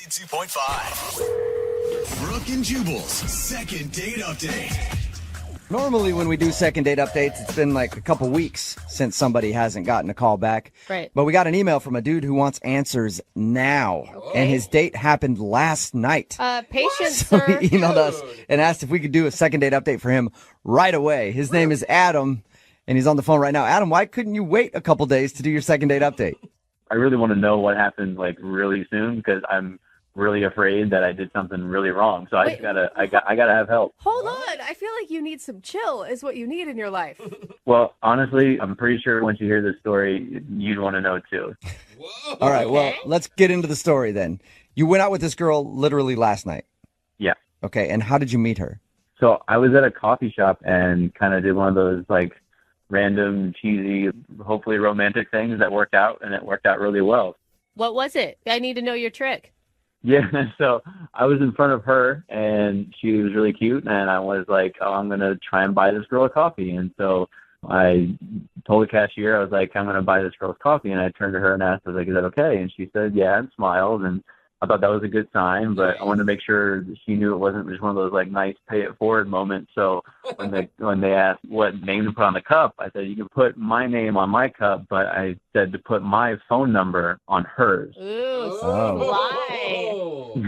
92.5. Brooke and Jubal's second date update. Normally when we do second date updates, it's been like a couple weeks since somebody hasn't gotten a call back. Right. But we got an email from a dude who wants answers now. And his date happened last night. Patience, So sir. he emailed us and asked if we could do a second date update for him right away. His name is Adam, and he's on the phone right now. Adam, why couldn't you wait a couple days to do your second date update? I really want to know what happened like really soon because I'm really afraid that I did something really wrong. So I gotta have help. Hold on. I feel like you need some chill is what you need in your life. Well, honestly, I'm pretty sure once you hear this story, you'd want to know too. All right, well, let's get into the story then. You went out with this girl literally last night. Yeah. Okay, and how did you meet her? So I was at a coffee shop and kind of did one of those like random, cheesy, hopefully romantic things that worked out, and it worked out really well. What was it? I need to know your trick. Yeah, so I was in front of her, and she was really cute, and I was like, oh, I'm going to try and buy this girl a coffee. And so I told the cashier, I was like, I'm going to buy this girl's coffee. And I turned to her and asked, I was like, is that okay? And she said, yeah, and smiled. And I thought that was a good sign, but I wanted to make sure that she knew it wasn't just one of those like nice pay it forward moments. So when they asked what name to put on the cup, I said, you can put my name on my cup, but I said to put my phone number on hers. Ooh, Oh.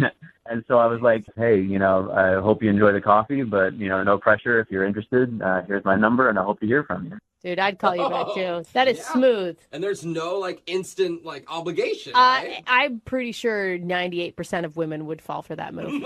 And so I was like, hey, I hope you enjoy the coffee, but, no pressure. If you're interested, here's my number, and I hope to hear from you. Dude, I'd call you back too. That is smooth. And there's no instant obligation, right? I'm pretty sure 98% of women would fall for that move.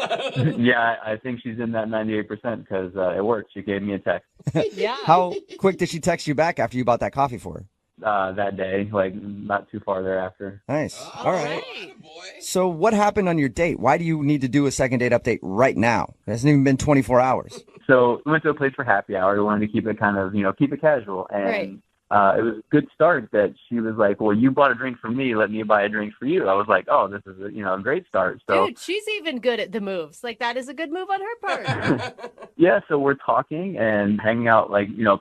Yeah, I think she's in that 98% because it worked. She gave me a text. Yeah. How quick did she text you back after you bought that coffee for her? That day, not too far thereafter. Nice. All right. Boy. So what happened on your date? Why do you need to do a second date update right now? It hasn't even been 24 hours. So we went to a place for happy hour. We wanted to keep it kind of, keep it casual. And it was a good start that she was like, well, you bought a drink for me. Let me buy a drink for you. I was like, oh, this is a great start. So, dude, she's even good at the moves. That is a good move on her part. Yeah, so we're talking and hanging out,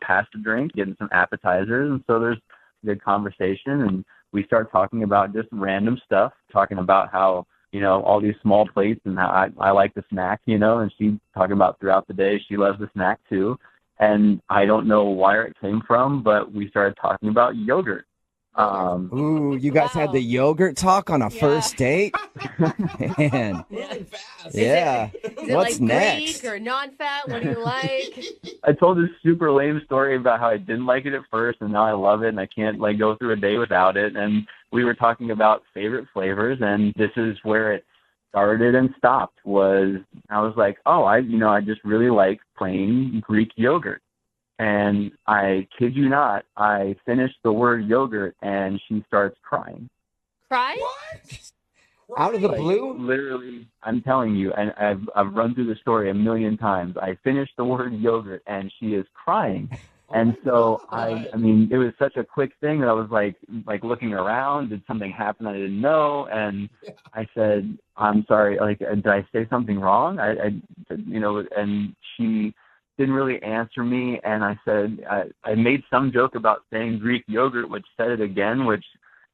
past a drink, getting some appetizers. And so there's good conversation, and we start talking about just random stuff, talking about how, all these small plates and how I like the snack, and she talking about throughout the day she loves the snack too. And I don't know where it came from, but we started talking about yogurt. Ooh, you guys had the yogurt talk on a first date? Man. Really fast. Yeah. Is it What's next? Greek or non-fat? What do you like? I told this super lame story about how I didn't like it at first, and now I love it, and I can't go through a day without it. And we were talking about favorite flavors, and this is where it started and stopped. I was like, oh, I just really like plain Greek yogurt. And I kid you not, I finished the word yogurt, and she starts crying. Cry? What? Out of the blue? Literally, I'm telling you, and I've run through the story a million times. I finished the word yogurt, and she is crying. And so it was such a quick thing that I was like looking around. Did something happen I didn't know? And I said, I'm sorry. Did I say something wrong? And she didn't really answer me. And I said, I made some joke about saying Greek yogurt, which said it again, which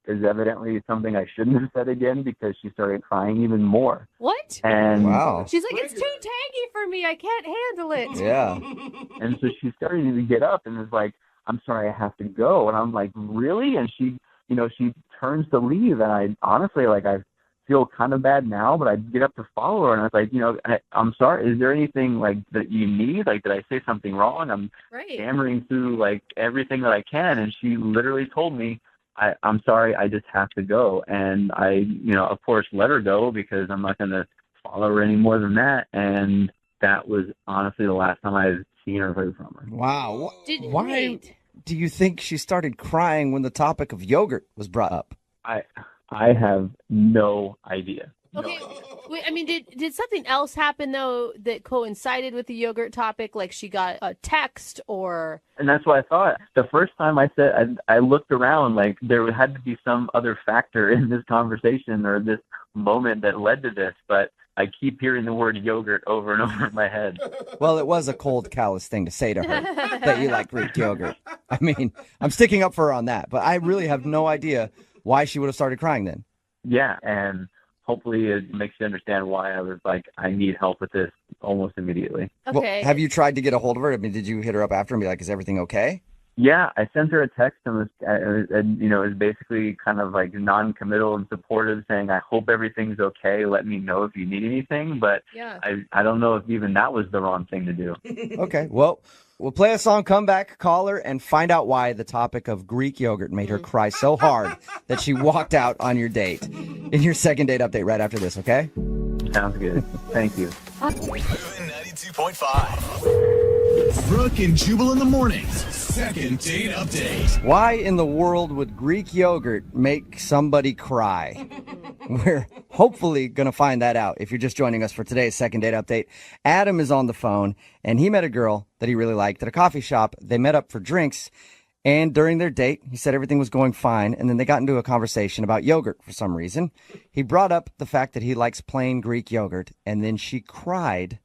is evidently something I shouldn't have said again because she started crying even more. What? And wow. She's like, it's too tangy for me. I can't handle it. Yeah. And so she started to get up and was like, I'm sorry, I have to go. And I'm like, really? And she, she turns to leave. And I honestly, I feel kind of bad now, but I get up to follow her. And I was like, I'm sorry. Is there anything that you need? Did I say something wrong? I'm stammering through everything that I can. And she literally told me, I'm sorry, I just have to go. And I, of course, let her go because I'm not going to follow her any more than that. And that was honestly the last time I've seen or heard from her. Wow. Why do you think she started crying when the topic of yogurt was brought up? I have no idea. Okay. Wait, did something else happen though that coincided with the yogurt topic? Like she got a text or? And that's what I thought. The first time I said, I looked around there had to be some other factor in this conversation or this moment that led to this, but I keep hearing the word yogurt over and over in my head. Well, it was a cold, callous thing to say to her that you like Greek yogurt. I'm sticking up for her on that, but I really have no idea why she would have started crying then. Yeah, and hopefully it makes you understand why I was like, I need help with this almost immediately. Okay. Well, have you tried to get a hold of her? I mean, did you hit her up after and be like, is everything okay? Yeah, I sent her a text and it was basically kind of like non-committal and supportive, saying, I hope everything's okay. Let me know if you need anything. But Yeah. I don't know if even that was the wrong thing to do. Okay, well, we'll play a song, come back, call her, and find out why the topic of Greek yogurt made her cry so hard that she walked out on your date. In your second date update right after this, okay? Sounds good. Thank you. Moving 92.5. Brooke and Jubal in the mornings. Second date update. Why in the world would Greek yogurt make somebody cry? We're hopefully going to find that out if you're just joining us for today's second date update. Adam is on the phone, and he met a girl that he really liked at a coffee shop. They met up for drinks, and during their date, he said everything was going fine, and then they got into a conversation about yogurt for some reason. He brought up the fact that he likes plain Greek yogurt, and then she cried,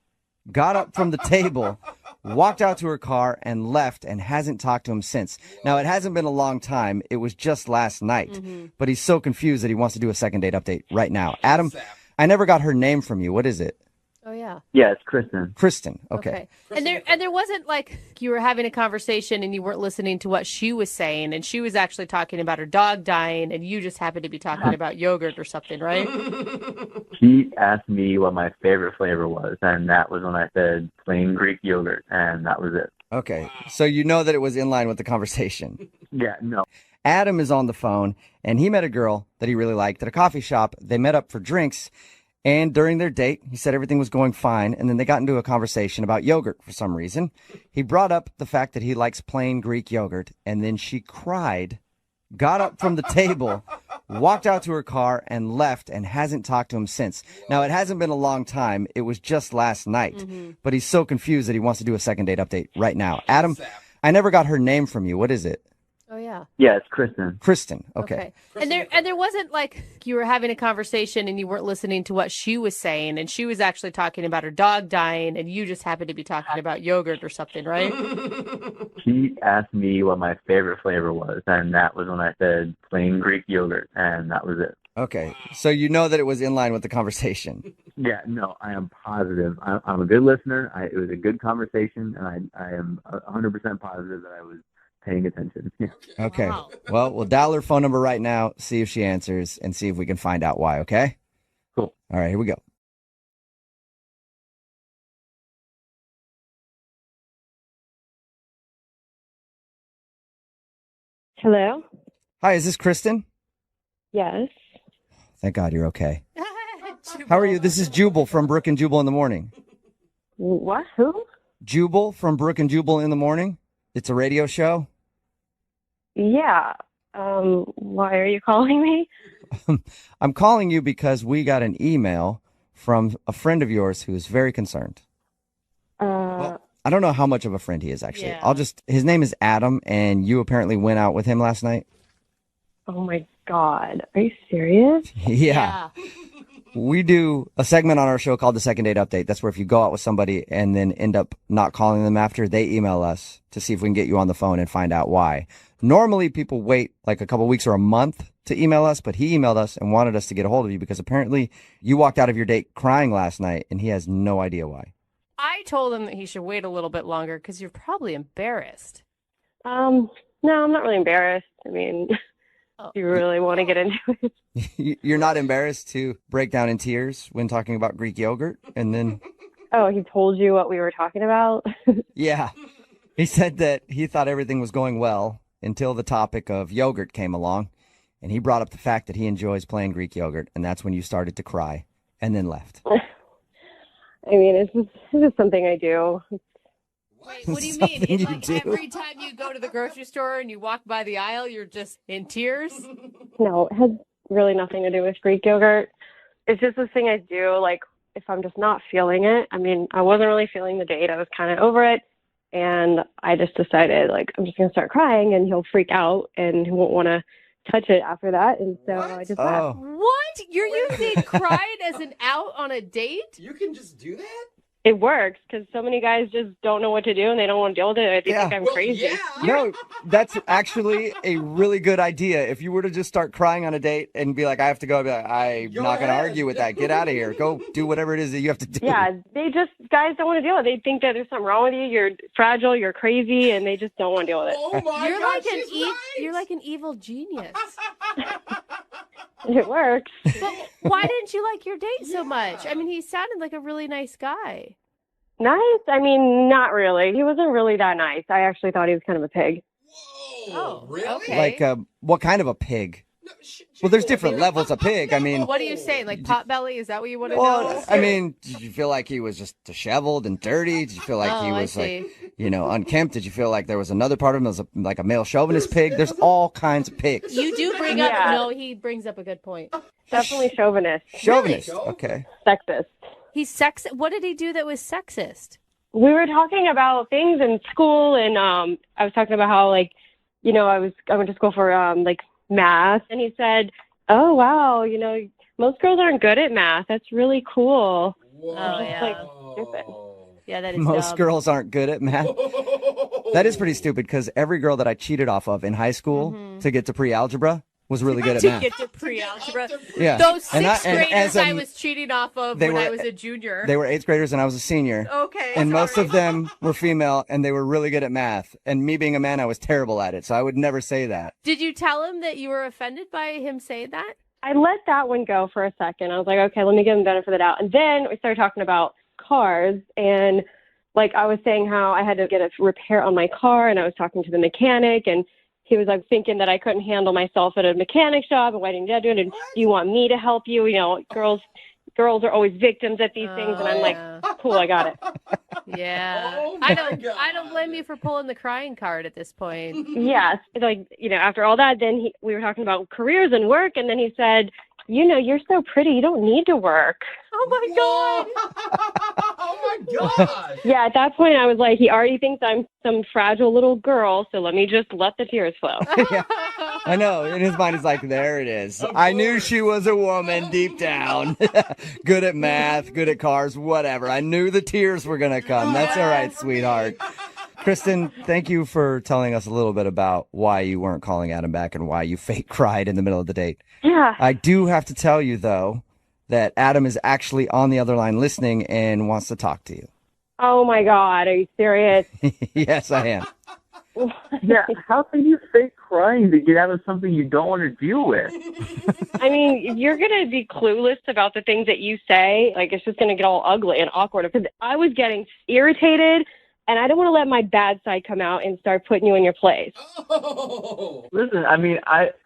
got up from the table, walked out to her car, and left, and hasn't talked to him since. Now, it hasn't been a long time. It was just last night. But he's so confused that he wants to do a second date update right now. Adam, I never got her name from you. What is it? Oh, yeah. Yeah, it's Kristen. Kristen. Okay. And there wasn't like you were having a conversation and you weren't listening to what she was saying, and she was actually talking about her dog dying, and you just happened to be talking about yogurt or something, right? She asked me what my favorite flavor was, and that was when I said plain Greek yogurt, and that was it. Okay. So you know that it was in line with the conversation. Yeah, no. Adam is on the phone, and he met a girl that he really liked at a coffee shop. They met up for drinks, and during their date, he said everything was going fine, and then they got into a conversation about yogurt for some reason. He brought up the fact that he likes plain Greek yogurt, and then she cried, got up from the table, walked out to her car, and left, and hasn't talked to him since. Now, it hasn't been a long time. It was just last night. But he's so confused that he wants to do a second date update right now. Adam, I never got her name from you. What is it? Oh, yeah. Yeah, it's Kristen. Kristen. Okay. And there wasn't like you were having a conversation and you weren't listening to what she was saying, and she was actually talking about her dog dying, and you just happened to be talking about yogurt or something, right? She asked me what my favorite flavor was, and that was when I said plain Greek yogurt, and that was it. Okay. So you know that it was in line with the conversation. Yeah, no, I am positive. I'm a good listener. It was a good conversation, and I am 100% positive that I was paying attention. Yeah. Okay. Wow. Well, we'll dial her phone number right now, see if she answers, and see if we can find out why, okay? Cool. All right, here we go. Hello? Hi, is this Kristen? Yes. Thank God you're okay. How are you? This is Jubal from Brooke and Jubal in the morning. What? Who? Jubal from Brooke and Jubal in the morning. It's a radio show. Yeah. Why are you calling me? I'm calling you because we got an email from a friend of yours who is very concerned. Well, I don't know how much of a friend he is, actually. Yeah. His name is Adam, and you apparently went out with him last night. Oh my God. Are you serious? Yeah. We do a segment on our show called the Second Date Update. That's where if you go out with somebody and then end up not calling them after, they email us to see if we can get you on the phone and find out why. Normally, people wait like a couple weeks or a month to email us, but he emailed us and wanted us to get a hold of you because apparently you walked out of your date crying last night, and he has no idea why. I told him that he should wait a little bit longer because you're probably embarrassed. No, I'm not really embarrassed. I mean, Oh. do you really want to get into it? You're not embarrassed to break down in tears when talking about Greek yogurt? And then, Oh, he told you what we were talking about? yeah, he said that he thought everything was going well until the topic of yogurt came along. And he brought up the fact that he enjoys plain Greek yogurt. And that's when you started to cry and then left. I mean, it's just something I do. Wait, what do you Something mean? It's you like do. every time you go to the grocery store and you walk by the aisle, you're just in tears? No, it has really nothing to do with Greek yogurt. It's just this thing I do, like, if I'm just not feeling it. I mean, I wasn't really feeling the date. I was kind of over it. And I just decided, like, I'm just going to start crying, and he'll freak out, and he won't want to touch it after that. And so I just laughed. Oh, What? You're using crying as an out on a date? You can just do that? it works because so many guys just don't know what to do and they don't want to deal with it. They think I'm Well, crazy. yeah. No, that's actually a really good idea. If you were to just start crying on a date and be like, I have to go, I'd be like, I'm Go not going to ahead. argue with that. Get out of here. Go do whatever it is that you have to do. Yeah, guys don't want to deal with it. They think that there's something wrong with you. You're fragile, you're crazy, and they just don't want to deal with it. Oh my You're God, like an she's right. you're like an evil genius. It works. But why didn't you like your date so much? I mean, he sounded like a really nice guy. Nice? I mean, not really. He wasn't really that nice. I actually thought he was kind of a pig. Whoa, Oh, really? okay. Like, what kind of a pig? No, Well, there's different levels of pig. I mean, What are you saying? Like pot belly? Is that what you want to well, know? I mean, did you feel like he was just disheveled and dirty? Did you feel like he Oh, I was see. like, unkempt? Did you feel like there was another part of him that was like a male chauvinist pig? There's all kinds of pigs. You do bring up. Yeah. No, he brings up a good point. Definitely chauvinist, Chauvinist. Really? Okay. sexist. He's sex. What did he do that was sexist? We were talking about things in school, and I was talking about how, like, I went to school for like math, and he said, "Oh wow, most girls aren't good at math. That's really cool." Whoa. Oh, yeah. Like, stupid. Yeah, that is Most dumb. girls aren't good at math. That is pretty stupid because every girl that I cheated off of in high school to get to pre-algebra was really good at to math. get to pre-algebra. Yeah. Those And sixth and graders as a- I was cheating off of they when I were- was a junior. They were 8th graders and I was a senior. Okay. And most sorry. of them were female and they were really good at math. And me being a man, I was terrible at it. So I would never say that. Did you tell him that you were offended by him saying that? I let that one go for a second. I was like, okay, let me give him the benefit of the doubt. And then we started talking about cars, and like I was saying how I had to get a repair on my car, and I was talking to the mechanic, and he was like thinking that I couldn't handle myself at a mechanic shop, and why didn't you do it? And do you want me to help you? Girls are always victims at these things, and I'm like, yeah. cool, I got it. Yeah. Oh I my don't blame you for pulling the crying card at this point. Yes, it's like after all that, then we were talking about careers and work, and then he said, you're so pretty, you don't need to work. Oh my God. Oh my God. Yeah, at that point, I was like, he already thinks I'm some fragile little girl, so let me just let the tears flow. Yeah. I know. In his mind, he's like, there it is. Of I knew course. she was a woman deep down. Good at math, good at cars, whatever. I knew the tears were going to come. That's all right, sweetheart. Kristen, thank you for telling us a little bit about why you weren't calling Adam back and why you fake cried in the middle of the date. Yeah. I do have to tell you, though, that Adam is actually on the other line listening and wants to talk to you. Oh my God, are you serious? Yes, I am. Yeah, how can you fake crying to get out of something you don't want to deal with? I mean, if you're going to be clueless about the things that you say, like, it's just going to get all ugly and awkward. Because I was getting irritated, and I don't want to let my bad side come out and start putting you in your place. Oh. Listen, I mean,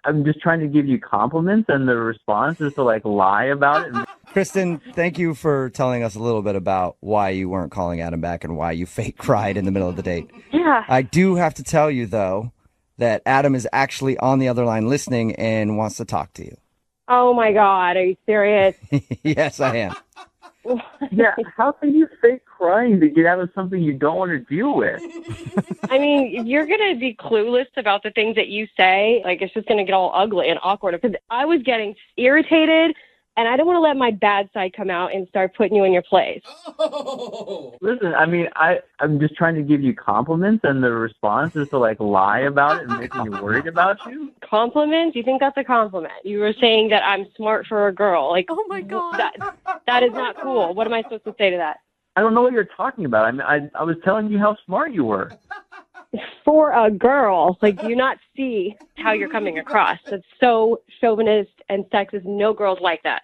I'm just trying to give you compliments, and the response is to, like, lie about it. Kristen, thank you for telling us a little bit about why you weren't calling Adam back and why you fake cried in the middle of the date. Yeah. I do have to tell you, though, that Adam is actually on the other line listening and wants to talk to you. Oh my God, are you serious? Yes, I am. Yeah, how can you fake crying to get out of something you don't want to deal with? I mean, if you're going to be clueless about the things that you say, like, it's just going to get all ugly and awkward. Because I was getting irritated, and I don't want to let my bad side come out and start putting you in your place. Oh. Listen, I mean, I'm just trying to give you compliments, and the response is to, like, lie about it and make me worried about you. Compliments? You think that's a compliment? You were saying that I'm smart for a girl. Like, Oh my God. that is not cool. What am I supposed to say to that? I don't know what you're talking about. I mean, I was telling you how smart you were. For a girl, like, do you not see how you're coming across? That's so chauvinist and sexist. No girls like that.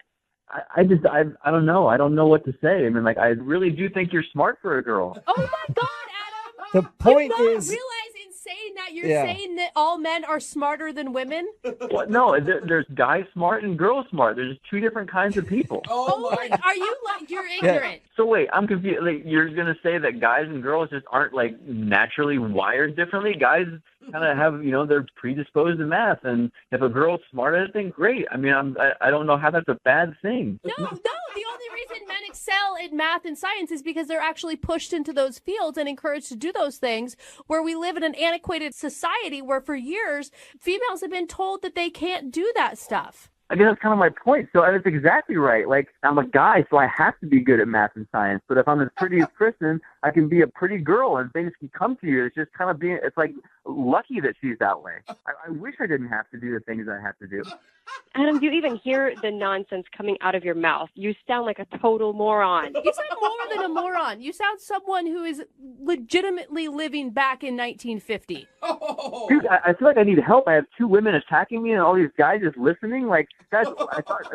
I don't know. I don't know what to say. I mean, like, I really do think you're smart for a girl. Oh my God, Adam. The point you not is, realize in saying that you're Yeah. saying that all men are smarter than women? What? No, there's guys smart and girls smart. There's two different kinds of people. Oh my, are you like, you're ignorant. So wait, I'm confused. Like, you're gonna say that guys and girls just aren't, like, naturally wired differently? Guys kind of have, they're predisposed to math, and if a girl's smart at it, then great. I mean, I don't know how that's a bad thing. No, the only reason men excel in math and science is because they're actually pushed into those fields and encouraged to do those things, where we live in an antiquated society where for years females have been told that they can't do that stuff. I guess that's kind of my point. So, and it's exactly right. Like, I'm a guy, so I have to be good at math and science. But if I'm as pretty as Kristen, I can be a pretty girl and things can come to you. It's just kind of it's like lucky that she's that way. I wish I didn't have to do the things I have to do. Adam, do you even hear the nonsense coming out of your mouth? You sound like a total moron. You sound more than a moron. You sound someone who is legitimately living back in 1950. Dude, I feel like I need help. I have 2 women attacking me and all these guys just listening. Like, guys, I thought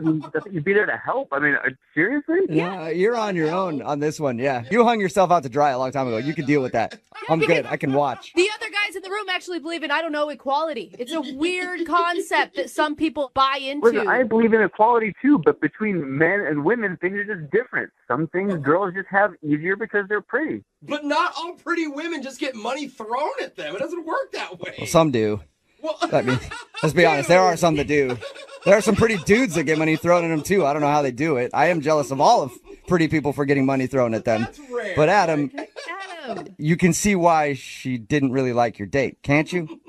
you'd be there to help. I mean, seriously? Yeah, you're on your own on this one. Yeah. You hung yourself out to dry a long time ago. You can deal with that. I'm good. I can watch. The other guys in the room actually believe in, I don't know, equality. It's a weird concept that some people buy into. Listen, I believe in equality too, but between men and women, things are just different. Some things girls just have easier because they're pretty. But not all pretty women just get money thrown at them. It doesn't work that way. Well, some do. Well, I mean, let's be honest. There are some that do. There are some pretty dudes that get money thrown at them too. I don't know how they do it. I am jealous of all of pretty people for getting money thrown at them. That's rare. But Adam, you can see why she didn't really like your date, can't you?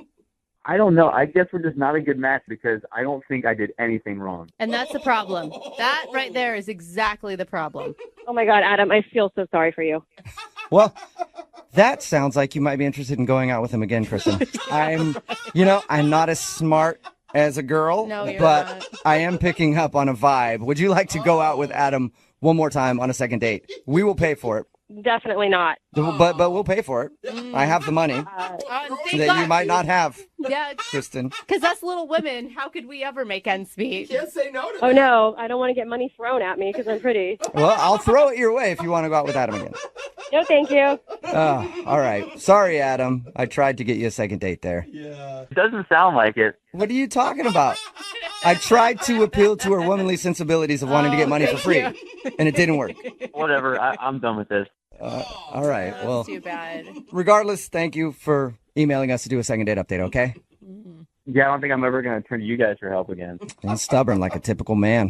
I don't know. I guess we're just not a good match because I don't think I did anything wrong. And that's the problem. That right there is exactly the problem. Oh my God, Adam, I feel so sorry for you. Well, that sounds like you might be interested in going out with him again, Kristen. I'm not as smart as a girl, No, you're but not. I am picking up on a vibe. Would you like to go out with Adam one more time on a second date? We will pay for it. Definitely not. But we'll pay for it. I have the money that you might not have, Yeah, Kristen. because us little women, how could we ever make ends meet? Can't say no to Oh that. no, I don't want to get money thrown at me because I'm pretty. Well, I'll throw it your way if you want to go out with Adam again. No, thank you. Oh, all right. Sorry, Adam. I tried to get you a second date there. Yeah. It doesn't sound like it. What are you talking about? I tried to appeal to her womanly sensibilities of wanting to get money for free, and it didn't work. Whatever. I'm done with this. All right. Well, Too bad. regardless, thank you for emailing us to do a second date update, okay? Yeah, I don't think I'm ever going to turn to you guys for help again. And stubborn like a typical man.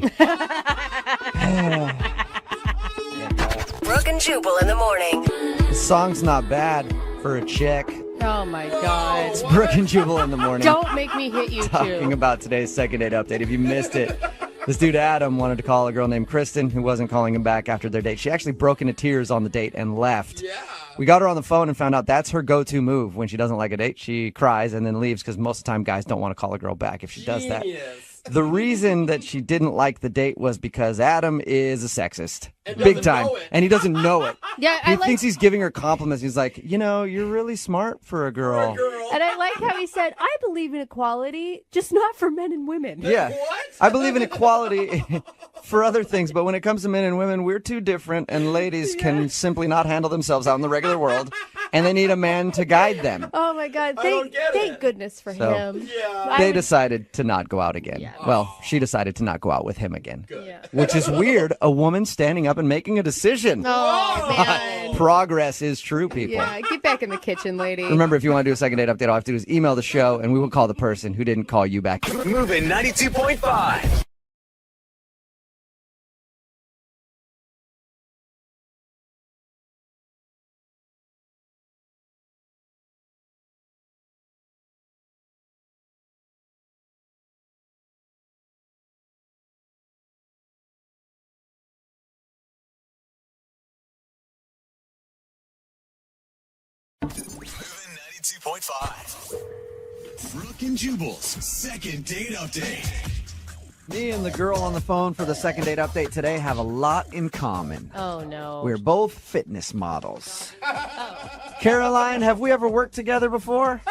Brooke and Jubal in the morning. The song's not bad for a chick. Oh my God. Brooke and Jubal in the morning. Don't make me hit you Talking too. about today's second date update. If you missed it, this dude Adam wanted to call a girl named Kristen who wasn't calling him back after their date. She actually broke into tears on the date and left. Yeah. We got her on the phone and found out that's her go-to move when she doesn't like a date. She cries and then leaves because most of the time guys don't want to call a girl back if she does that. Genius. The reason that she didn't like the date was because Adam is a sexist. And Big doesn't time. know it. And he doesn't know it. Yeah, He I like, thinks he's giving her compliments. He's like, you're really smart for a girl. Girl. and I like how he said, I believe in equality, just not for men and women. Yeah. What? I believe in equality for other things, but when it comes to men and women, we're too different, and ladies can simply not handle themselves out in the regular world, and they need a man to guide them. Oh my God. I don't get Thank it. goodness for So- him. Yeah. They decided to not go out again. Well, she decided to not go out with him again, Yeah. which is weird. A woman standing up and making a decision. Oh, man. Progress is true, people. Yeah, get back in the kitchen, lady. Remember, if you want to do a second date update, all I have to do is email the show, and we will call the person who didn't call you back. Moving 92.5. Moving 92.5. Brooke and Jubal's second date update. Me and the girl on the phone for the second date update today have a lot in common. Oh, no. We're both fitness models. Caroline, have we ever worked together before?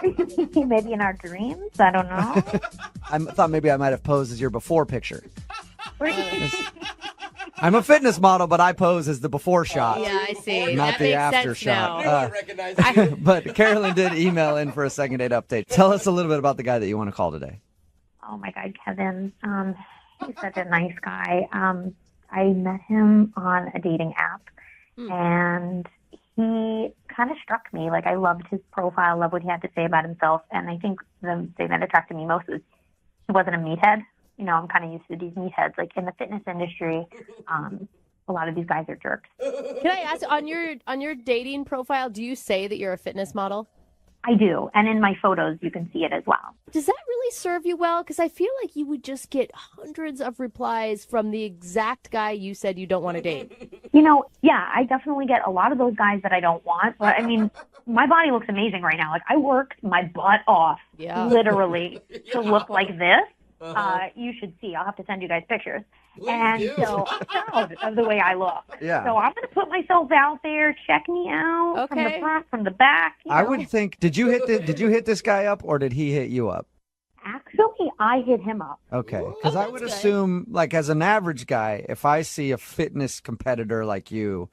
Maybe in our dreams. I don't know. I thought maybe I might have posed as your before picture. I'm a fitness model, but I pose as the before shot. Yeah, I see. Not that the makes after sense shot. now. I recognize you. But Carolyn did email in for a second date update. Tell us a little bit about the guy that you want to call today. Oh my God, Kevin. He's such a nice guy. I met him on a dating app, and he kind of struck me. Like, I loved his profile, loved what he had to say about himself, and I think the thing that attracted me most was he wasn't a meathead. You know, I'm kind of used to these meatheads. Like, in the fitness industry, a lot of these guys are jerks. Can I ask, on your dating profile, do you say that you're a fitness model? I do. And in my photos, you can see it as well. Does that really serve you well? Because I feel like you would just get hundreds of replies from the exact guy you said you don't want to date. Yeah, I definitely get a lot of those guys that I don't want. But I mean, my body looks amazing right now. Like, I worked my butt off, literally, to look like this. You should see. I'll have to send you guys pictures. So I'm proud of the way I look. Yeah. So I'm going to put myself out there. Check me out from the front, from the back. I would think. Did you hit this guy up, or did he hit you up? Actually, I hit him up. Okay, because I would assume, like, as an average guy, if I see a fitness competitor like you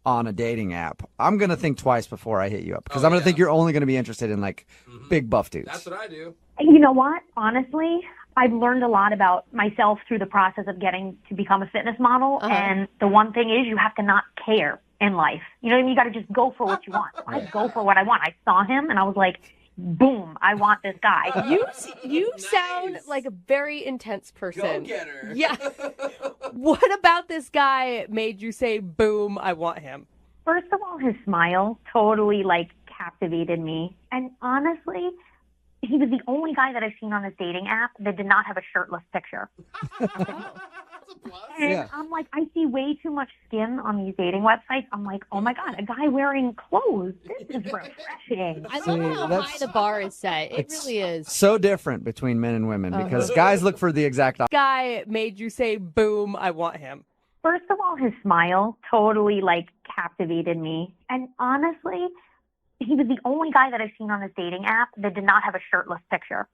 on a dating app, I'm gonna think twice before I hit you up, because I'm gonna think you're only gonna be interested in like big buff dudes. That's what I do. You know what? Honestly, I've learned a lot about myself through the process of getting to become a fitness model. And the one thing is, you have to not care in life. You know what I mean? You got to just go for what you want. I go for what I want. I saw him and I was like, boom, I want this guy. You sound like a very intense person. Go-getter. Yeah. What about this guy made you say, boom, I want him? First of all, his smile totally like captivated me. And honestly, he was the only guy that I've seen on this dating app that did not have a shirtless picture. And I'm like, I see way too much skin on these dating websites. I'm like, oh my God, a guy wearing clothes. This is refreshing. I love how high the bar is set. It really is. So different between men and women, because guys look for the exact opposite. Guy made you say, boom, I want him. First of all, his smile totally like captivated me. And honestly, he was the only guy that I've seen on this dating app that did not have a shirtless picture.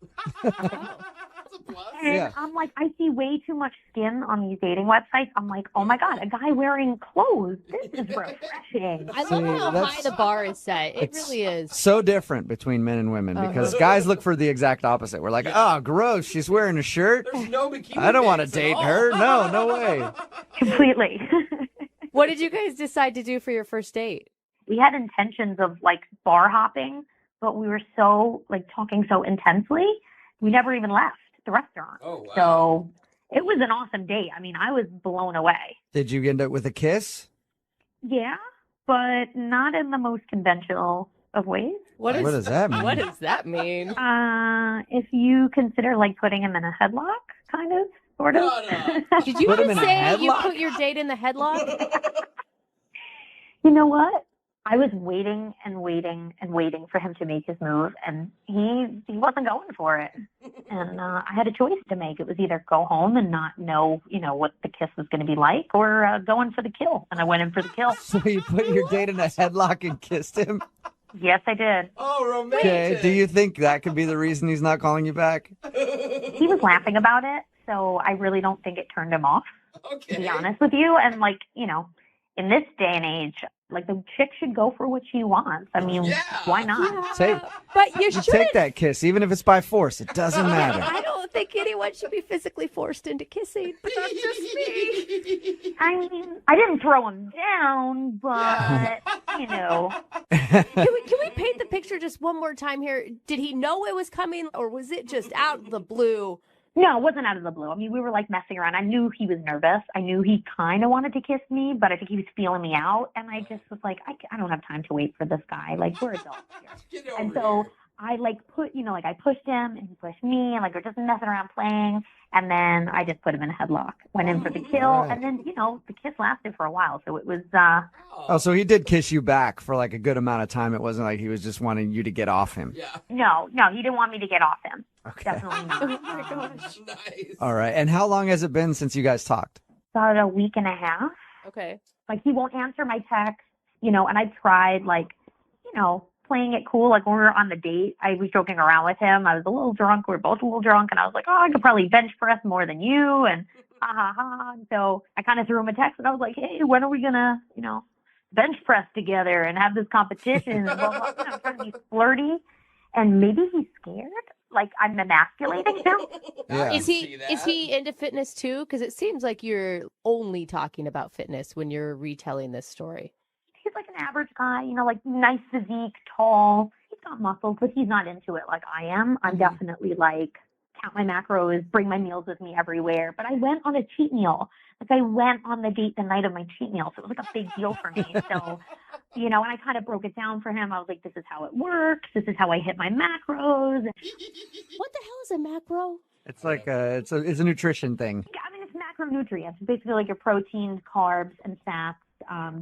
And I'm like, I see way too much skin on these dating websites. I'm like, oh my God, a guy wearing clothes. This is refreshing. I love how high the bar is set. It really is. So different between men and women, because guys look for the exact opposite. We're like, oh, gross, she's wearing a shirt. There's no bikini I don't want to pics at date all. her. No way. Completely. What did you guys decide to do for your first date? We had intentions of like bar hopping, but we were so like talking so intensely, we never even left the restaurant. Oh, wow. So it was an awesome date. I mean, I was blown away. Did you end up with a kiss? Yeah, but not in the most conventional of ways. What does that mean? What does that mean? If you consider like putting him in a headlock, kind of, sort of. No. Did you Put him just in a say you headlock? put your date in the headlock? You know what? I was waiting and waiting and waiting for him to make his move, and he wasn't going for it. And I had a choice to make. It was either go home and not know, what the kiss was going to be like, or go in for the kill. And I went in for the kill. So you put your date in a headlock and kissed him? Yes, I did. Oh, romantic. Okay. Do you think that could be the reason he's not calling you back? He was laughing about it, so I really don't think it turned him off, to be honest with you. And in this day and age, like, the chick should go for what she wants. I mean, why not? But you You shouldn't. take that kiss, even if it's by force. It doesn't matter. I don't think anyone should be physically forced into kissing, but that's just me. I mean, I didn't throw him down, but, Can we paint the picture just one more time here? Did he know it was coming, or was it just out of the blue? No, it wasn't out of the blue. I mean, we were like messing around. I knew he was nervous. I knew he kind of wanted to kiss me, but I think he was feeling me out. And I just was like, I don't have time to wait for this guy. Like, we're adults here. And so I I pushed him and he pushed me, and like we're just messing around playing. And then I just put him in a headlock, went in for the kill. Right. And then, the kiss lasted for a while. So it was, Oh, so he did kiss you back for like a good amount of time. It wasn't like he was just wanting you to get off him. Yeah. no, he didn't want me to get off him. Okay. Definitely not. Oh my gosh. Nice. All right. And how long has it been since you guys talked? About a week and a half. Okay. Like, he won't answer my text, and I tried, playing it cool. Like, when we were on the date, I was joking around with him. I was a little drunk. We were both a little drunk, and I was like, oh, I could probably bench press more than you, and ha, ha, ha. And so I kind of threw him a text, and I was like, hey, when are we going to, bench press together and have this competition? And blah, blah, blah. I'm trying to be flirty, and maybe he's scared. Like, I'm emasculating him. Yeah. Is he into fitness too? Because it seems like you're only talking about fitness when you're retelling this story. He's like an average guy, like nice physique, tall. He's got muscles, but he's not into it like I am. I'm definitely like, count my macros, bring my meals with me everywhere. But I went on a cheat meal. Like I went on the date the night of my cheat meal. So it was like a big deal for me. So, and I kind of broke it down for him. I was like, this is how it works. This is how I hit my macros. What the hell is a macro? It's like it's a nutrition thing. I mean, it's macronutrients. Basically like your proteins, carbs, and fats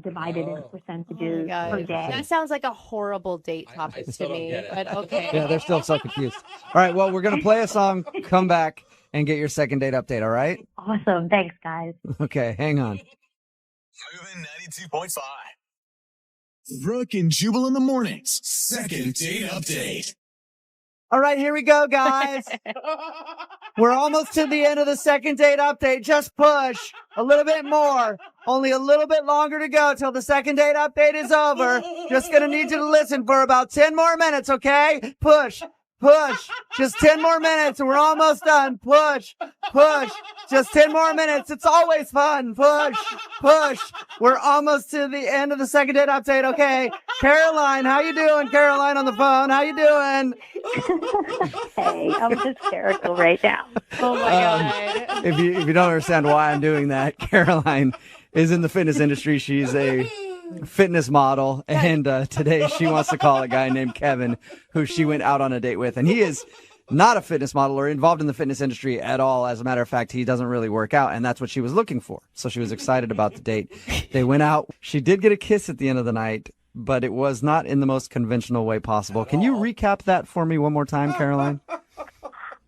divided into percentages per day. That sounds like a horrible date topic to me, but okay. Yeah, they're still so confused. All right, well, we're going to play a song, come back, and get your second date update, all right? Awesome. Thanks, guys. Okay, hang on. Moving 92.5. Brooke and Jubal in the mornings. Second date update. All right, here we go, guys. We're almost to the end of the second date update. Just push a little bit more. Only a little bit longer to go till the second date update is over. Just going to need you to listen for about 10 more minutes, okay? Push. Just 10 more minutes and we're almost done. Push. Just 10 more minutes. It's always fun. Push. We're almost to the end of the second date update, okay? Caroline, how you doing? Caroline on the phone. How you doing? Hey, I'm hysterical right now. Oh my God. If you don't understand why I'm doing that, Caroline is in the fitness industry. She's a fitness model, and today she wants to call a guy named Kevin, who she went out on a date with, and he is not a fitness model or involved in the fitness industry at all. As a matter of fact, he doesn't really work out, and that's what she was looking for. So she was excited about the date. They went out. She did get a kiss at the end of the night, but it was not in the most conventional way possible. Can you recap that for me one more time, Caroline?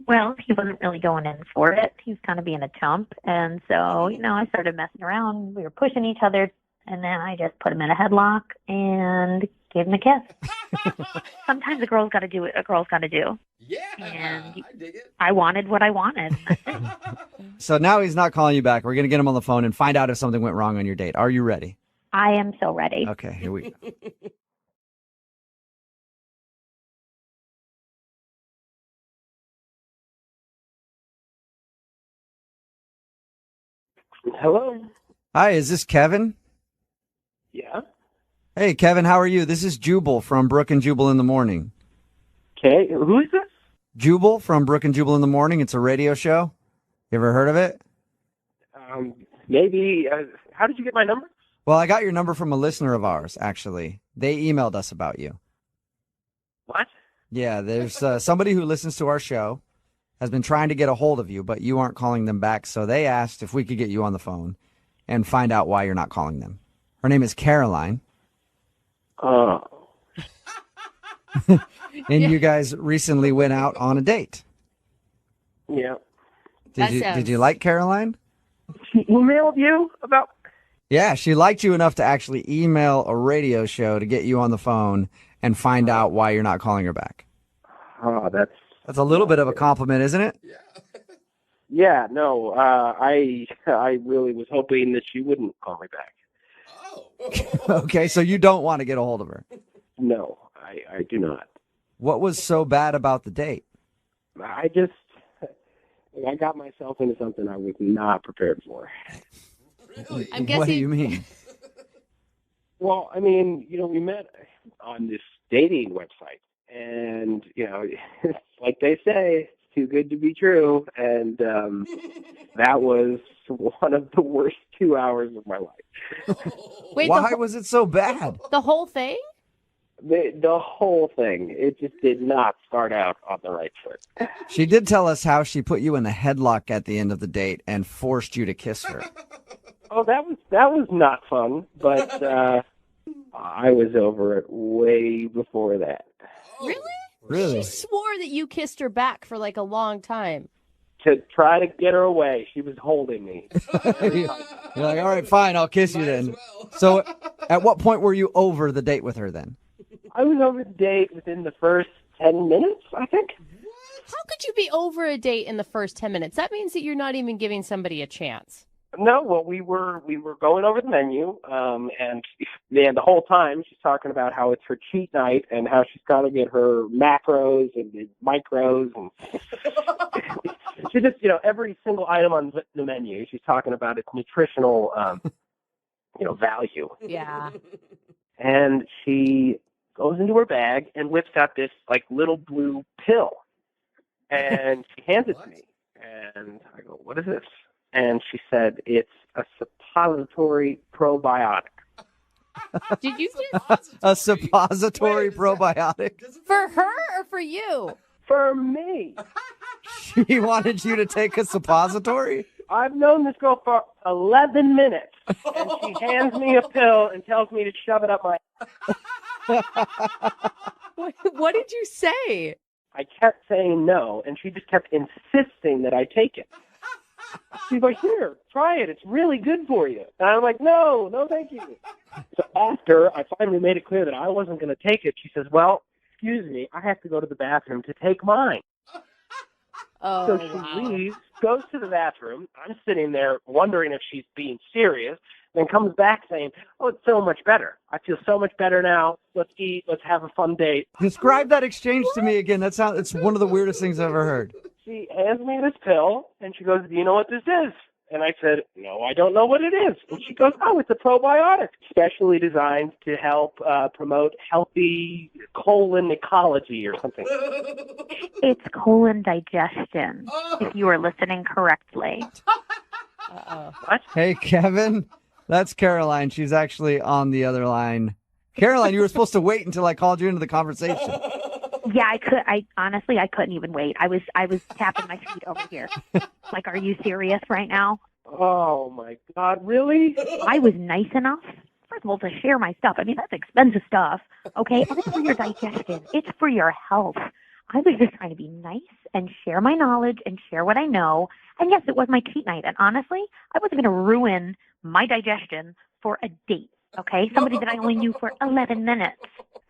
Well, he wasn't really going in for it. He was kind of being a chump. And so, I started messing around. We were pushing each other. And then I just put him in a headlock and gave him a kiss. Sometimes a girl's got to do what a girl's got to do. Yeah, And I dig it. I wanted what I wanted. So now he's not calling you back. We're going to get him on the phone and find out if something went wrong on your date. Are you ready? I am so ready. Okay, here we go. Hello. Hi, is this Kevin? Yeah. Hey, Kevin, how are you? This is Jubal from Brooke and Jubal in the Morning. Okay. Who is this? Jubal from Brooke and Jubal in the Morning. It's a radio show. You ever heard of it? Maybe. How did you get my number? Well, I got your number from a listener of ours, actually. They emailed us about you. What? Yeah, there's somebody who listens to our show, has been trying to get a hold of you, but you aren't calling them back. So they asked if we could get you on the phone and find out why you're not calling them. Her name is Caroline. Oh. And you guys recently went out on a date. Yeah. Did you like Caroline? She emailed you about... Yeah, she liked you enough to actually email a radio show to get you on the phone and find out why you're not calling her back. Oh, That's a little bit of a compliment, isn't it? Yeah, no, I really was hoping that she wouldn't call me back. Okay, so you don't want to get a hold of her. No, I do not. What was so bad about the date? I got myself into something I was not prepared for. Really? I'm guessing. What do you mean? Well, I mean, we met on this dating website, and, like they say, it's too good to be true, and that was one of the worst 2 hours of my life. Wait, Why was it so bad? the whole thing? The whole thing, it just did not start out on the right foot. She did tell us how she put you in a headlock at the end of the date and forced you to kiss her. Oh, that was not fun, but I was over it way before that. Really? Really? She swore that you kissed her back for like a long time. To try to get her away, she was holding me. You're like, all right, fine, I'll kiss you then. So at what point were you over the date with her then? I was over the date within the first 10 minutes, I think. How could you be over a date in the first 10 minutes? That means that you're not even giving somebody a chance. No, well, we were going over the menu, and the whole time she's talking about how it's her cheat night and how she's got to get her macros and micros, and she just, every single item on the menu, she's talking about its nutritional, value. Yeah. And she goes into her bag and whips out this like little blue pill. And she hands it to me. And I go, what is this? And she said, it's a suppository probiotic. Did you just A suppository probiotic? for her or for you? For me. She wanted you to take a suppository? I've known this girl for 11 minutes, and she hands me a pill and tells me to shove it up my... What did you say? I kept saying no, and she just kept insisting that I take it. She's like, here, try it. It's really good for you. And I'm like, no, thank you. So after I finally made it clear that I wasn't going to take it, she says, well, excuse me, I have to go to the bathroom to take mine. Oh, So she leaves, goes to the bathroom. I'm sitting there wondering if she's being serious, then comes back saying, oh, it's so much better. I feel so much better now. Let's eat. Let's have a fun date. Describe that exchange to me again. It's one of the weirdest things I've ever heard. She hands me this pill, and she goes, do you know what this is? And I said, no, I don't know what it is. And she goes, oh, it's a probiotic, specially designed to help promote healthy colon ecology or something. It's colon digestion, if you were listening correctly. What? Hey, Kevin, that's Caroline. She's actually on the other line. Caroline, you were supposed to wait until I called you into the conversation. Yeah, I honestly, I couldn't even wait. I was tapping my feet over here. Like, are you serious right now? Oh, my God, really? I was nice enough, first of all, to share my stuff. I mean, that's expensive stuff, okay? And it's for your digestion. It's for your health. I was just trying to be nice and share my knowledge and share what I know. And yes, it was my cheat night. And honestly, I wasn't going to ruin my digestion for a date, okay? Somebody that I only knew for 11 minutes.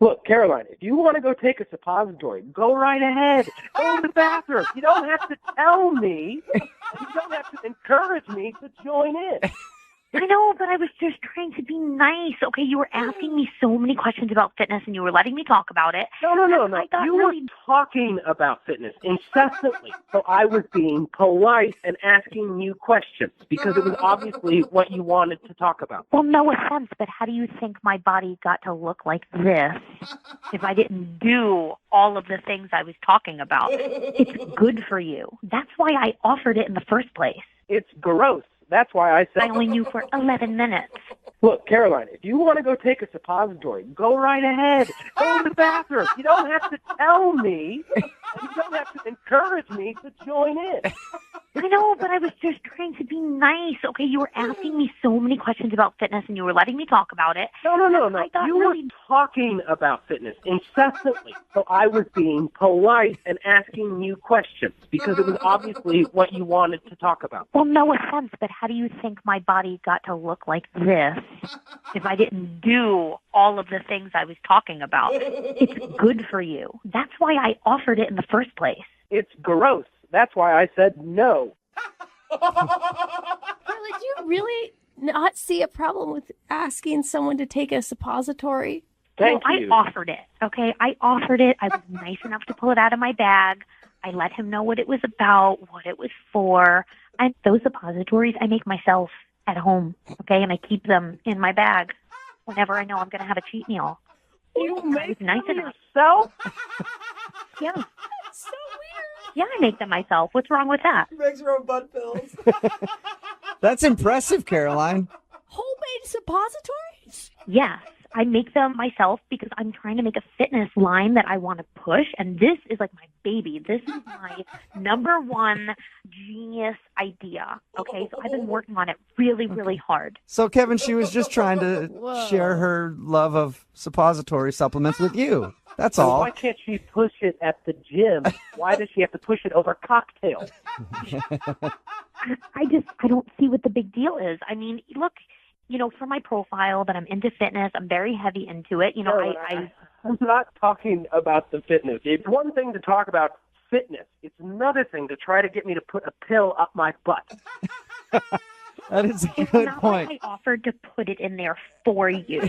Look, Caroline, if you want to go take a suppository, go right ahead. Go to the bathroom. You don't have to tell me. You don't have to encourage me to join in. I know, but I was just trying to be nice. Okay, you were asking me so many questions about fitness, and you were letting me talk about it. No. I got You really... were talking about fitness incessantly. So I was being polite and asking you questions because it was obviously what you wanted to talk about. Well, no offense, but how do you think my body got to look like this if I didn't do all of the things I was talking about? It's good for you. That's why I offered it in the first place. It's gross. That's why I said... I only knew for 11 minutes. Look, Caroline, if you want to go take a suppository, go right ahead. Go to the bathroom. You don't have to tell me. You don't have to encourage me to join in. I know, but I was just trying to be nice. Okay, you were asking me so many questions about fitness, and you were letting me talk about it. No. I got You really... were talking about fitness incessantly. So I was being polite and asking you questions because it was obviously what you wanted to talk about. Well, no offense, but how do you think my body got to look like this if I didn't do all of the things I was talking about? It's good for you. That's why I offered it in the first place. It's gross. That's why I said no. Carly, do you really not see a problem with asking someone to take a suppository? Thank No, you. I offered it, okay? I offered it. I was nice enough to pull it out of my bag. I let him know what it was about, what it was for. And those suppositories I make myself at home, okay? And I keep them in my bag whenever I know I'm going to have a cheat meal. You make nice them enough. yourself? Yeah. That's so weird. Yeah, I make them myself. What's wrong with that? Makes her own butt pills. That's impressive, Caroline. Homemade suppositories? Yes, I make them myself because I'm trying to make a fitness line that I want to push, and this is like my baby. This is my number one genius idea, okay? So I've been working on it really, really hard. So, Kevin, she was just trying to share her love of suppository supplements with you. That's all. Why can't she push it at the gym? Why does she have to push it over cocktails? I don't see what the big deal is. I mean, look, you know, for my profile that I'm into fitness, I'm very heavy into it. You know, I'm not talking about the fitness. It's one thing to talk about fitness. It's another thing to try to get me to put a pill up my butt. That is a It's good not point. like I offered to put it in there for you.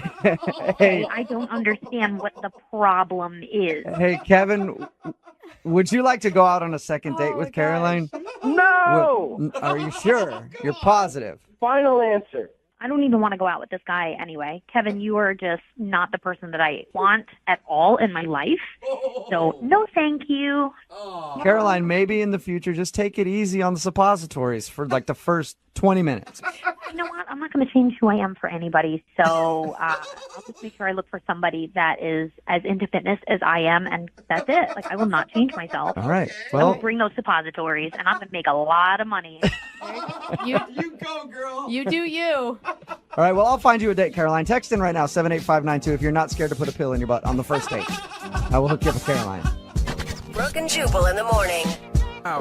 Hey, I don't understand what the problem is. hey, Kevin, would you like to go out on a second date with Caroline? No! Are you sure? You're positive? Final answer. I don't even want to go out with this guy anyway. Kevin, you are just not the person that I want at all in my life. So no thank you. Caroline, maybe in the future, just take it easy on the suppositories for like the first 20 minutes. You know what? I'm not going to change who I am for anybody. So I'll just make sure I look for somebody that is as into fitness as I am, and that's it. Like, I will not change myself. All right. I Well, will bring those suppositories, and I'm going to make a lot of money. You go, girl. you do you. all right. Well, I'll find you a date, Caroline. Text in right now, 78592, if you're not scared to put a pill in your butt on the first date. I will hook you up with Caroline. Brooke and Jubal in the morning.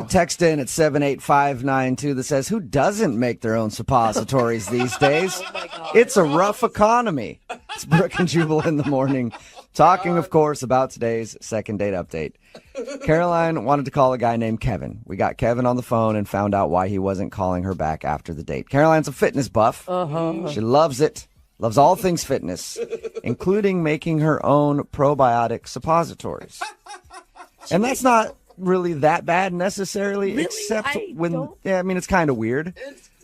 Text in at 78592 that says, who doesn't make their own suppositories these days? It's a rough economy. It's Brooke and Jubal in the morning, talking, of course, about today's second date update. Caroline wanted to call a guy named Kevin. We got Kevin on the phone and found out why he wasn't calling her back after the date. Caroline's a fitness buff. She loves it. Loves all things fitness, including making her own probiotic suppositories. And that's not really that bad necessarily, Really? except I when, don't- yeah, I mean, it's kind of weird.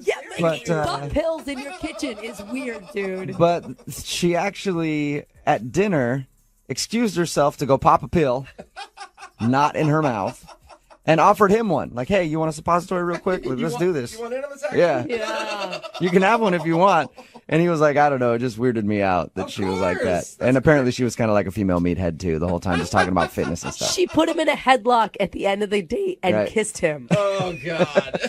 Yeah, But, butt pills in your kitchen is weird, dude. But she actually, at dinner, excused herself to go pop a pill, not in her mouth, and offered him one. Like, hey, you want a suppository real quick? Let's do this. You want in on this action? Yeah. You can have one if you want. And he was like, I don't know, it just weirded me out that she was like that. And apparently she was kind of like a female meathead, too, the whole time, just talking about fitness and stuff. She put him in a headlock at the end of the date and Right. kissed him. Oh, God.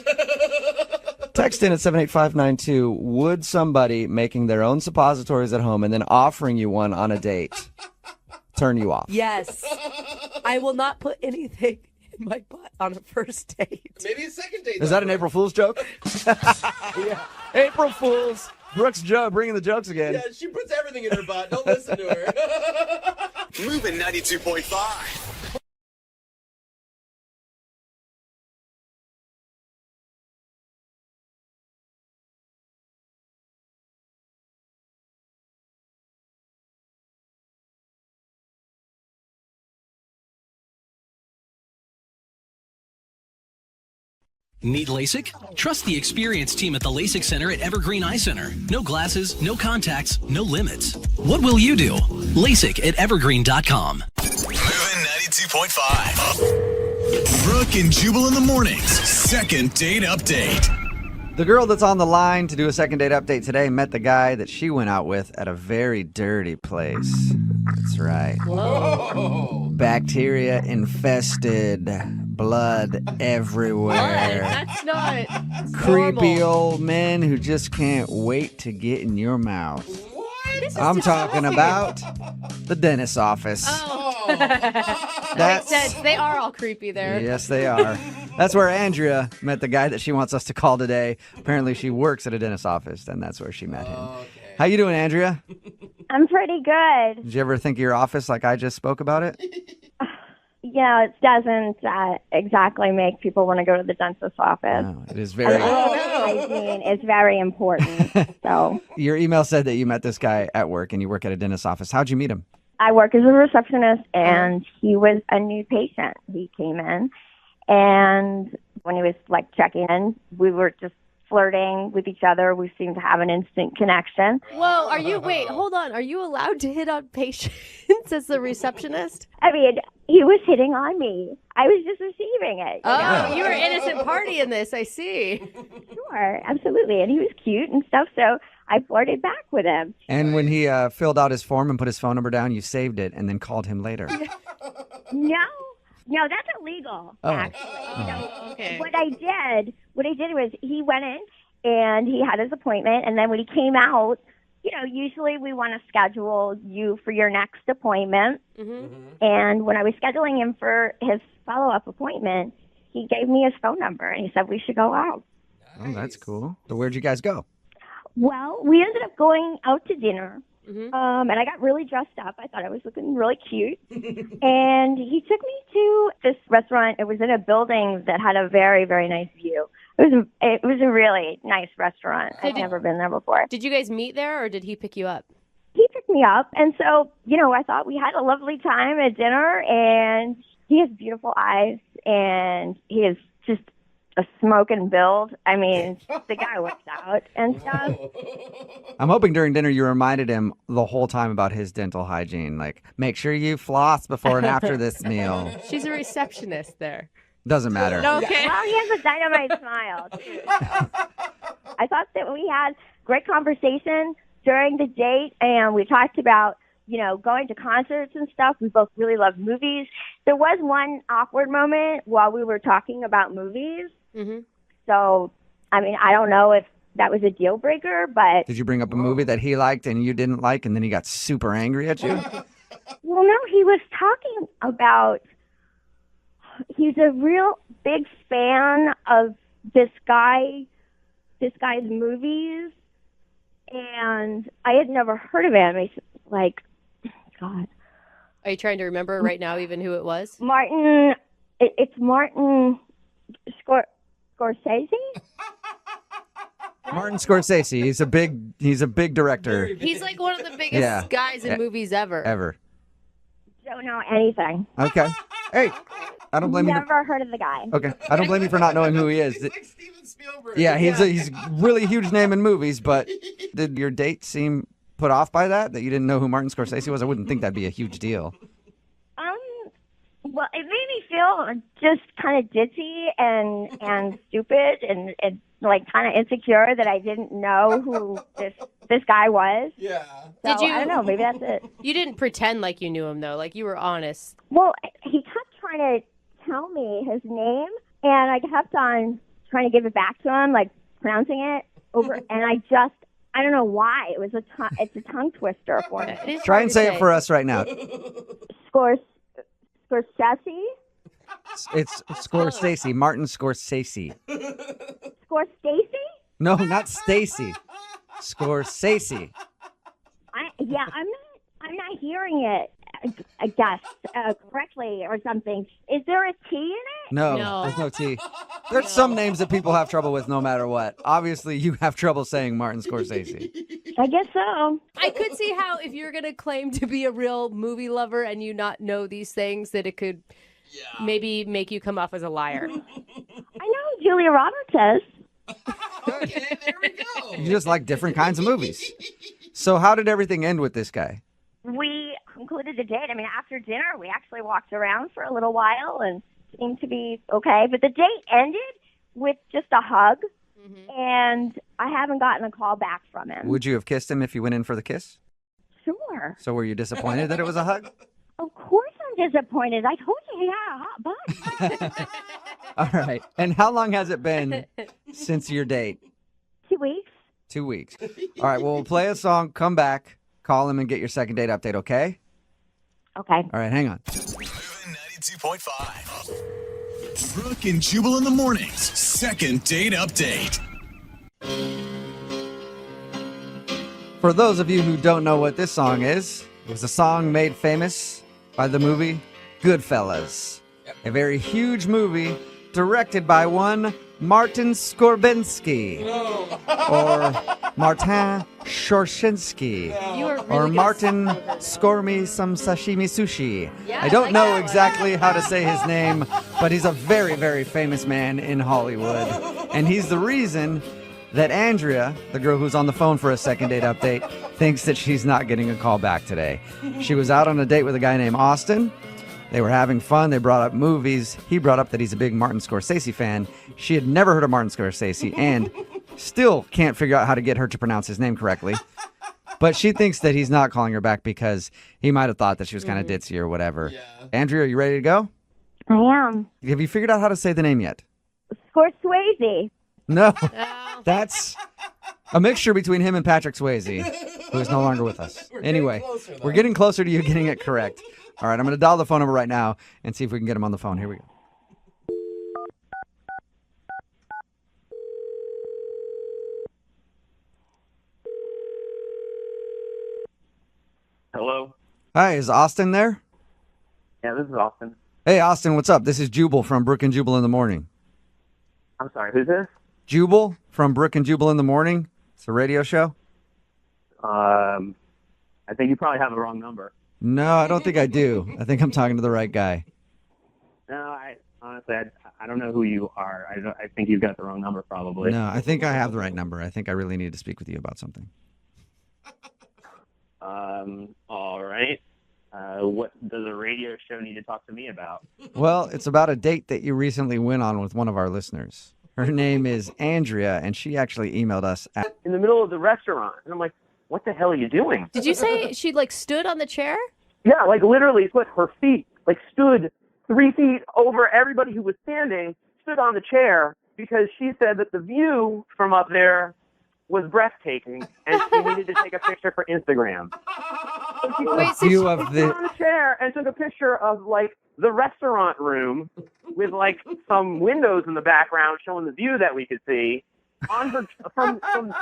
Text in at 78592, would somebody making their own suppositories at home and then offering you one on a date turn you off? Yes. I will not put anything in my butt on a first date. Maybe a second date. Is that an April Fool's joke? Yeah. April Fool's. Brooks Joe bringing the jokes again. Yeah, she puts everything in her butt. Don't listen to her. Moving 92.5. Need LASIK? Trust the experienced team at the LASIK Center at Evergreen Eye Center. No glasses, no contacts, no limits. What will you do? LASIK at evergreen.com. Moving 92.5. Brooke and Jubal in the mornings. Second date update. The girl that's on the line to do a second date update today met the guy that she went out with at a very dirty place. That's right. Whoa. Bacteria infested, blood everywhere. That's not Creepy normal. old men who just can't wait to get in your mouth. This is I'm talking disgusting. about the dentist's office. Makes sense. They are all creepy there. Yes, they are. That's where Andrea met the guy that she wants us to call today. Apparently, she works at a dentist's office, and that's where she met him. How you doing, Andrea? I'm pretty good. Did you ever think of your office like I just spoke about it? Yeah, it doesn't exactly make people want to go to the dentist's office. No, it is very. Hygiene is very important. So Your email said that you met this guy at work, and you work at a dentist's office. How'd you meet him? I work as a receptionist, and he was a new patient. He came in, and when he was like checking in, we were just flirting with each other. We seemed to have an instant connection. Whoa, wait, hold on. Are you allowed to hit on patients as the receptionist? I mean, he was hitting on me. I was just receiving it. Oh, you were innocent party in this. I see. Sure, absolutely. And he was cute and stuff, so I flirted back with him. And when he filled out his form and put his phone number down, you saved it and then called him later. No, that's illegal, actually. Okay. What I did was he went in and he had his appointment, and then when he came out, usually we want to schedule you for your next appointment. Mm-hmm. And when I was scheduling him for his follow-up appointment, he gave me his phone number, and he said we should go out. Oh, that's cool. So where'd you guys go? Well, we ended up going out to dinner. Mm-hmm. And I got really dressed up. I thought I was looking really cute. And he took me to this restaurant. It was in a building that had a very, very nice view. It was a really nice restaurant. I'd never been there before. Did you guys meet there, or did he pick you up? He picked me up. And so, I thought we had a lovely time at dinner. And he has beautiful eyes. And he is just a smoking build. I mean, the guy works out and stuff. I'm hoping during dinner you reminded him the whole time about his dental hygiene. Like, make sure you floss before and after this meal. She's a receptionist there. Doesn't matter. Okay. Well, he has a dynamite smile, too. I thought that we had great conversation during the date, and we talked about, going to concerts and stuff. We both really love movies. There was one awkward moment while we were talking about movies. Mm-hmm. So, I mean, I don't know if that was a deal breaker, but... Did you bring up a movie that he liked and you didn't like, and then he got super angry at you? Well, no, he was talking about... He's a real big fan of this guy's movies, and I had never heard of him. He's like, God. Are you trying to remember right now even who it was? Martin, it's Martin Scorsese? Martin Scorsese. He's a big director. He's like one of the biggest guys in movies ever. Ever. Don't know anything. Okay. Hey, I don't blame you. Never heard of the guy. Okay, I don't blame you for not knowing who he is. Yeah, he's a really huge name in movies, but did your date seem put off by that you didn't know who Martin Scorsese was? I wouldn't think that'd be a huge deal. Well, it made me feel just kind of ditzy and stupid and like kind of insecure that I didn't know who this guy was. Yeah. So, I don't know. Maybe that's it. You didn't pretend like you knew him, though. Like, you were honest. Well, he kept trying to tell me his name, and I kept on trying to give it back to him, like pronouncing it over, and I don't know why. It's a tongue twister for me. Try and say it for us right now. Scorsese? It's Scorsese. Martin Scorsese. Scorsese? No, not Stacy. Scorsese. I'm not hearing it. I guess correctly or something. Is there a T in it? No, there's no T. There's some names that people have trouble with no matter what. Obviously, you have trouble saying Martin Scorsese. I guess so. I could see how if you're going to claim to be a real movie lover and you not know these things, that it could maybe make you come off as a liar. I know who Julia Roberts is. Okay, there we go. You just like different kinds of movies. So how did everything end with this guy? We concluded the date. I mean, after dinner, we actually walked around for a little while and seemed to be okay. But the date ended with just a hug, and I haven't gotten a call back from him. Would you have kissed him if you went in for the kiss? Sure. So were you disappointed that it was a hug? Of course I'm disappointed. I told you he had a hot butt. All right. And how long has it been since your date? 2 weeks. 2 weeks. All right. Well, we'll play a song, come back, call him, and get your second date update, okay? Okay. All right. Hang on. 92.5. Brooke and Jubal in the mornings. Second date update. For those of you who don't know what this song is, it was a song made famous by the movie Goodfellas. A very huge movie directed by one Martin Skorbensky. Or Martin Shorshinsky. Or Martin Skormy some sashimi sushi. I don't know exactly how to say his name, but he's a very, very famous man in Hollywood. And he's the reason that Andrea, the girl who's on the phone for a second date update, thinks that she's not getting a call back today. She was out on a date with a guy named Austin. They were having fun. They brought up movies. He brought up that he's a big Martin Scorsese fan. She had never heard of Martin Scorsese and still can't figure out how to get her to pronounce his name correctly. But she thinks that he's not calling her back because he might have thought that she was kind of ditzy or whatever. Yeah. Andrea, are you ready to go? I am. Have you figured out how to say the name yet? Scorsese. No. That's a mixture between him and Patrick Swayze, who is no longer with us. Anyway, we're getting closer to you getting it correct. All right, I'm going to dial the phone number right now and see if we can get him on the phone. Here we go. Hello? Hi, is Austin there? Yeah, this is Austin. Hey, Austin, what's up? This is Jubal from Brooke and Jubal in the Morning. I'm sorry, who's this? Jubal from Brooke and Jubal in the Morning. It's a radio show. I think you probably have the wrong number. No, I don't think I do. I think I'm talking to the right guy. No, honestly, I don't know who you are. I think you've got the wrong number, probably. No, I think I have the right number. I think I really need to speak with you about something. All right. What does a radio show need to talk to me about? Well, it's about a date that you recently went on with one of our listeners. Her name is Andrea, and she actually emailed us. In the middle of the restaurant. And I'm like, what the hell are you doing? Did you say she like stood on the chair? Yeah, like literally put her feet, like stood 3 feet over everybody who was standing, stood on the chair because she said that the view from up there was breathtaking and she needed to take a picture for Instagram. So she view of the on a chair and took a picture of like the restaurant room with like some windows in the background showing the view that we could see on her from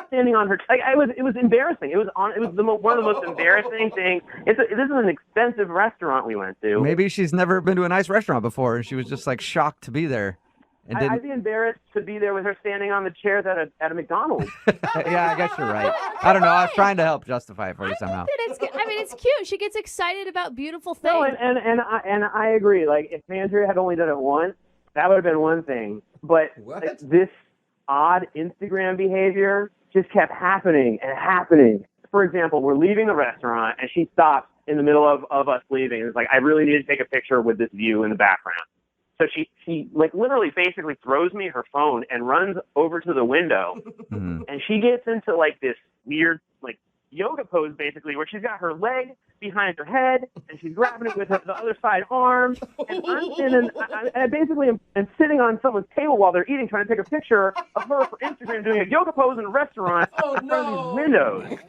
standing on her. Like it was embarrassing. It was one of the most embarrassing things. This is an expensive restaurant we went to. Maybe she's never been to a nice restaurant before, and she was just like shocked to be there. And I'd be embarrassed to be there with her standing on the chairs at a McDonald's. Yeah, I guess you're right. I don't know. I was trying to help justify it for you somehow. It's cute. She gets excited about beautiful things. No, and I agree. Like if Andrea had only done it once, that would have been one thing. But like, this odd Instagram behavior just kept happening and happening. For example, we're leaving the restaurant and she stops in the middle of us leaving. It's like, I really need to take a picture with this view in the background. So she like literally basically throws me her phone and runs over to the window and she gets into like this weird like yoga pose basically where she's got her leg behind her head and she's grabbing it with the other side arm and I basically am sitting on someone's table while they're eating trying to take a picture of her for Instagram doing a yoga pose in a restaurant in front of these windows.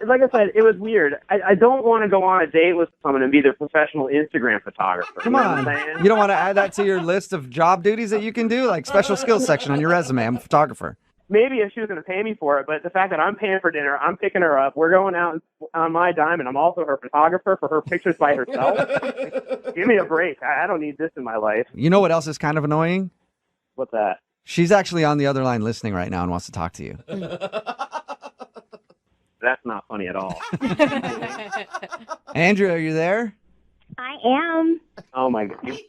Like I said, it was weird. I don't want to go on a date with someone and be their professional Instagram photographer. Come on. You don't want to add that to your list of job duties that you can do? Like special skills section on your resume. I'm a photographer. Maybe if she was going to pay me for it, but the fact that I'm paying for dinner, I'm picking her up, we're going out on my dime, and I'm also her photographer for her pictures by herself. Give me a break. I don't need this in my life. You know what else is kind of annoying? What's that? She's actually on the other line listening right now and wants to talk to you. That's not funny at all. Andrea, are you there? I am. Oh, my God. This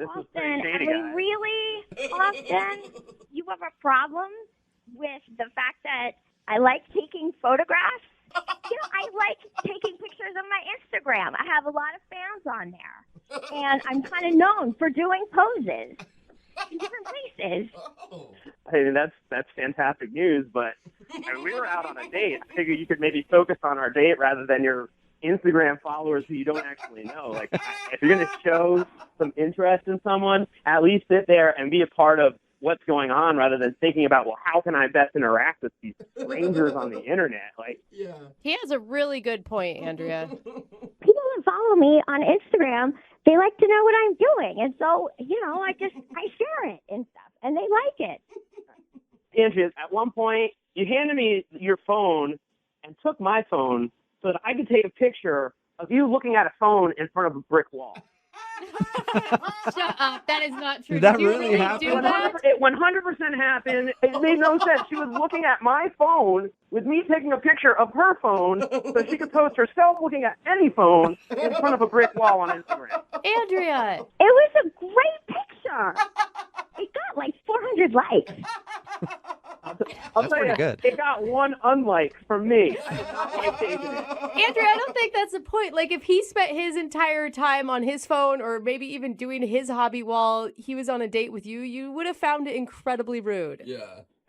is Austin, shady, I guys. mean, really, Austin, you have a problem with the fact that I like taking photographs? You know, I like taking pictures of my Instagram. I have a lot of fans on there. And I'm kind of known for doing poses in different places. I mean, that's fantastic news, but I mean, we were out on a date. I figured you could maybe focus on our date rather than your Instagram followers who you don't actually know. Like, if you're going to show some interest in someone, at least sit there and be a part of what's going on rather than thinking about, well, how can I best interact with these strangers on the internet? Like, yeah. He has a really good point, Andrea. People that follow me on Instagram, they like to know what I'm doing. And so, you know, I share it and stuff, and they like it. Andrea, at one point, you handed me your phone and took my phone so that I could take a picture of you looking at a phone in front of a brick wall. Shut up. That is not true. Did that you really happen? do that? It 100% happened. It made no sense. She was looking at my phone with me taking a picture of her phone so she could post herself looking at any phone in front of a brick wall on Instagram. Andrea. It was a great picture. It got like 400 likes. I'll That's tell pretty you, good. It got one unlike from me. I did not like taking it. Andrea, I don't think that's the point. Like, if he spent his entire time on his phone or maybe even doing his hobby while he was on a date with you, you would have found it incredibly rude. Yeah.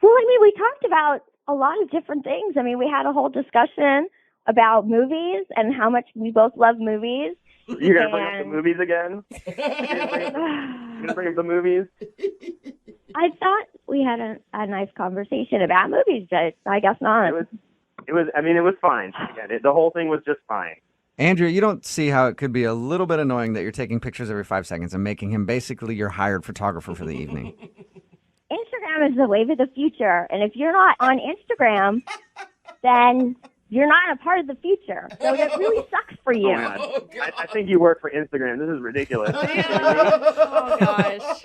Well, I mean, we talked about a lot of different things. I mean, we had a whole discussion about movies and how much we both love movies. You're going to bring up the movies again? You're going to bring up the movies? I thought we had a nice conversation about movies, but I guess not. It was fine. Yeah, the whole thing was just fine. Andrea, you don't see how it could be a little bit annoying that you're taking pictures every 5 seconds and making him basically your hired photographer for the evening. Instagram is the wave of the future, and if you're not on Instagram, then you're not a part of the future. So that really sucks for you. Oh, I think you work for Instagram. This is ridiculous. Oh, gosh.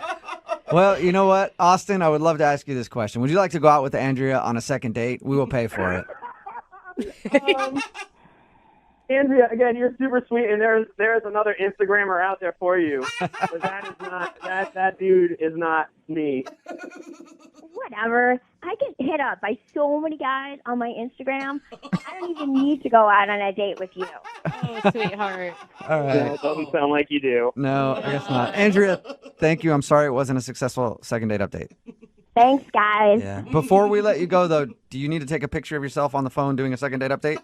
Well, you know what, Austin, I would love to ask you this question. Would you like to go out with Andrea on a second date? We will pay for it. Andrea, again, you're super sweet, and there's another Instagrammer out there for you. But that dude is not me. Whatever. I get hit up by so many guys on my Instagram. I don't even need to go out on a date with you. Oh, sweetheart. All right. Yeah, it doesn't sound like you do. No, I guess not. Andrea, thank you. I'm sorry it wasn't a successful second date update. Thanks, guys. Yeah. Before we let you go, though, do you need to take a picture of yourself on the phone doing a second date update?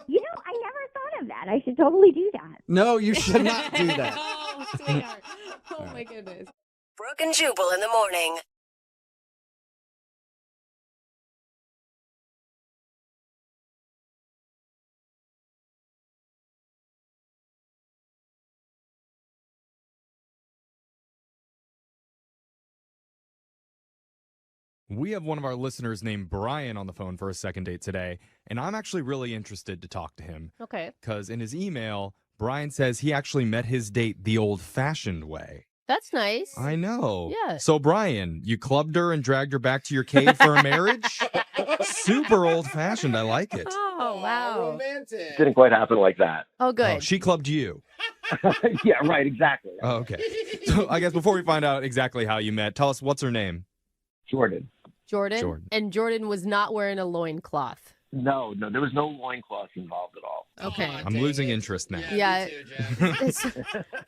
You know, I never thought of that. I should totally do that. No, you should not do that. Oh, sweetheart. Oh, my goodness. Brooke and Jubal in the morning. We have one of our listeners named Brian on the phone for a second date today, and I'm actually really interested to talk to him. Okay. Because in his email, Brian says he actually met his date the old-fashioned way. That's nice. I know. Yeah. So, Brian, you clubbed her and dragged her back to your cave for a marriage? Super old-fashioned. I like it. Oh, wow. Romantic. Didn't quite happen like that. Oh, good. Oh, she clubbed you. Yeah, right, exactly. Oh, okay. So, I guess before we find out exactly how you met, tell us what's her name? Jordan. Jordan? And Jordan was not wearing a loincloth. No, there was no loincloth involved at all. Okay. I'm losing interest now. Yeah.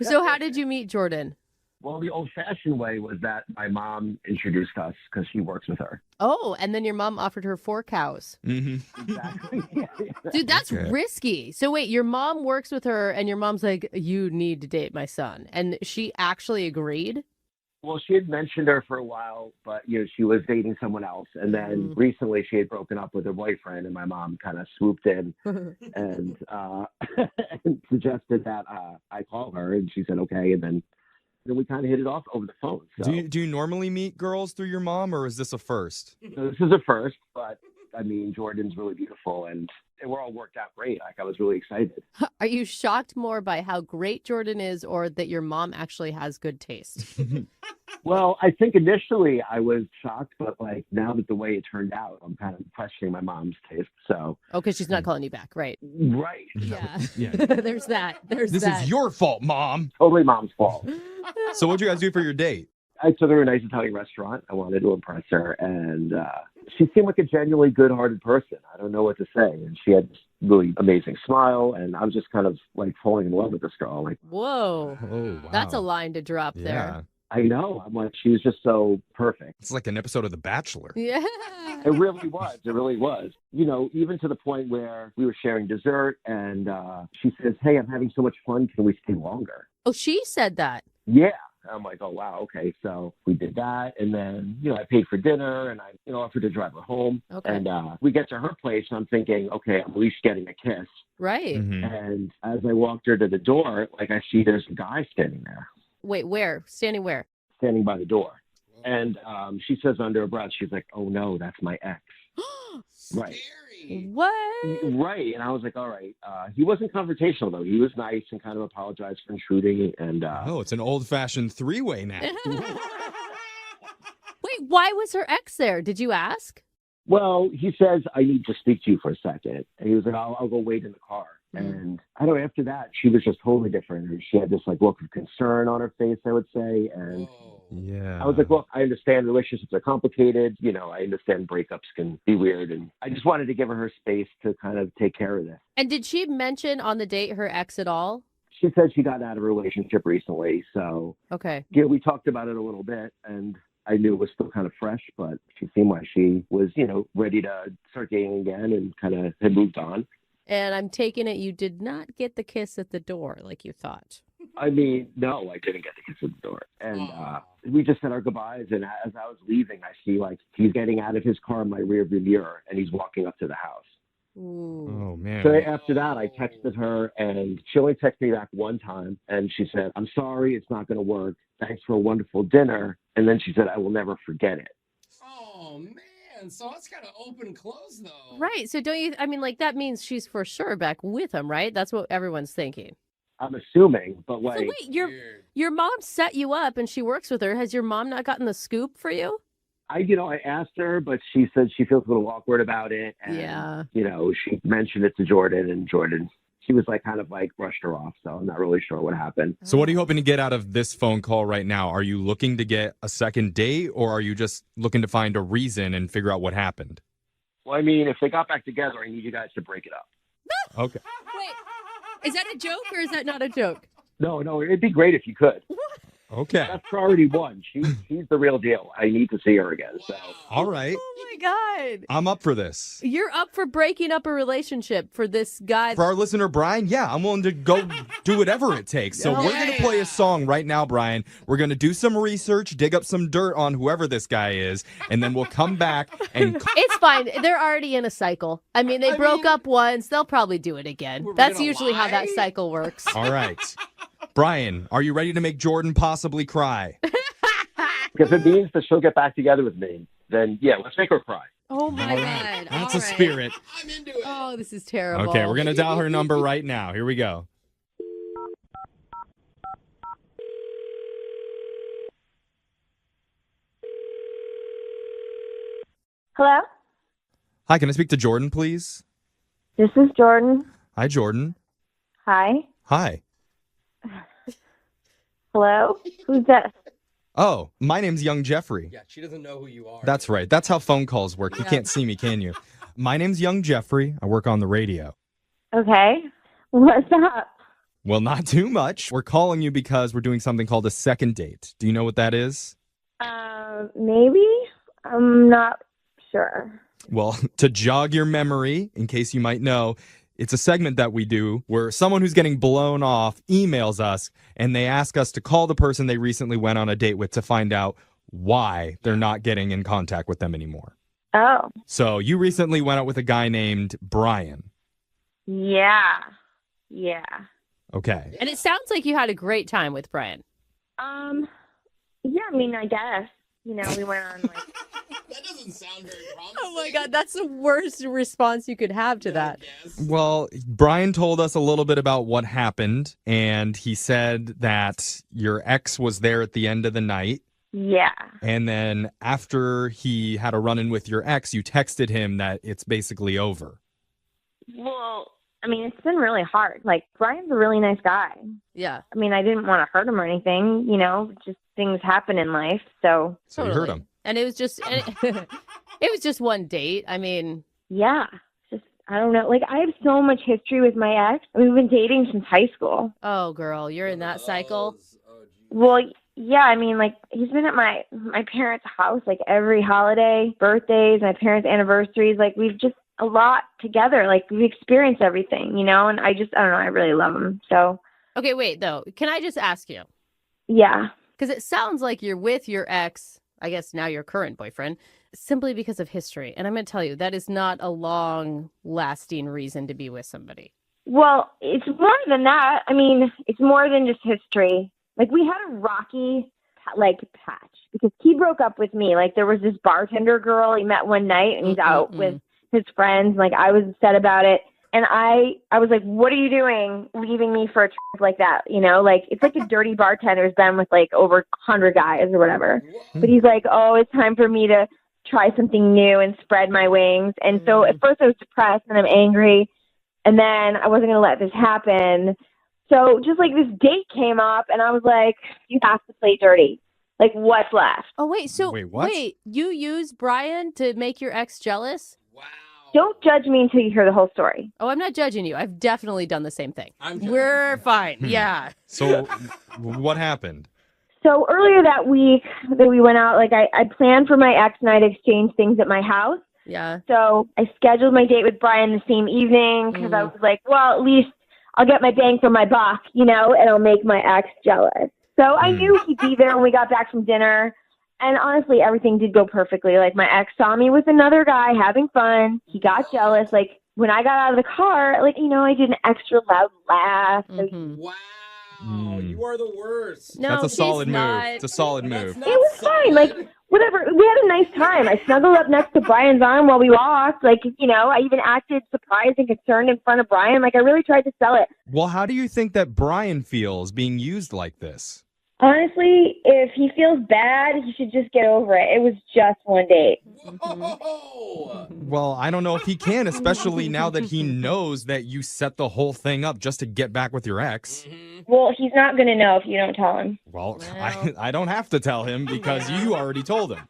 So how did you meet Jordan? Well, the old-fashioned way was that my mom introduced us because she works with her. Oh, and then your mom offered her 4 cows. Mm-hmm. Exactly. Dude, that's Okay. risky. So wait, your mom works with her and your mom's like, you need to date my son. And she actually agreed? Well, she had mentioned her for a while, but she was dating someone else, and then recently she had broken up with her boyfriend, and my mom kind of swooped in and and suggested that I call her, and she said okay, and then we kind of hit it off over the phone. So. Do you normally meet girls through your mom, or is this a first? So this is a first, but I mean Jordan's really beautiful, and we're all worked out great. Like I was really excited. Are you shocked more by how great Jordan is or that your mom actually has good taste? Well, I think initially I was shocked, but like now that the way it turned out, I'm kind of questioning my mom's taste. So. Oh, because she's not calling you back, right? Right. Yeah. Yeah. There's that. This is your fault, Mom. Totally mom's fault. So what'd you guys do for your date? I took her to a nice Italian restaurant. I wanted to impress her, and she seemed like a genuinely good-hearted person. I don't know what to say. And she had this really amazing smile, and I was just kind of like falling in love with this girl. Like, whoa. Oh, wow. That's a line to drop Yeah. there. I know. I'm like, she was just so perfect. It's like an episode of The Bachelor. Yeah. It really was. It really was. Even to the point where we were sharing dessert, and she says, "Hey, I'm having so much fun. Can we stay longer?" Oh, she said that. Yeah. I'm like, oh, wow, okay. So we did that. And then, I paid for dinner and I, offered to drive her home. Okay. And we get to her place and I'm thinking, okay, I'm at least getting a kiss. Right. Mm-hmm. And as I walked her to the door, like I see there's a guy standing there, Wait, where? Standing where? standing by the door. And she says under her breath, she's like, oh, no, that's my ex. Right. What? Right. And I was like, all right. He wasn't confrontational, though. He was nice and kind of apologized for intruding. And Oh, it's an old-fashioned three-way now. Wait, why was her ex there? Did you ask? well, he says, I need to speak to you for a second. And he was like, I'll go wait in the car. And I don't know, after that, she was just totally different. And she had this like look of concern on her face, I would say. And Yeah. I was like, look, I understand relationships are complicated. I understand breakups can be weird. And I just wanted to give her space to kind of take care of this. And did she mention on the date her ex at all? She said she got out of a relationship recently. So Okay. yeah, we talked about it a little bit. And I knew it was still kind of fresh, but she seemed like she was, ready to start dating again and kind of had moved on. And I'm taking it you did not get the kiss at the door like you thought. I mean, no, I didn't get the kiss at the door. And we just said our goodbyes. And as I was leaving, I see like he's getting out of his car in my rearview mirror and he's walking up to the house. Ooh. Oh, man. So after that, I texted her and she only texted me back one time. And she said, I'm sorry, it's not going to work. Thanks for a wonderful dinner. And then she said, I will never forget it. Oh, man. So it's kind of open close, though. Right. So don't you, I mean, like that means she's for sure back with him, right? That's what everyone's thinking. I'm assuming, but like, So wait, your mom set you up and she works with her. Has your mom not gotten the scoop for you? I asked her, but she said she feels a little awkward about it. And, Yeah. She mentioned it to Jordan, and Jordan, she was kind of brushed her off. So I'm not really sure what happened. So what are you hoping to get out of this phone call right now? Are you looking to get a second date, or are you just looking to find a reason and figure out what happened? Well, I mean, if they got back together, I need you guys to break it up. Okay. Is that a joke or is that not a joke? No, it'd be great if you could. Okay. That's priority one. She's the real deal. I need to see her again. So. All right. Oh my God. I'm up for this. You're up for breaking up a relationship for this guy. For our listener, Brian, yeah, I'm willing to go do whatever it takes. So we're going to play a song right now, Brian. We're going to do some research, dig up some dirt on whoever this guy is, and then we'll come back and... It's fine. They're already in a cycle. I mean, they broke up once. They'll probably do it again. That's usually how that cycle works. All right. Brian, are you ready to make Jordan possibly cry? If it means that she'll get back together with me, then yeah, let's make her cry. Oh my God. That's a spirit. I'm into it. Oh, this is terrible. Okay, we're going to dial her number right now. Here we go. Hello? Hi, can I speak to Jordan, please? This is Jordan. Hi, Jordan. Hi. Hi. Hello? Who's this? Oh, my name's Young Jeffrey. Yeah, she doesn't know who you are. That's right. That's how phone calls work. You can't see me, can you? My name's Young Jeffrey. I work on the radio. Okay. What's up? Well, not too much. We're calling you because we're doing something called a second date. Do you know what that is? Maybe? I'm not sure. Well, to jog your memory, in case you might know, it's a segment that we do where someone who's getting blown off emails us and they ask us to call the person they recently went on a date with to find out why they're not getting in contact with them anymore. Oh. So you recently went out with a guy named Brian. Yeah. Yeah. Okay. And it sounds like you had a great time with Brian. Yeah, I mean, I guess. We went on That doesn't sound very promising. Oh my God, that's the worst response you could have to that. Well, Brian told us a little bit about what happened, and he said that your ex was there at the end of the night. Yeah. And then after he had a run-in with your ex, you texted him that it's basically over. Well, I mean, it's been really hard. Brian's a really nice guy. Yeah. I mean, I didn't want to hurt him or anything, just things happen in life, so. So you hurt him. And it was just, it was just one date. I mean. Yeah. Just, I don't know. I have so much history with my ex. I mean, we've been dating since high school. Oh, girl, you're in that cycle? Well, yeah, I mean, he's been at my parents' house, every holiday, birthdays, my parents' anniversaries. We've just a lot together. We've experienced everything, and I don't know, I really love him, so. Okay, wait, though. Can I just ask you? Yeah. Because it sounds like you're with your ex, I guess now your current boyfriend, simply because of history. And I'm going to tell you, that is not a long-lasting reason to be with somebody. Well, it's more than that. I mean, it's more than just history. We had a rocky, patch because he broke up with me. There was this bartender girl he met one night and he's out with his friends. I was upset about it. And I was like, what are you doing leaving me for a trip like that? It's like a dirty bartender who's been with over 100 guys or whatever. But he's like, oh, it's time for me to try something new and spread my wings. And so at first I was depressed and I'm angry. And then I wasn't going to let this happen. So just this date came up and I was like, you have to play dirty. What's left? Oh, wait. So what? You used Brian to make your ex jealous? Don't judge me until you hear the whole story. Oh, I'm not judging you. I've definitely done the same thing. We're fine. Yeah. So what happened? So earlier that week that we went out, I planned for my ex and I to exchange things at my house. Yeah. So I scheduled my date with Brian the same evening because I was like, well, at least I'll get my bang for my buck, and I'll make my ex jealous. So I knew he'd be there when we got back from dinner. And honestly, everything did go perfectly. My ex saw me with another guy having fun. He got jealous. When I got out of the car, I did an extra loud laugh. Wow, you are the worst. No, That's a solid he's move. not. It's a solid move. It was fine. Whatever. We had a nice time. I snuggled up next to Brian's arm while we walked. I even acted surprised and concerned in front of Brian. I really tried to sell it. Well, how do you think that Brian feels being used like this? Honestly, if he feels bad, he should just get over it. It was just one date. Well, I don't know if he can, especially now that he knows that you set the whole thing up just to get back with your ex. Well, he's not going to know if you don't tell him. Well, I don't have to tell him because you already told him.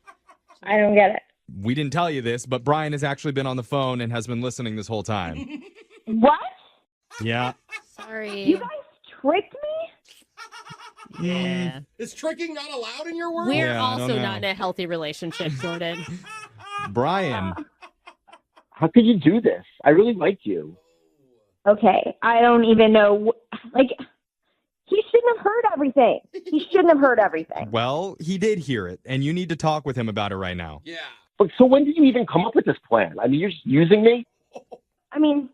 I don't get it. We didn't tell you this, but Brian has actually been on the phone and has been listening this whole time. What? Yeah. Sorry. You guys tricked me? Yeah. Is tricking not allowed in your world? We're Yeah, I also don't not in know. a healthy relationship, Jordan. Brian. How could you do this? I really like you. Okay, I don't even know. Like, he shouldn't have heard everything. He shouldn't have heard everything. Well, he did hear it, and you need to talk with him about it right now. Yeah. But so when did you even come up with this plan? I mean, you're just using me? I mean,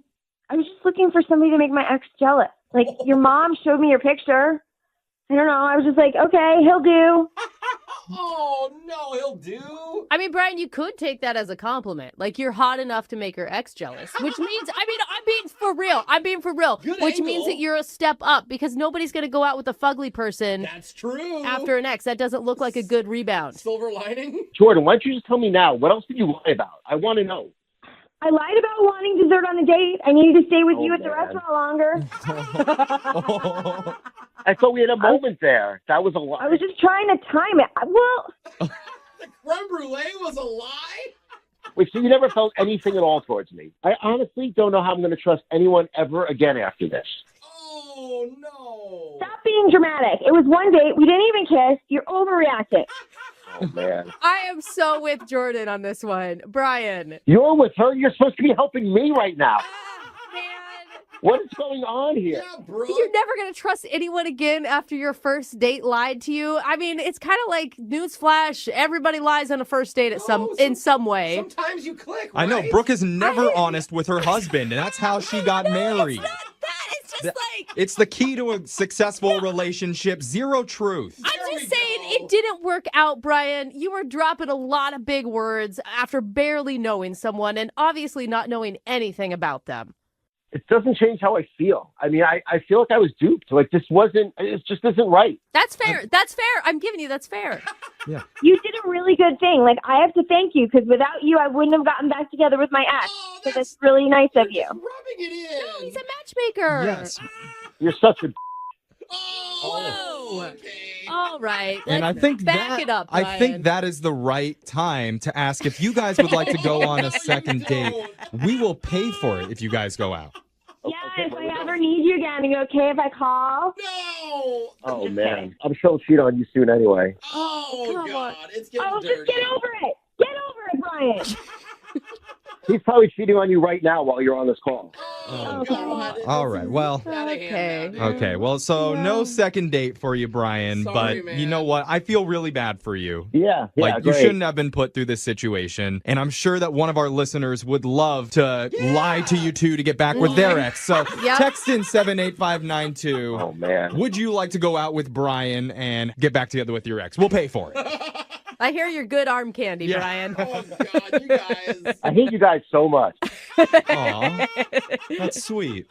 I was just looking for somebody to make my ex jealous. Like, your mom showed me your picture. I don't know. I was just like, okay, he'll do. Oh, no, he'll do. I mean, Brian, you could take that as a compliment. Like, you're hot enough to make your ex jealous, which means, I mean, I'm being for real. I'm being for real. Good which angle. means that you're a step up because nobody's going to go out with a fugly person That's true. after an ex. That doesn't look like a good rebound. Silver lining? Jordan, why don't you just tell me now? What else did you lie about? I want to know. I lied about wanting dessert on the date. I needed to stay with you at the man. restaurant longer. I thought we had a moment there. That was a lie. I was just trying to time it. Well, The creme brulee was a lie? Wait, so you never felt anything at all towards me? I honestly don't know how I'm going to trust anyone ever again after this. Oh, no. stop being dramatic. It was one date. We didn't even kiss. You're overreacting. Oh, man. I am so with Jordan on this one. Brian. You're with her? You're supposed to be helping me right now. What is going on here? Yeah, bro. You're never going to trust anyone again after your first date lied to you. I mean, it's kind of like newsflash. Everybody lies on a first date in some way. Sometimes you click, I know. right? Brooke is never honest with her husband, and that's how she got married. It's not that. It's just like... It's the key to a successful relationship. Zero truth. I'm just saying it didn't work out, Brian. You were dropping a lot of big words after barely knowing someone and obviously not knowing anything about them. It doesn't change how I feel. I mean, I feel like I was duped. Like, it just isn't right. That's fair. That's fair. I'm giving you that's fair. Yeah. You did a really good thing. Like, I have to thank you because without you, I wouldn't have gotten back together with my ex. So that's really nice of you. Rubbing it in. No, he's a matchmaker. Yes. You're such a... Whoa. Okay. All right. And I Let's think back it up, I Brian. think that is the right time to ask if you guys would like to go on a second date. We will pay for it if you guys go out. Yeah, if I ever need you again, are you okay if I call? No. Oh, man. I'm sure I'll cheat on you soon anyway. Oh, Come God. It's getting Oh, dirty. just get over it. Get over it, Brian. He's probably cheating on you right now while you're on this call. Oh, God. All right. Well, Okay. okay. Well, so no second date for you, Brian. Sorry, but man. you know what? I feel really bad for you. Yeah, Like, you great. shouldn't have been put through this situation. And I'm sure that one of our listeners would love to lie to you two to get back with their ex. So Yep. text in 78592. Oh, man. Would you like to go out with Brian and get back together with your ex? We'll pay for it. I hear you're good arm candy, Yeah. Brian. Oh, God, you guys. I hate you guys so much. Aw, that's sweet.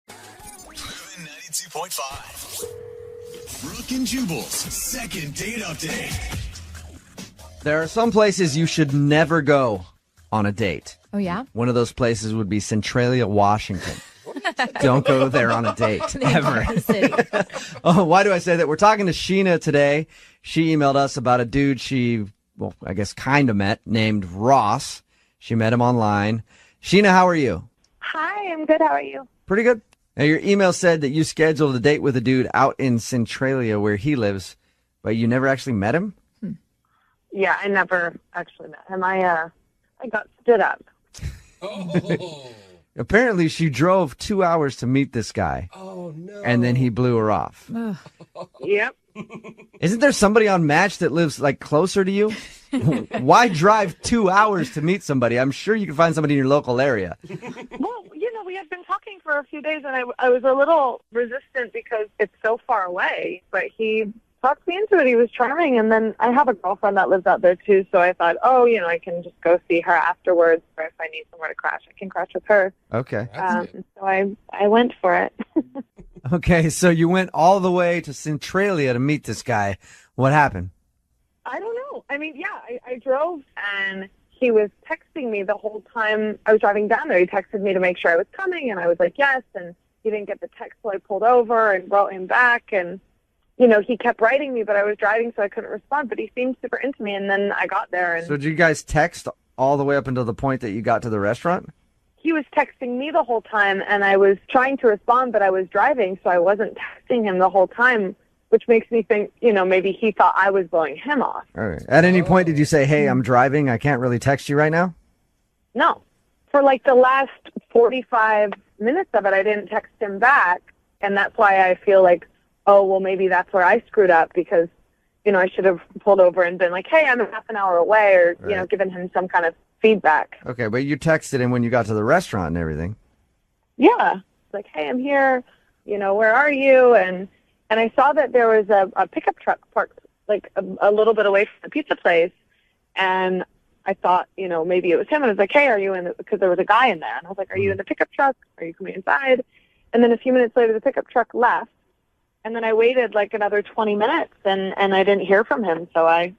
Moving 92.5. Brooke and Jubal's second date update. There are some places you should never go on a date. Oh, yeah? One of those places would be Centralia, Washington. Don't go there on a date, ever. Oh, why do I say that? We're talking to Sheena today. She emailed us about a dude she, well, I guess kind of met, named Ross. She met him online. Sheena, how are you? Hi, I'm good. How are you? Pretty good. Now, your email said that you scheduled a date with a dude out in Centralia where he lives, but you never actually met him? Yeah, I never actually met him. I got stood up. Oh. Apparently, she drove 2 hours to meet this guy. Oh, no. And then he blew her off. Yep. Isn't there somebody on Match that lives like closer to you? Why drive 2 hours to meet somebody? I'm sure you can find somebody in your local area. Well, we had been talking for a few days, and I was a little resistant because it's so far away. But he talked me into it. He was charming, and then I have a girlfriend that lives out there too. So I thought, I can just go see her afterwards, or if I need somewhere to crash, I can crash with her. Okay. So I went for it. Okay, so you went all the way to Centralia to meet this guy. What happened? I don't know. I mean, I drove, and he was texting me the whole time I was driving down there. He texted me to make sure I was coming, and I was like, yes, and he didn't get the text, so I pulled over and brought him back, and, he kept writing me, but I was driving, so I couldn't respond, but he seemed super into me, and then I got there. And So did you guys text all the way up until the point that you got to the restaurant? he was texting me the whole time, and I was trying to respond, but I was driving, so I wasn't texting him the whole time, which makes me think, maybe he thought I was blowing him off. All right. At any point, did you say, hey, I'm driving, I can't really text you right now? No. For like the last 45 minutes of it, I didn't text him back, and that's why I feel like, maybe that's where I screwed up, because, I should have pulled over and been like, hey, I'm half an hour away, or, Right. given him some kind of feedback. Okay, but you texted him when you got to the restaurant and everything. Yeah. Like, hey, I'm here, where are you? And I saw that there was a pickup truck parked like a little bit away from the pizza place, and I thought, maybe it was him. And I was like, hey, are you in because there was a guy in there. And I was like, are you in the pickup truck? Are you coming inside? And then a few minutes later, the pickup truck left. And then I waited like another 20 minutes, and I didn't hear from him. So I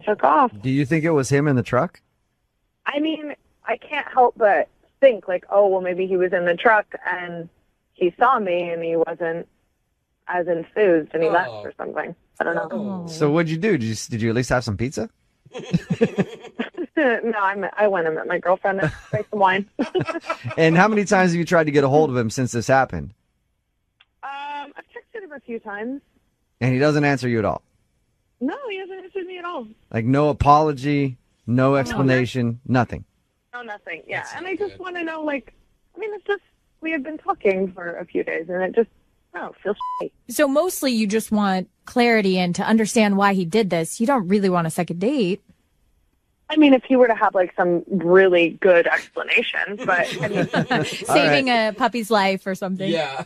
took off. Do you think it was him in the truck? I mean, I can't help but think like, maybe he was in the truck and he saw me and he wasn't as enthused and he left or something. I don't know. So what'd you do? Did you at least have some pizza? No, I went and met my girlfriend and drank some wine. And how many times have you tried to get a hold of him since this happened? I've texted him a few times. And he doesn't answer you at all? No, he hasn't answered me at all. Like no apology, no explanation, nothing? No, nothing. Yeah, and I just want to know, it's just, we have been talking for a few days, and it just, feels shitty. So mostly you just want clarity and to understand why he did this. You don't really want a second date. I mean, if he were to have some really good explanation, but I mean, Saving a puppy's life or something. Yeah.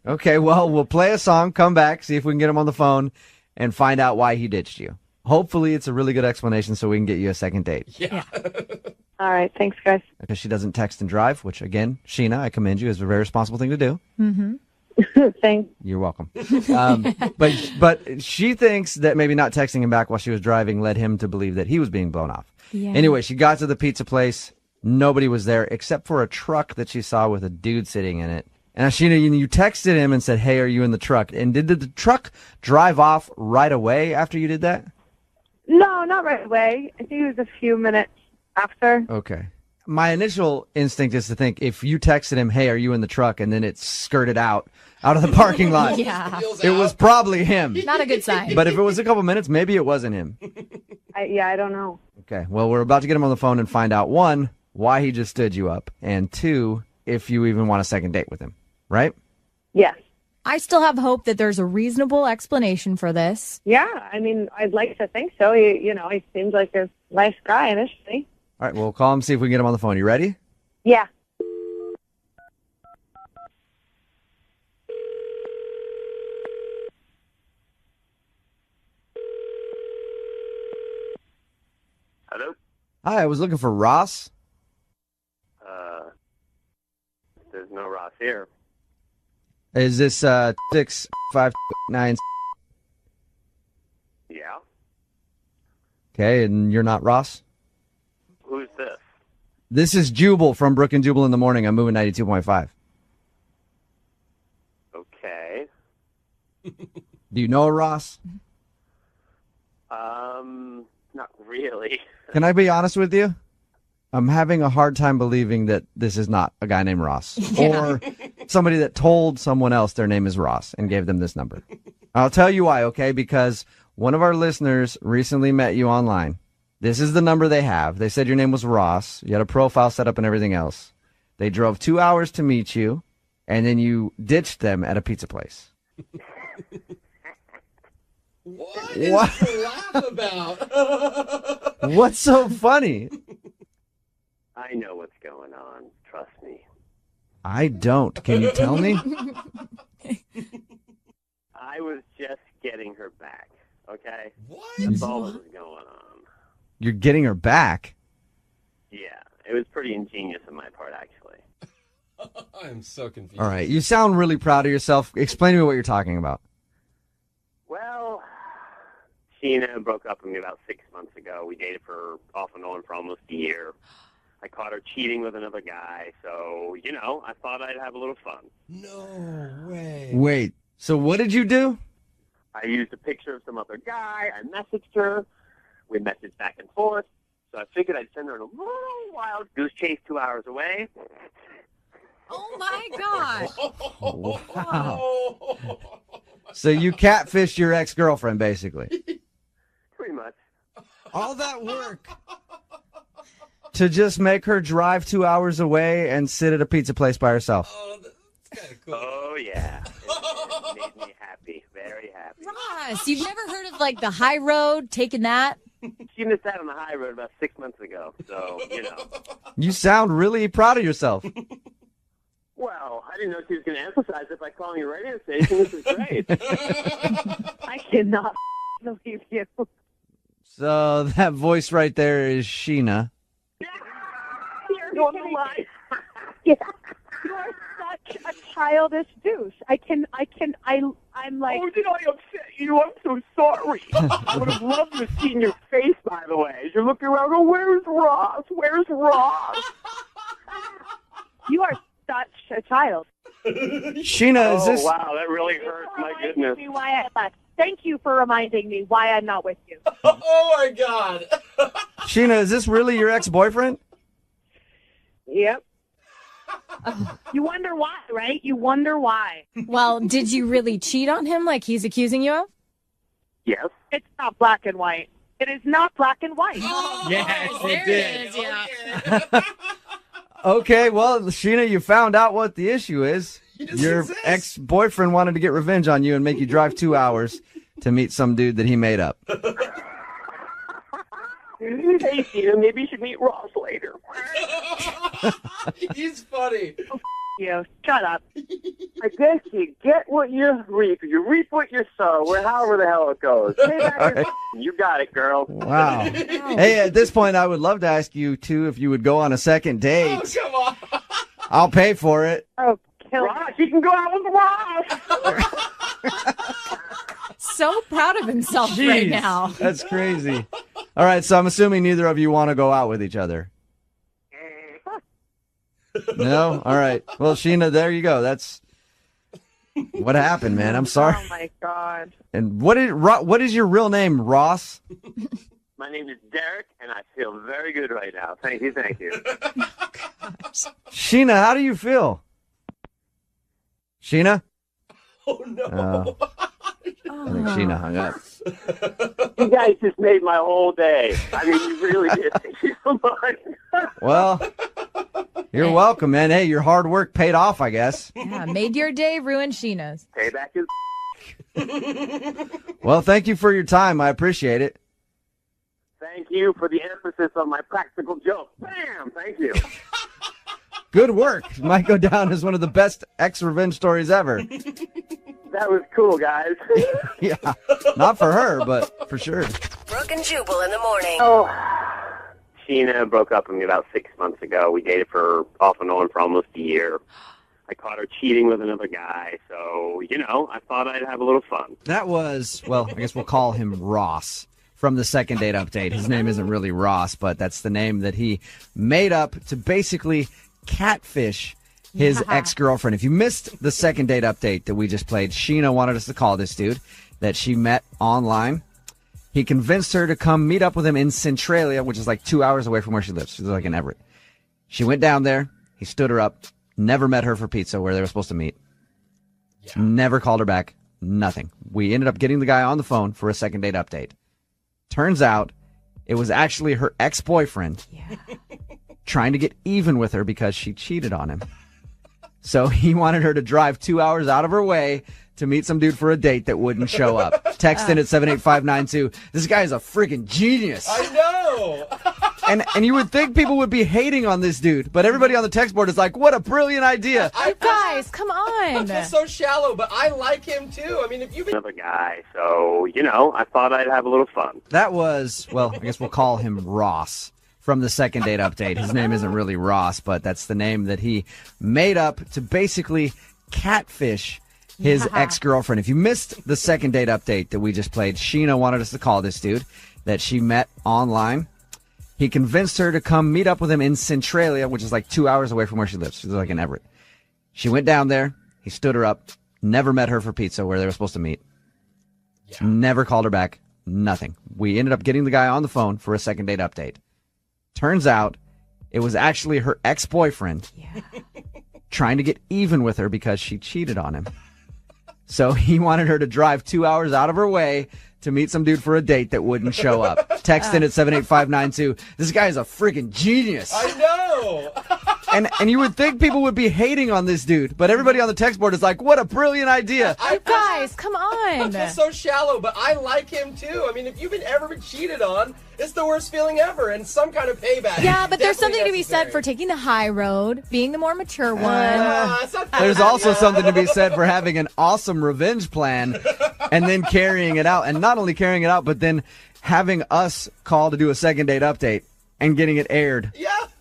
Okay, well, we'll play a song, come back, see if we can get him on the phone, and find out why he ditched you. Hopefully it's a really good explanation so we can get you a second date. Yeah. All right, thanks, guys. Because she doesn't text and drive, which, again, Sheena, I commend you. It's a very responsible thing to do. Mm-hmm. Thanks. You're welcome. But she thinks that maybe not texting him back while she was driving led him to believe that he was being blown off. Yeah. Anyway, she got to the pizza place. Nobody was there except for a truck that she saw with a dude sitting in it. And Sheena, you texted him and said, hey, are you in the truck? And did the truck drive off right away after you did that? No, not right away. I think it was a few minutes after. Okay. My initial instinct is to think if you texted him, hey, are you in the truck? And then it skirted out of the parking lot. Yeah. It was probably him. Not a good sign. But if it was a couple minutes, maybe it wasn't him. I don't know. Okay. Well, we're about to get him on the phone and find out, one, why he just stood you up, and two, if you even want a second date with him, right? Yes. I still have hope that there's a reasonable explanation for this. Yeah, I mean, I'd like to think so. He seems like a nice guy initially. All right, we'll call him, see if we can get him on the phone. You ready? Yeah. Hello? Hi, I was looking for Ross. There's no Ross here. Is this 659? Yeah? Okay, and you're not Ross? Who's this? This is Jubal from Brooke and Jubal in the morning. I'm moving 92.5. Okay. Do you know a Ross? Not really. Can I be honest with you? I'm having a hard time believing that this is not a guy named Ross or somebody that told someone else their name is Ross and gave them this number. I'll tell you why, okay? Because one of our listeners recently met you online. This is the number they have. They said your name was Ross. You had a profile set up and everything else. They drove 2 hours to meet you, and then you ditched them at a pizza place. What What? is to laugh about? What's so funny? I know what's going on. Trust me. I don't. Can you tell me? I was just getting her back, okay? What? That's all that was going on. You're getting her back. Yeah, it was pretty ingenious on my part, actually. I'm so confused. All right. You sound really proud of yourself. Explain to me what you're talking about. Well, Sheena broke up with me about 6 months ago. We dated for off and on for almost a year. I caught her cheating with another guy, so, I thought I'd have a little fun. No way. Wait. So what did you do? I used a picture of some other guy. I messaged her. We messaged back and forth. So I figured I'd send her on a little wild goose chase 2 hours away. Oh my gosh. Wow. So you catfished your ex-girlfriend, basically. Pretty much. All that work to just make her drive 2 hours away and sit at a pizza place by herself. Oh, that's kind of cool. Oh, yeah. It made me happy. Very happy. Ross, you've never heard of like the high road, taking that? She missed out on the high road about 6 months ago, so, You sound really proud of yourself. Well, I didn't know she was going to emphasize it by calling your radio station. This is great. I cannot believe you. So that voice right there is Sheena. You're on the line. You are such a childish douche. I'm like. Oh, did I upset you? I'm so sorry. I would have loved to have seen your face, by the way. As you're looking around, go, where's Ross? Where's Ross? You are such a child. Sheena, is this... wow, that really hurts. My goodness. Me why I left. Thank you for reminding me why I'm not with you. Oh, my God. Sheena, is this really your ex-boyfriend? Yep. You wonder why, right? You wonder why. Well, did you really cheat on him like he's accusing you of? Yes. It's not black and white. It is not black and white. Yes, there it is, yeah. Okay, well, Sheena, you found out what the issue is. Your ex-boyfriend wanted to get revenge on you and make you drive 2 hours to meet some dude that he made up. Hey, Sheena, maybe you should meet Ross later. He's funny. Oh, you. Shut up. I guess you get what you reap. You reap what you sow, or however the hell it goes. Right. You got it, girl. Wow. Hey, at this point, I would love to ask you, too, if you would go on a second date. Oh, come on. I'll pay for it. Oh, kill Ross, you can go out with Ross. So proud of himself Jeez, right now. That's crazy. All right, so I'm assuming neither of you want to go out with each other. No? All right. Well, Sheena, there you go. That's what happened, man. I'm sorry. Oh, my God. And what is your real name, Ross? My name is Derek, and I feel very good right now. Thank you, thank you. Sheena, how do you feel? Sheena? Oh, no. I think Sheena hung up. You guys just made my whole day. I mean, you really did. Thank you so much. Well, you're welcome, man. Hey, your hard work paid off, I guess. Yeah, made your day, ruined Sheena's. Payback is... Well, thank you for your time. I appreciate it. Thank you for the emphasis on my practical joke. Bam! Thank you. Good work. Might go down as one of the best ex-revenge stories ever. That was cool, guys. Yeah, not for her, but for sure. Brooke and Jubal in the morning. Oh, Sheena broke up with me about 6 months ago. We dated for off and on for almost a year. I caught her cheating with another guy, so, I thought I'd have a little fun. That was, well, I guess we'll call him Ross from the second date update. His name isn't really Ross, but that's the name that he made up to basically catfish his ex-girlfriend. If you missed the second date update that we just played, Sheena wanted us to call this dude that she met online. He convinced her to come meet up with him in Centralia, which is like 2 hours away from where she lives. She's like in Everett. She went down there. He stood her up. Never met her for pizza where they were supposed to meet. Yeah. Never called her back. Nothing. We ended up getting the guy on the phone for a second date update. Turns out it was actually her ex-boyfriend trying to get even with her because she cheated on him. So he wanted her to drive 2 hours out of her way to meet some dude for a date that wouldn't show up. Text in at 78592. This guy is a freaking genius. I know. And you would think people would be hating on this dude, but everybody on the text board is like, what a brilliant idea. You guys, come on. That's so shallow, but I like him too. I mean, if you've been Another guy, so, I thought I'd have a little fun. That was, well, I guess we'll call him Ross from the second date update. His name isn't really Ross, but that's the name that he made up to basically catfish his ex-girlfriend. If you missed the second date update that we just played, Sheena wanted us to call this dude that she met online. He convinced her to come meet up with him in Centralia, which is like 2 hours away from where she lives. She's like in Everett. She went down there. He stood her up. Never met her for pizza where they were supposed to meet. Yeah. Never called her back. Nothing. We ended up getting the guy on the phone for a second date update. Turns out it was actually her ex-boyfriend trying to get even with her because she cheated on him. So he wanted her to drive 2 hours out of her way to meet some dude for a date that wouldn't show up. Text in at 78592. This guy is a freaking genius. I know. And you would think people would be hating on this dude, but everybody on the text board is like, what a brilliant idea. You guys, come on. That's so shallow, but I like him too. I mean, if you've ever been cheated on, it's the worst feeling ever, and some kind of payback. Yeah, but there's something to be said for taking the high road, being the more mature one. There's also something to be said for having an awesome revenge plan and then carrying it out. And not only carrying it out, but then having us call to do a second date update and getting it aired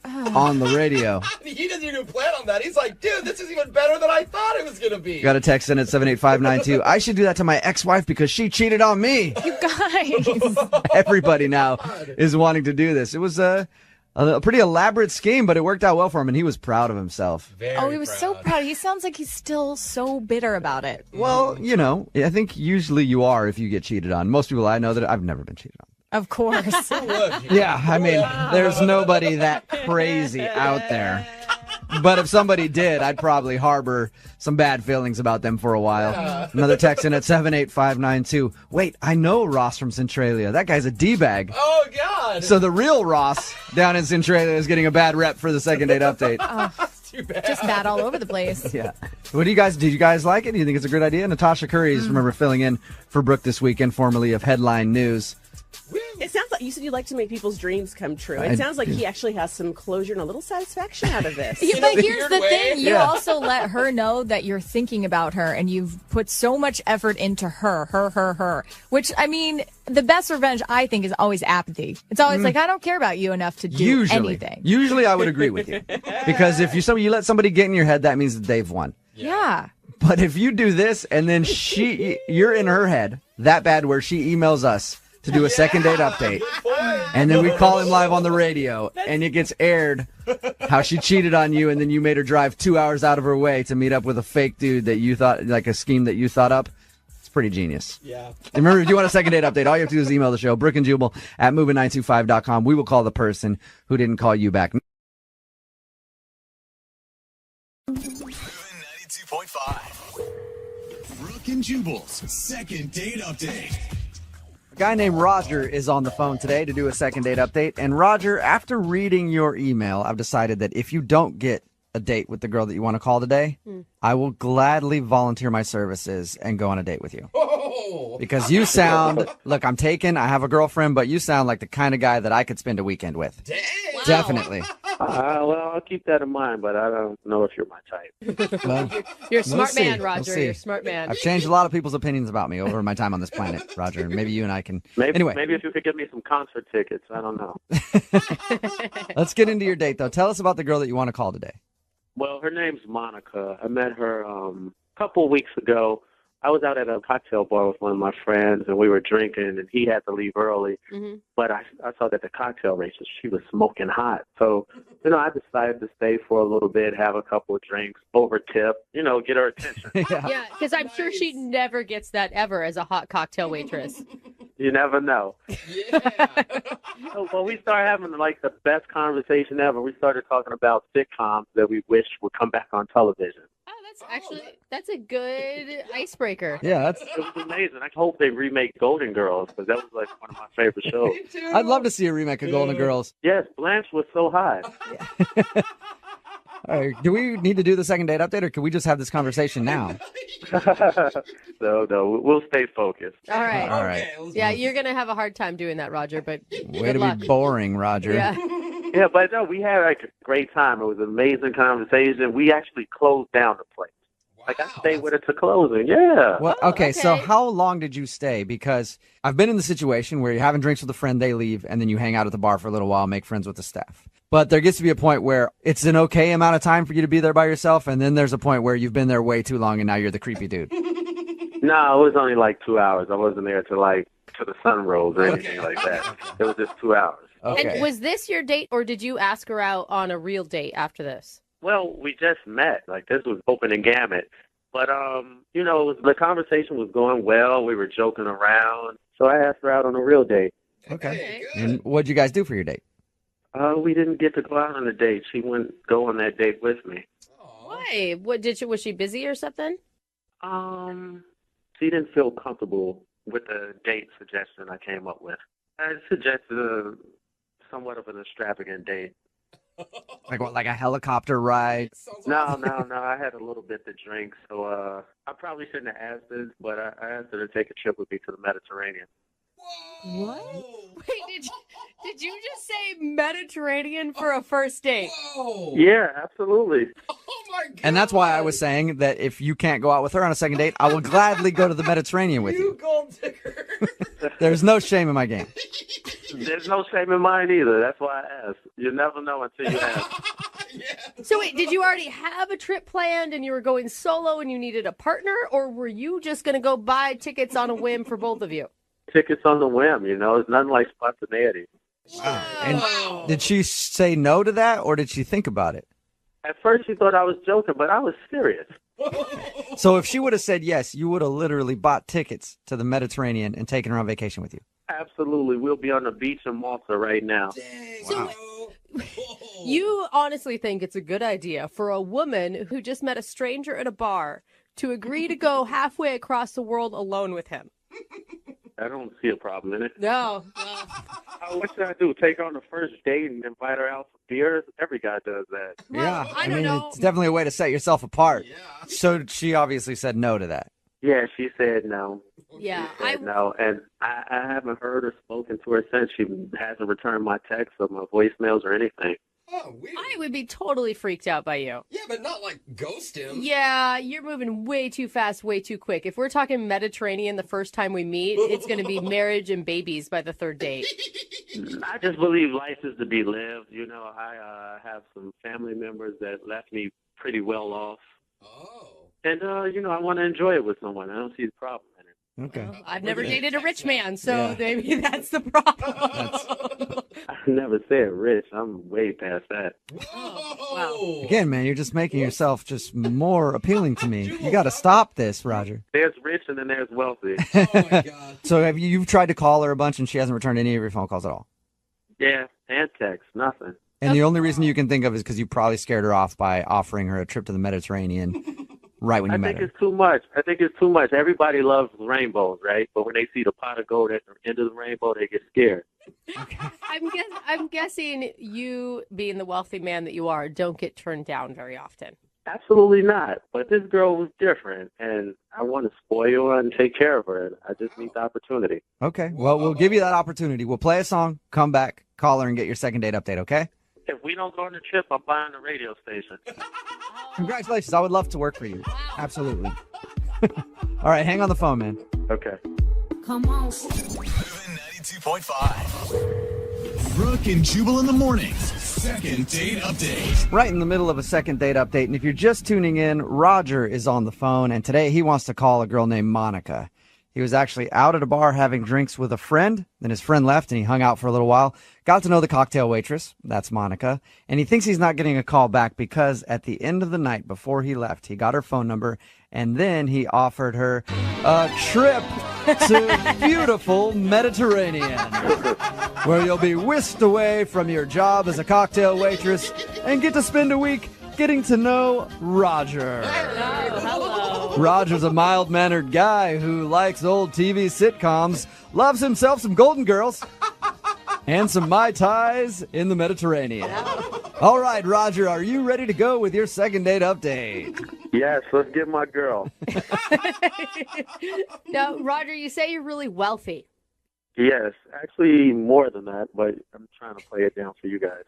on the radio. He doesn't even plan on that. He's like, dude, this is even better than I thought it was going to be. Got a text in at 78592. I should do that to my ex-wife because she cheated on me. You guys. Everybody now is wanting to do this. It was a pretty elaborate scheme, but it worked out well for him, and he was proud of himself. He was so proud. He sounds like he's still so bitter about it. Well, I think usually you are if you get cheated on. Most people I know that I've never been cheated on. Of course. Yeah, I mean, there's nobody that crazy out there. But if somebody did, I'd probably harbor some bad feelings about them for a while. Yeah. Another text in at 78592. Wait, I know Ross from Centralia. That guy's a D-bag. Oh, God. So the real Ross down in Centralia is getting a bad rep for the second date update. Too bad. Just bad all over the place. Yeah. What do you guys, did you guys like it? Do you think it's a good idea? Natasha Curry is, remember, filling in for Brooke this weekend, formerly of Headline News. It sounds like you said you like to make people's dreams come true. It sounds like he actually has some closure and a little satisfaction out of this. But here's the thing. You also let her know that you're thinking about her and you've put so much effort into her. Which, I mean, the best revenge, I think, is always apathy. It's always like, I don't care about you enough to do anything. Usually I would agree with you. Because if you let somebody get in your head, that means that they've won. Yeah. But if you do this and then you're in her head that bad where she emails us to do a second date update, and then we call him live on the radio, and it gets aired how she cheated on you, and then you made her drive 2 hours out of her way to meet up with a fake dude that you thought, like a scheme that you thought up. It's pretty genius. Yeah. And remember, if you want a second date update, all you have to do is email the show, Brooke and Jubal at moving925.com. We will call the person who didn't call you back. Moving 92.5. Brooke and Jubal's second date update. A guy named Roger is on the phone today to do a second date update. And Roger, after reading your email, I've decided that if you don't get a date with the girl that you want to call today, I will gladly volunteer my services and go on a date with you. Because you sound, look, I'm taken, I have a girlfriend, but you sound like the kind of guy that I could spend a weekend with. Dang. Wow. Definitely. Well, I'll keep that in mind, but I don't know if you're my type. Well, You're a smart man, We'll Roger. see. You're a smart man. I've changed a lot of people's opinions about me over my time on this planet, Roger. Maybe you and I can. Anyway, Maybe if you could give me some concert tickets, I don't know. let's get into your date, though. Tell us about the girl that you want to call today. Well, her name's Monica. I met her a couple of weeks ago. I was out at a cocktail bar with one of my friends, and we were drinking, and he had to leave early. Mm-hmm. But I saw that the cocktail waitress, she was smoking hot. So, I decided to stay for a little bit, have a couple of drinks, over tip, get her attention. Yeah, because I'm sure she never gets that ever as a hot cocktail waitress. You never know. Yeah. Well, we started having like the best conversation ever. We started talking about sitcoms that we wish would come back on television. That's a good icebreaker. Yeah, It was amazing. I hope they remake Golden Girls because that was like one of my favorite shows. I'd love to see a remake of Golden Girls. Yes, Blanche was so hot. Do we need to do the second date update, or can we just have this conversation now? No, we'll stay focused. All right. All right. Yeah, you're going to have a hard time doing that, Roger, but Way good to luck. be boring, Roger. Yeah. Yeah, but no, we had like a great time. It was an amazing conversation. We actually closed down the place. Like I stayed with it to closing. Yeah. Well, okay, so how long did you stay? Because I've been in the situation where you're having drinks with a friend, they leave, and then you hang out at the bar for a little while, make friends with the staff. But there gets to be a point where it's an okay amount of time for you to be there by yourself, and then there's a point where you've been there way too long and now you're the creepy dude. No, it was only like 2 hours. I wasn't there till the sun rose or anything like that. It was just 2 hours. Okay. And was this your date, or did you ask her out on a real date after this? Well, we just met. Like this was opening gamut. But the conversation was going well. We were joking around. So I asked her out on a real date. Okay. And what'd you guys do for your date? We didn't get to go out on a date. She wouldn't go on that date with me. Why? Was she busy or something? She didn't feel comfortable with the date suggestion I came up with. I suggested somewhat of an extravagant date. Like what, like a helicopter ride? No. I had a little bit to drink, so I probably shouldn't have asked this, but I asked her to take a trip with me to the Mediterranean. What? Wait, did you just say Mediterranean for a first date? Yeah, absolutely. And that's why I was saying that if you can't go out with her on a second date, I will gladly go to the Mediterranean with you. Gold digger. There's no shame in my game. There's no shame in mine either. That's why I asked. You never know until you ask. So wait, did you already have a trip planned and you were going solo and you needed a partner, or were you just going to go buy tickets on a whim for both of you? Tickets on the whim, It's nothing like spontaneity. Wow. And did she say no to that, or did she think about it? At first, she thought I was joking, but I was serious. So if she would have said yes, you would have literally bought tickets to the Mediterranean and taken her on vacation with you. Absolutely. We'll be on the beach in Malta right now. So you honestly think it's a good idea for a woman who just met a stranger at a bar to agree to go halfway across the world alone with him? I don't see a problem in it. No. What should I do? Take her on the first date and invite her out for beers? Every guy does that. Yeah, I mean, it's definitely a way to set yourself apart. Yeah. So she obviously said no to that. Yeah, she said no. Yeah, she said no, and I haven't heard or spoken to her since. She hasn't returned my texts or my voicemails or anything. Oh, weird. I would be totally freaked out by you. Yeah, but not like ghost him. Yeah, you're moving way too fast, way too quick. If we're talking Mediterranean the first time we meet, it's going to be marriage and babies by the third date. I just believe life is to be lived. I have some family members that left me pretty well off. Oh. And, I want to enjoy it with someone. I don't see the problem in it. Okay. Well, I've never dated a rich man, so maybe that's the problem. I never said rich. I'm way past that. Wow. Again, man, you're just making yourself just more appealing to me. You got to stop this, Roger. There's rich and then there's wealthy. Oh, my God. So you've tried to call her a bunch and she hasn't returned any of your phone calls at all? Yeah, and text, nothing. And the only reason you can think of is because you probably scared her off by offering her a trip to the Mediterranean right when you met her. I think it's too much. Everybody loves rainbows, right? But when they see the pot of gold at the end of the rainbow, they get scared. I'm guessing you, being the wealthy man that you are, don't get turned down very often. Absolutely not. But this girl was different, and I want to spoil her and take care of her. I just need the opportunity. Okay. Well, we'll give you that opportunity. We'll play a song, come back, call her, and get your second date update, okay? If we don't go on the trip, I'm buying the radio station. Congratulations. I would love to work for you. Absolutely. All right, hang on the phone, man. Okay. Come on. 92.5. Brooke and Jubal in the mornings. Second date update. Right in the middle of a second date update. And if you're just tuning in, Roger is on the phone. And today he wants to call a girl named Monica. He was actually out at a bar having drinks with a friend. Then his friend left and he hung out for a little while. Got to know the cocktail waitress. That's Monica. And he thinks he's not getting a call back because at the end of the night before he left, he got her phone number and then he offered her a trip to beautiful Mediterranean, where you'll be whisked away from your job as a cocktail waitress and get to spend a week getting to know Roger. Hello. Roger's a mild-mannered guy who likes old TV sitcoms, loves himself some Golden Girls, and some Mai Tais in the Mediterranean. All right, Roger, are you ready to go with your second date update? Yes, let's get my girl. Now, Roger, you say you're really wealthy. Yes, actually more than that, but I'm trying to play it down for you guys.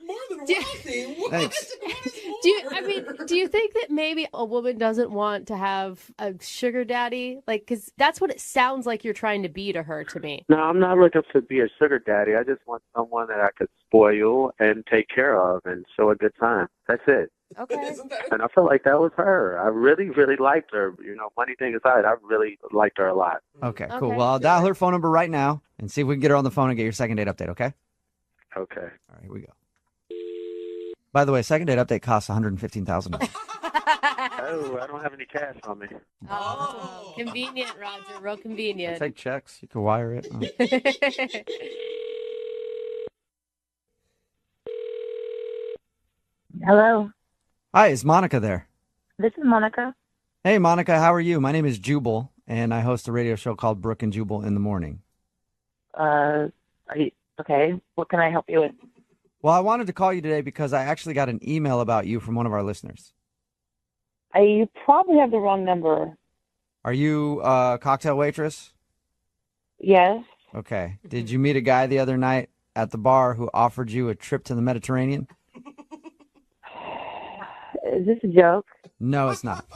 Thanks. Do you think that maybe a woman doesn't want to have a sugar daddy? Like, because that's what it sounds like you're trying to be to her, to me. No, I'm not looking to be a sugar daddy. I just want someone that I could spoil and take care of and show a good time. That's it. Okay. And I feel like that was her. I really, really liked her. Money thing aside, I really liked her a lot. Okay, cool. Well, I'll dial her phone number right now and see if we can get her on the phone and get your second date update, okay? Okay. All right, here we go. By the way, second date update costs $115,000. Oh, I don't have any cash on me. Oh, convenient, Roger. Real convenient. Take checks. You can wire it. Hello, Hi, is Monica there? this is Monica. Hey, Monica, how are you? My name is Jubal, and I host a radio show called Brooke and Jubal in the Morning. Are you okay? What can I help you with? Well, I wanted to call you today because I actually got an email about you from one of our listeners. You probably have the wrong number. Are you a cocktail waitress? Yes. Okay. Did you meet a guy the other night at the bar who offered you a trip to the Mediterranean? Is this a joke? No, it's not.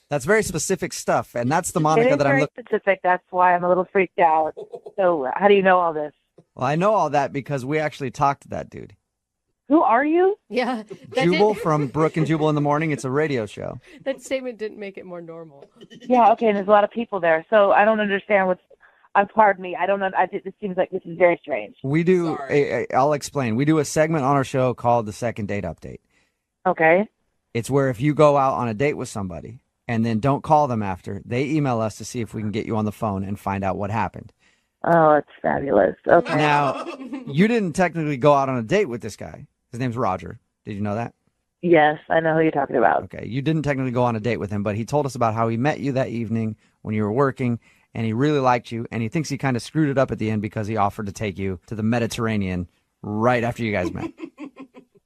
That's very specific stuff, and that's the Monica that I'm looking. Very specific. That's why I'm a little freaked out. So, how do you know all this? Well, I know all that because we actually talked to that dude. Who are you? Yeah. Jubal from Brooke and Jubal in the Morning. It's a radio show. That statement didn't make it more normal. Yeah. Okay. And there's a lot of people there, so I don't understand what's. Pardon me. I don't know. It seems like this is very strange. We do. I'll explain. We do a segment on our show called the Second Date Update. Okay. It's where if you go out on a date with somebody and then don't call them after, they email us to see if we can get you on the phone and find out what happened. Oh, it's fabulous. Okay. Now, you didn't technically go out on a date with this guy. His name's Roger. Did you know that? Yes, I know who you're talking about. Okay. You didn't technically go on a date with him, but he told us about how he met you that evening when you were working, and he really liked you, and he thinks he kind of screwed it up at the end because he offered to take you to the Mediterranean right after you guys met.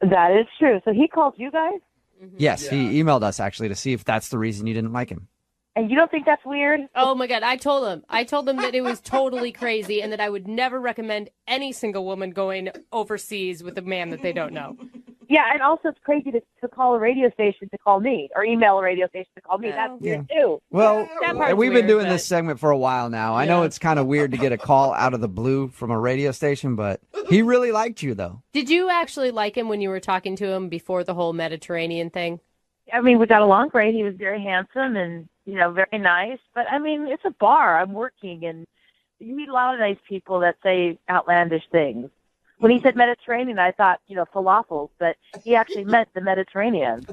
That is true. So he called you guys? Yes, he emailed us actually to see if that's the reason you didn't like him. And you don't think that's weird? Oh my God. I told him that it was totally crazy and that I would never recommend any single woman going overseas with a man that they don't know. Yeah, and also it's crazy to call a radio station to call me or email a radio station to call me. That's weird too. Well, That part's we've been weird, doing but- this segment for a while now. I know it's kind of weird to get a call out of the blue from a radio station, but he really liked you, though. Did you actually like him when you were talking to him before the whole Mediterranean thing? I mean, we got along great. He was very handsome and, very nice. But, I mean, it's a bar. I'm working, and you meet a lot of nice people that say outlandish things. When he said Mediterranean, I thought, falafels, but he actually meant the Mediterranean.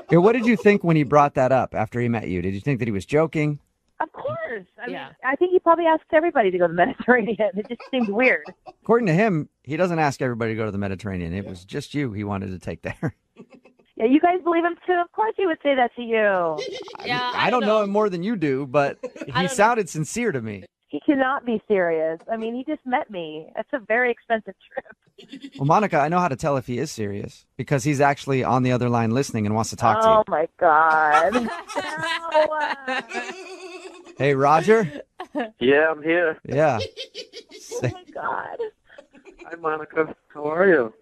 Yeah, what did you think when he brought that up after he met you? Did you think that he was joking? Of course. I mean, I think he probably asks everybody to go to the Mediterranean. It just seemed weird. According to him, he doesn't ask everybody to go to the Mediterranean. It was just you he wanted to take there. Yeah, you guys believe him too? Of course he would say that to you. Yeah, I don't know him more than you do, but he sounded sincere to me. He cannot be serious. I mean, he just met me. That's a very expensive trip. Well, Monica, I know how to tell if he is serious because he's actually on the other line listening and wants to talk to Oh, you. my God. Hey, Roger? Yeah, I'm here. Yeah. Oh, my God. Hi, Monica. How are you?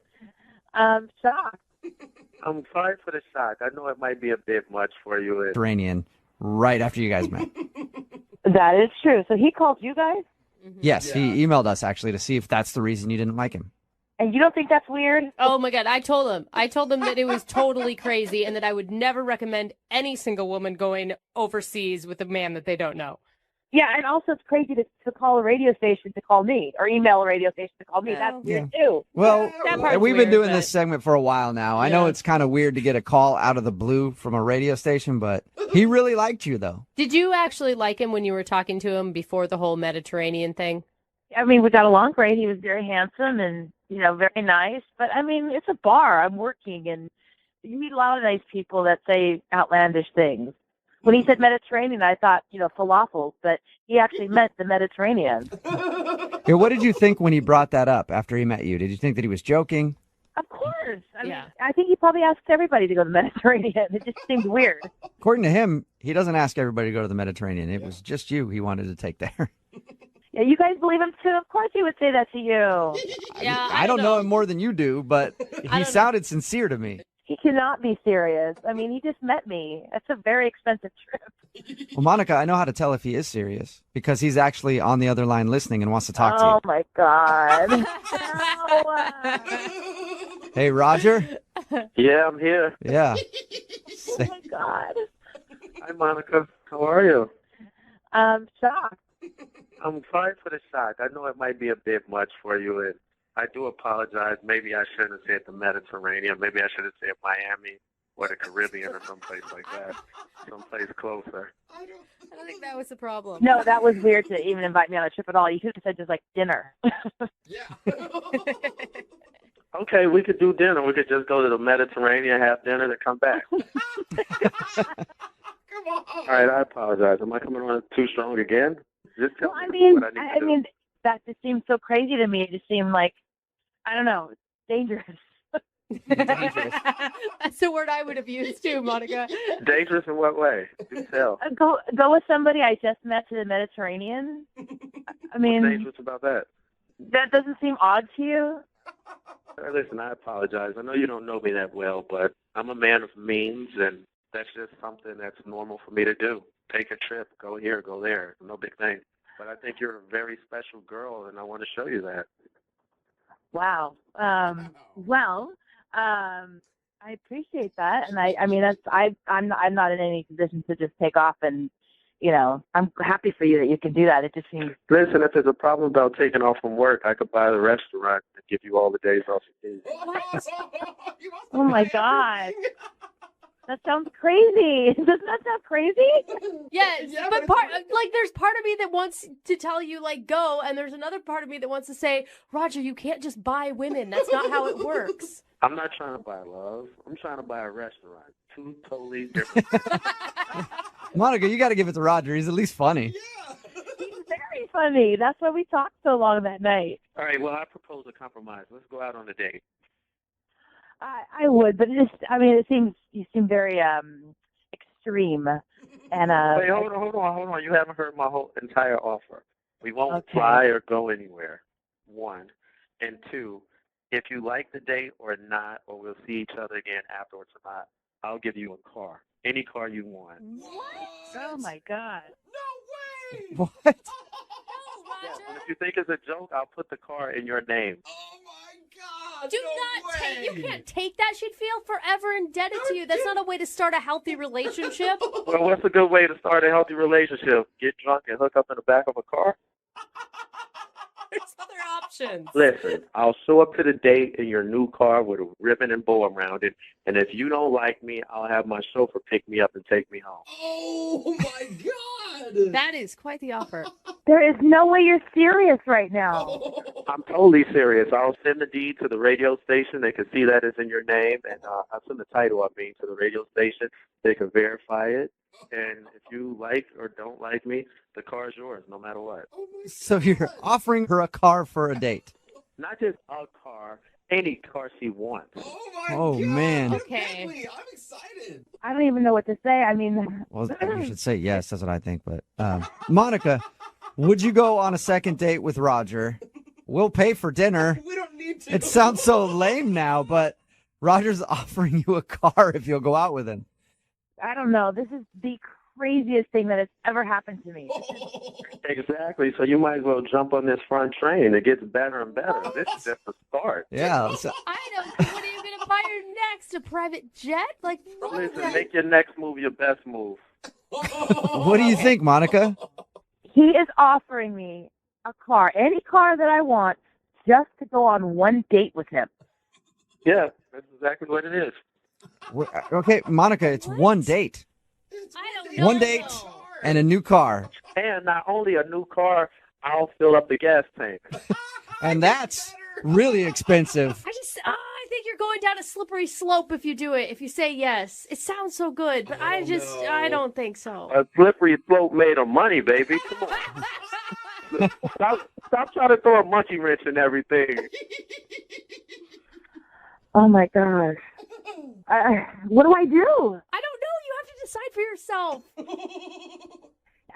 Shocked. I'm sorry for the shock. I know it might be a bit much for you. Mediterranean right after you guys met. That is true. So he called you guys? Yes, he emailed us actually to see if that's the reason you didn't like him. And you don't think that's weird? Oh my God. I told him that it was totally crazy and that I would never recommend any single woman going overseas with a man that they don't know. Yeah, and also it's crazy to call a radio station to call me or email a radio station to call me. That's weird too. Well, That part's we've been weird, doing but- this segment for a while now. I know it's kind of weird to get a call out of the blue from a radio station, but he really liked you, though. Did you actually like him when you were talking to him before the whole Mediterranean thing? I mean, we got along great. He was very handsome and, very nice. But, I mean, it's a bar. I'm working, and you meet a lot of nice people that say outlandish things. When he said Mediterranean, I thought, falafels, but he actually meant the Mediterranean. Yeah, what did you think when he brought that up after he met you? Did you think that he was joking? Of course. I Yeah. mean, I think he probably asks everybody to go to the Mediterranean. It just seems weird. According to him, he doesn't ask everybody to go to the Mediterranean. It was just you he wanted to take there. Yeah, you guys believe him too? Of course he would say that to you. Yeah, I don't know him more than you do, but he sounded sincere to me. He cannot be serious. I mean, he just met me. That's a very expensive trip. Well, Monica, I know how to tell if he is serious because he's actually on the other line listening and wants to talk to you. Oh, my God. Hey, Roger? Yeah, I'm here. Yeah. Oh, my God. Hi, Monica. How are you? Shocked. I'm sorry for the shock. I know it might be a bit much for you, and I do apologize. Maybe I shouldn't have said the Mediterranean. Maybe I should have said Miami or the Caribbean or someplace like that, someplace closer. I don't think that was the problem. No, that was weird to even invite me on a trip at all. You could have said just like dinner. Okay, we could do dinner. We could just go to the Mediterranean, have dinner, then come back. All right, I apologize. Am I coming on too strong again? Just tell me what I need to do. I mean, that just seems so crazy to me. It just seemed like, I don't know, dangerous. That's the word I would have used too, Monica. Dangerous in what way? Do tell. Go with somebody I just met to the Mediterranean. I mean, What's dangerous about that? That doesn't seem odd to you. Listen, I apologize. I know you don't know me that well, but I'm a man of means, and that's just something that's normal for me to do. Take a trip, go here, go there. No big thing. But I think you're a very special girl, and I want to show you that. Wow. I appreciate that, and I mean, I'm not in any position to just take off, and I'm happy for you that you can do that. It just seems. Listen, if there's a problem about taking off from work, I could buy the restaurant and give you all the days off you need. Oh my God. That sounds crazy. Doesn't that sound crazy? Yes, but there's part of me that wants to tell you, go, and there's another part of me that wants to say, Roger, you can't just buy women. That's not how it works. I'm not trying to buy love. I'm trying to buy a restaurant. Two totally different things. Monica, you got to give it to Roger. He's at least funny. He's very funny. That's why we talked so long that night. All right, well, I propose a compromise. Let's go out on a date. I would, but it seems you seem very extreme. And Wait, hold on. You haven't heard my whole entire offer. We won't fly or go anywhere. 1. And 2, if you like the date or not, or we'll see each other again afterwards or not, I'll give you a car. Any car you want. What? Oh, my God. What? Yeah, and if you think it's a joke, I'll put the car in your name. Do not take. You can't take that. She'd feel forever indebted to you. That's not a way to start a healthy relationship. Well, what's a good way to start a healthy relationship? Get drunk and hook up in the back of a car? There's other options. Listen, I'll show up to the date in your new car with a ribbon and bow around it, and if you don't like me, I'll have my chauffeur pick me up and take me home. Oh, my God. That is quite the offer. There is no way you're serious right now. I'm totally serious. I'll send the deed to the radio station. They can see that it's in your name, and I'll send the title to the radio station. They can verify it, and if you like or don't like me, the car is yours no matter what. So you're offering her a car for a date. Not just a car, any car she wants. Oh, man. Okay. I'm excited. I don't even know what to say. I mean, Well, you should say yes. That's what I think. But Monica, would you go on a second date with Roger? We'll pay for dinner. We don't need to. It sounds so lame now, but Roger's offering you a car if you'll go out with him. I don't know. This is the craziest thing that has ever happened to me. Exactly. So you might as well jump on this front train. It gets better and better. This is just the start. Yeah. I don't. What are you going to buy her next? A private jet? Listen, make your next move your best move. What do you think, Monica? He is offering me a car, any car that I want, just to go on one date with him. Yeah, that's exactly what it is. Okay, Monica, it's one date. I don't know. One date and a new car. And not only a new car, I'll fill up the gas tank. And that's really expensive. I think you're going down a slippery slope if you do it. If you say yes, it sounds so good, but I don't think so. A slippery slope made of money, baby. Come on. Stop trying to throw a monkey wrench in everything. Oh my gosh. What do I do? I don't know. You have to decide for yourself.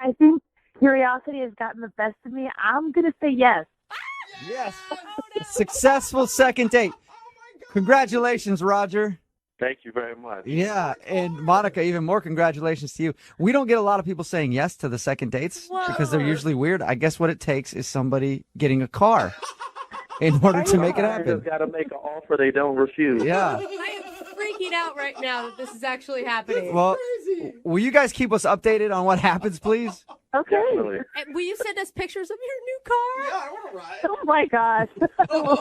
I think curiosity has gotten the best of me. I'm going to say yes. Yes. Successful second date. Congratulations, Roger. Thank you very much. Yeah, and Monica, even more congratulations to you. We don't get a lot of people saying yes to the second dates because they're usually weird. I guess what it takes is somebody getting a car in order to make it You happen. just got to make an offer they don't refuse. Yeah. I am freaking out right now that this is actually happening. Well, will you guys keep us updated on what happens, please? Okay. And will you send us pictures of your new car? Yeah, I want to ride. Oh my gosh.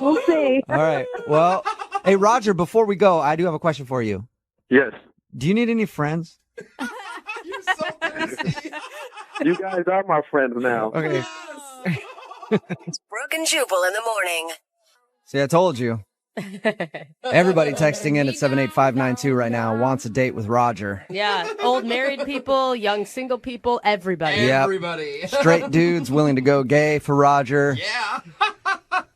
We'll see. All right. Well, hey, Roger, before we go, I do have a question for you. Yes. Do you need any friends? You guys are my friends now. Okay. Brooke and Jubal in the morning. See, I told you. Everybody texting in at 78592 right now wants a date with Roger. Yeah, old married people, young single people, everybody. Yep. Everybody. Straight dudes willing to go gay for Roger. Yeah.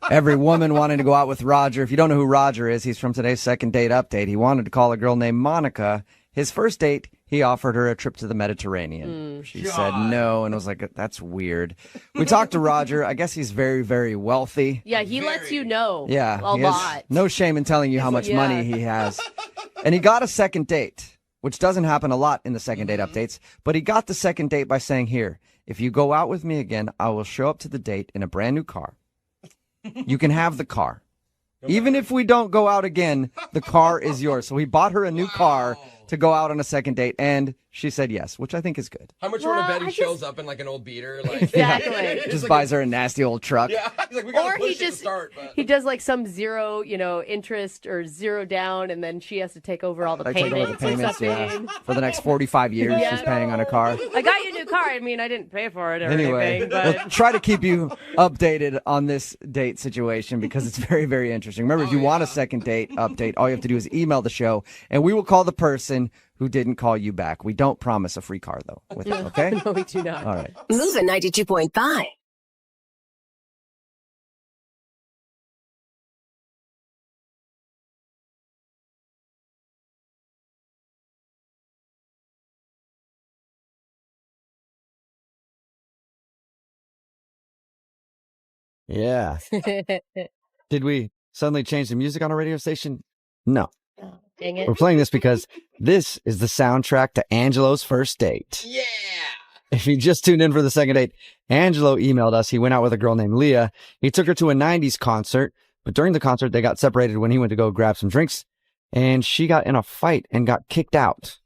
Every woman wanting to go out with Roger. If you don't know who Roger is, he's from today's second date update. He wanted to call a girl named Monica. His first date, he offered her a trip to the Mediterranean. She said no and was like, that's weird. We talked to Roger. I guess he's very, very wealthy. Yeah, he lets you know Yeah. a he has lot. no shame in telling you how much money he has. And he got a second date, which doesn't happen a lot in the second date updates. But he got the second date by saying, here, if you go out with me again, I will show up to the date in a brand new car. You can have the car. Even if we don't go out again, the car is yours. So he bought her a new car to go out on a second date, and she said yes, which I think is good. How much you want to bet he shows up in like an old beater? Like, Exactly. Just buys her a nasty old truck. Yeah, he's like, we gotta Or push he it to just start. But... he does like some zero, interest or zero down, and then she has to take over all the I take payments. over the payments, or yeah. something. For the next 45 years, Yeah. she's paying on a car. I got you a new car. I mean, I didn't pay for it or Anyway, anything, we'll but try to keep you updated on this date situation because it's very, very interesting. Remember, if you want a second date update, all you have to do is email the show, and we will call the person who didn't call you back. We don't promise a free car, though, with it, okay? no, we do not. All right. Moving 92.5. Yeah. Did we suddenly change the music on a radio station? No. Dang it. We're playing this because this is the soundtrack to Angelo's first date. Yeah. If you just tuned in for the second date, Angelo emailed us. He went out with a girl named Leah. He took her to a 90s concert, but during the concert, they got separated when he went to go grab some drinks, and she got in a fight and got kicked out.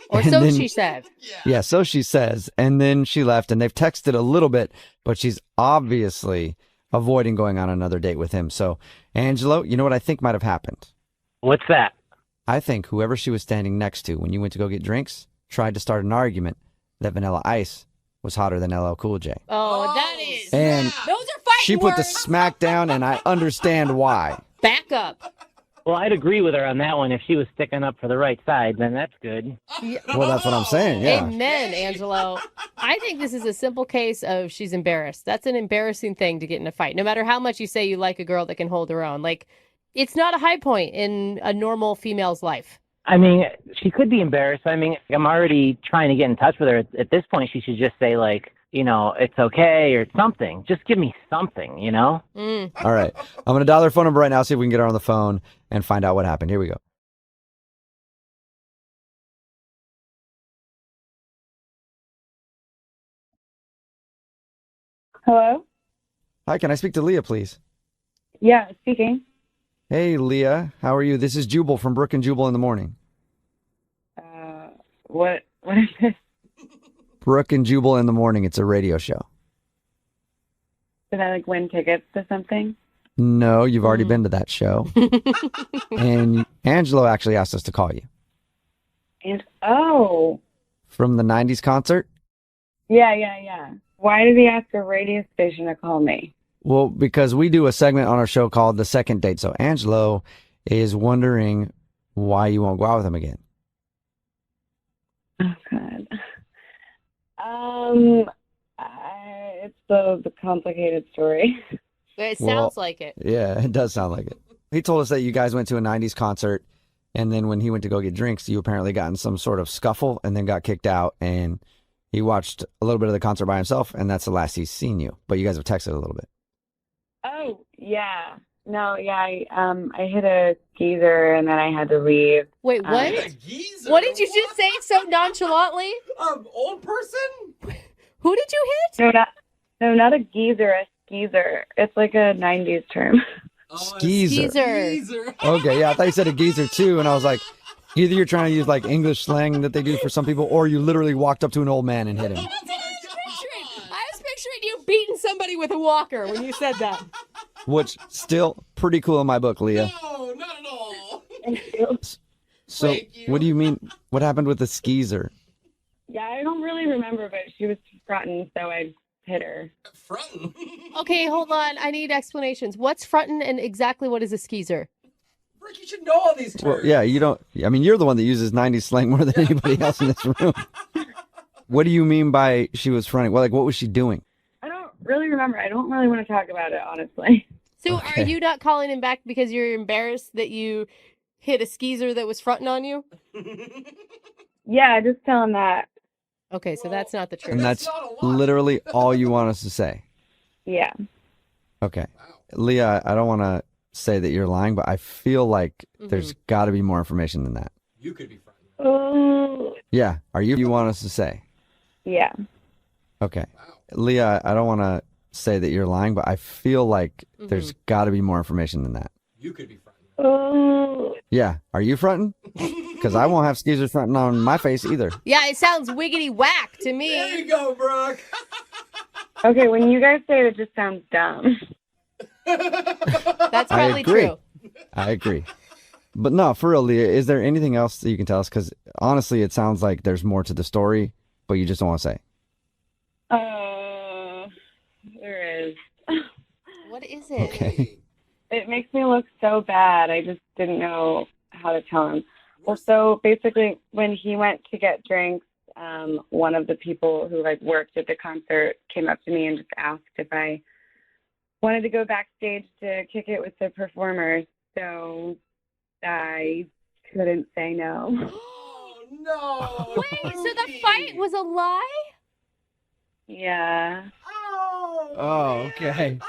Or And so then- she said. Yeah, so she says. And then she left, and they've texted a little bit, but she's obviously avoiding going on another date with him. So, Angelo, you know what I think might have happened? What's that? I think whoever she was standing next to when you went to go get drinks tried to start an argument that Vanilla Ice was hotter than LL Cool J. Oh, that is. And Those are fighting she put the words. smack down, and I understand why. Back up. Well, I'd agree with her on that one. If she was sticking up for the right side, then that's good. Well, that's what I'm saying, yeah. Amen, Angelo. I think this is a simple case of she's embarrassed. That's an embarrassing thing to get in a fight. No matter how much you say you like a girl that can hold her own. Like, it's not a high point in a normal female's life. I mean, she could be embarrassed. I mean, I'm already trying to get in touch with her. At this point, she should just say, like, it's okay or something. Just give me something, All right. I'm going to dial her phone number right now, see if we can get her on the phone and find out what happened. Here we go. Hello? Hi, can I speak to Leah, please? Yeah, speaking. Hey, Leah. How are you? This is Jubal from Brooke and Jubal in the morning. What is this? Brooke and Jubal in the morning. It's a radio show. Did I win tickets to something? No, you've already been to that show. And Angelo actually asked us to call you. And oh, From the 90s concert? yeah. Why did he ask a radio station to call me? Well, because we do a segment on our show called The Second Date. So Angelo is wondering why you won't go out with him again. Oh God. It's the complicated story. It Well, sounds like it. Yeah, it does sound like it. He told us that you guys went to a 90s concert, and then when he went to go get drinks, you apparently got in some sort of scuffle and then got kicked out, and he watched a little bit of the concert by himself, and that's the last he's seen you. But you guys have texted a little bit. Oh, yeah. No, yeah, I hit a geezer and then I had to leave. Wait, what? What did you just say so nonchalantly? Old person? Who did you hit? Not a geezer, a skeezer. It's like a 90s term. Skeezer. Okay, yeah, I thought you said a geezer too, and I was like, either you're trying to use like English slang that they do for some people, or you literally walked up to an old man and hit him. I was picturing you beating somebody with a walker when you said that. Which still pretty cool in my book, Leah. No, not at all. So, what do you mean? What happened with the skeezer? Yeah, I don't really remember, but she was frontin', so I hit her. Frontin'? Okay, hold on. I need explanations. What's frontin' and exactly what is a skeezer? Rick, you should know all these terms. Well, yeah, you don't. I mean, you're the one that uses 90s slang more than anybody else in this room. What do you mean by she was fronting? Well, like, what was she doing? I don't really remember. I don't really want to talk about it, honestly. So Okay. are you not calling him back because you're embarrassed that you hit a skeezer that was fronting on you? Yeah, just tell him that. Okay, so that's not the truth. And that's literally all you want us to say. Yeah. Okay. Leah, I don't want to say that you're lying, but I feel like there's got to be more information than that. You could be frontin'. Oh. Yeah. Are you want us to say? Yeah. Okay. Leah, I don't want to say that you're lying, but I feel like there's got to be more information than that. You could be frontin'. Oh. Yeah. Are you fronting? Because I won't have skeezers fronting on my face either. Yeah, it sounds wiggity whack to me. There you go, Brooke. Okay, when you guys say it, it just sounds dumb. That's I probably agree. true. I agree. But no, for real, Leah, is there anything else that you can tell us? Because honestly, it sounds like there's more to the story, but you just don't want to say. There is. What is it? Okay. It makes me look so bad. I just didn't know how to tell him. Well, so basically, when he went to get drinks, one of the people who worked at the concert came up to me and just asked if I wanted to go backstage to kick it with the performers. So I couldn't say no. No. Wait, so the fight was a lie? Yeah. Oh, okay.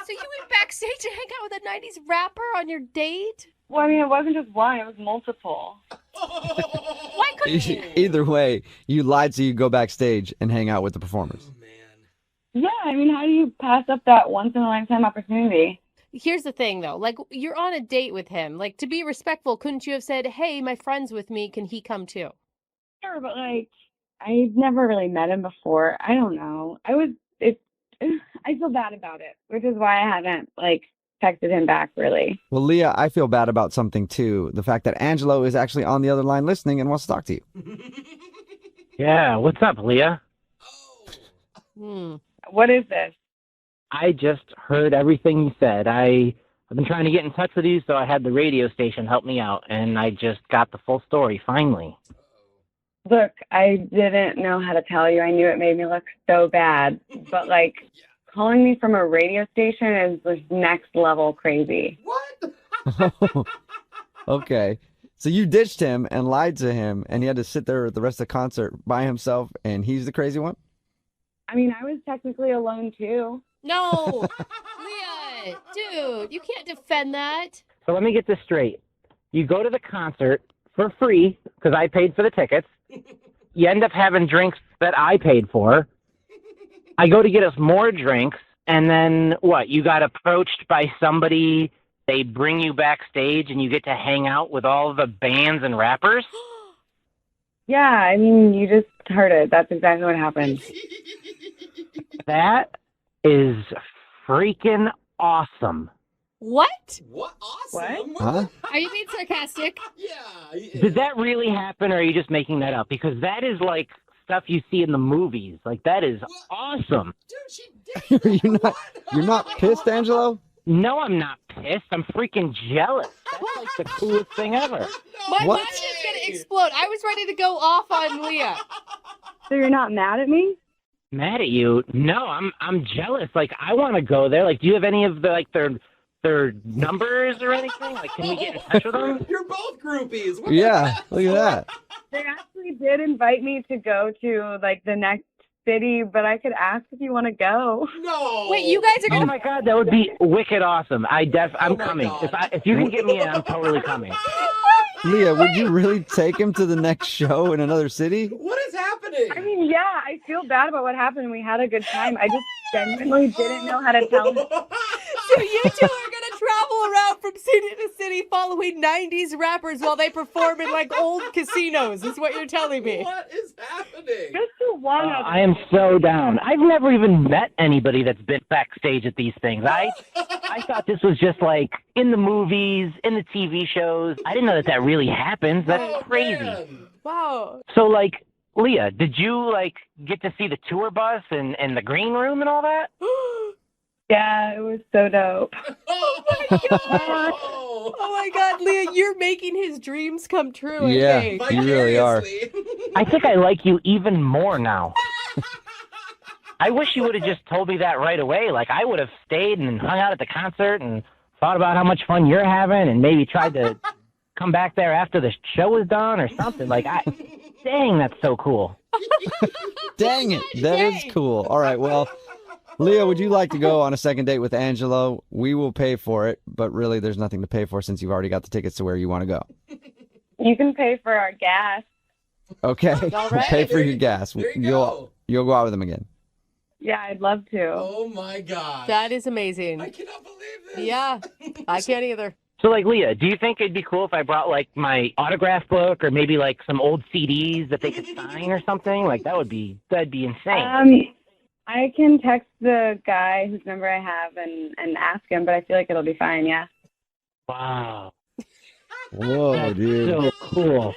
So you went backstage to hang out with a 90s rapper on your date? Well, I mean, it wasn't just one; it was multiple. Why couldn't you? Either way, you lied so you go backstage and hang out with the performers. Yeah, I mean, how do you pass up that once-in-a-lifetime opportunity? Here's the thing, though. Like, you're on a date with him. Like, to be respectful, couldn't you have said, hey, my friend's with me. Can he come too? Sure, but I've never really met him before. I don't know. I feel bad about it, which is why I haven't texted him back really. Well, Leah, I feel bad about something too. The fact that Angelo is actually on the other line listening and wants to talk to you. Yeah, what's up, Leah? What is this? I just heard everything you said. I've been trying to get in touch with you, so I had the radio station help me out, and I just got the full story, finally. Look, I didn't know how to tell you. I knew it made me look so bad, but calling me from a radio station is next level crazy. Okay. So you ditched him and lied to him, and he had to sit there the rest of the concert by himself, and he's the crazy one? I mean, I was technically alone too. No! Leah, dude, you can't defend that. So let me get this straight. You go to the concert for free, because I paid for the tickets. You end up having drinks that I paid for. I go to get us more drinks, and then what? You got approached by somebody, they bring you backstage, and you get to hang out with all the bands and rappers? Yeah, I mean, you just heard it. That's exactly what happened. That is freaking awesome. What? What? Awesome. What? Huh? Are you being sarcastic? Yeah. Did that really happen, or are you just making that up? Because that is like stuff you see in the movies. Like, that is awesome. Dude, she did. You're not pissed, Angelo? No, I'm not pissed. I'm freaking jealous. That's like the coolest thing ever. My What? mind is going to explode. I was ready to go off on Leah. So you're not mad at me? Mad at you? No, I'm jealous. Like, I want to go there. Like, do you have any of the their their numbers or anything? Like, can we get in touch with them? You're both groupies. What Yeah, look at that. They actually did invite me to go to like the next city, but I could ask if you want to go. No. Wait, you guys are Oh gonna my God, that would be wicked awesome. I'm coming. If you can get me in, I'm totally coming. Leah, would you really take him to the next show in another city? What is happening? I mean, yeah, I feel bad about what happened. We had a good time. I just genuinely didn't know how to tell him. So you two are gonna travel around from city to city following 90s rappers while they perform in like old casinos, is what you're telling me. What is happening? Just to one of I am so down. I've never even met anybody that's been backstage at these things. I thought this was just like in the movies, in the TV shows. I didn't know that really happens. That's crazy. Man. Wow. So, like, Leah, did you, like, get to see the tour bus and the green room and all that? Yeah, it was so dope. Oh my God. Oh my God, Leah, you're making his dreams come true. I Yeah, think. you really are. I think I like you even more now. I wish you would have just told me that right away. Like, I would have stayed and hung out at the concert and thought about how much fun you're having and maybe tried to come back there after the show was done or something. Like, dang, that's so cool. Dang it, that is cool. All right, well, Leah, would you like to go on a second date with Angelo? We will pay for it, but really there's nothing to pay for since you've already got the tickets to where you want to go. You can pay for our gas. Okay, All we'll pay right. for your gas. There you You'll go out with him again. Yeah, I'd love to. Oh my God. That is amazing. I cannot believe this. Yeah, I can't either. So, like, Leah, do you think it'd be cool if I brought, like, my autograph book or maybe, like, some old CDs that they could sign or something? Like, that'd be insane. I can text the guy whose number I have and ask him, but I feel like it'll be fine, yeah. Wow. Whoa, That's dude. so cool.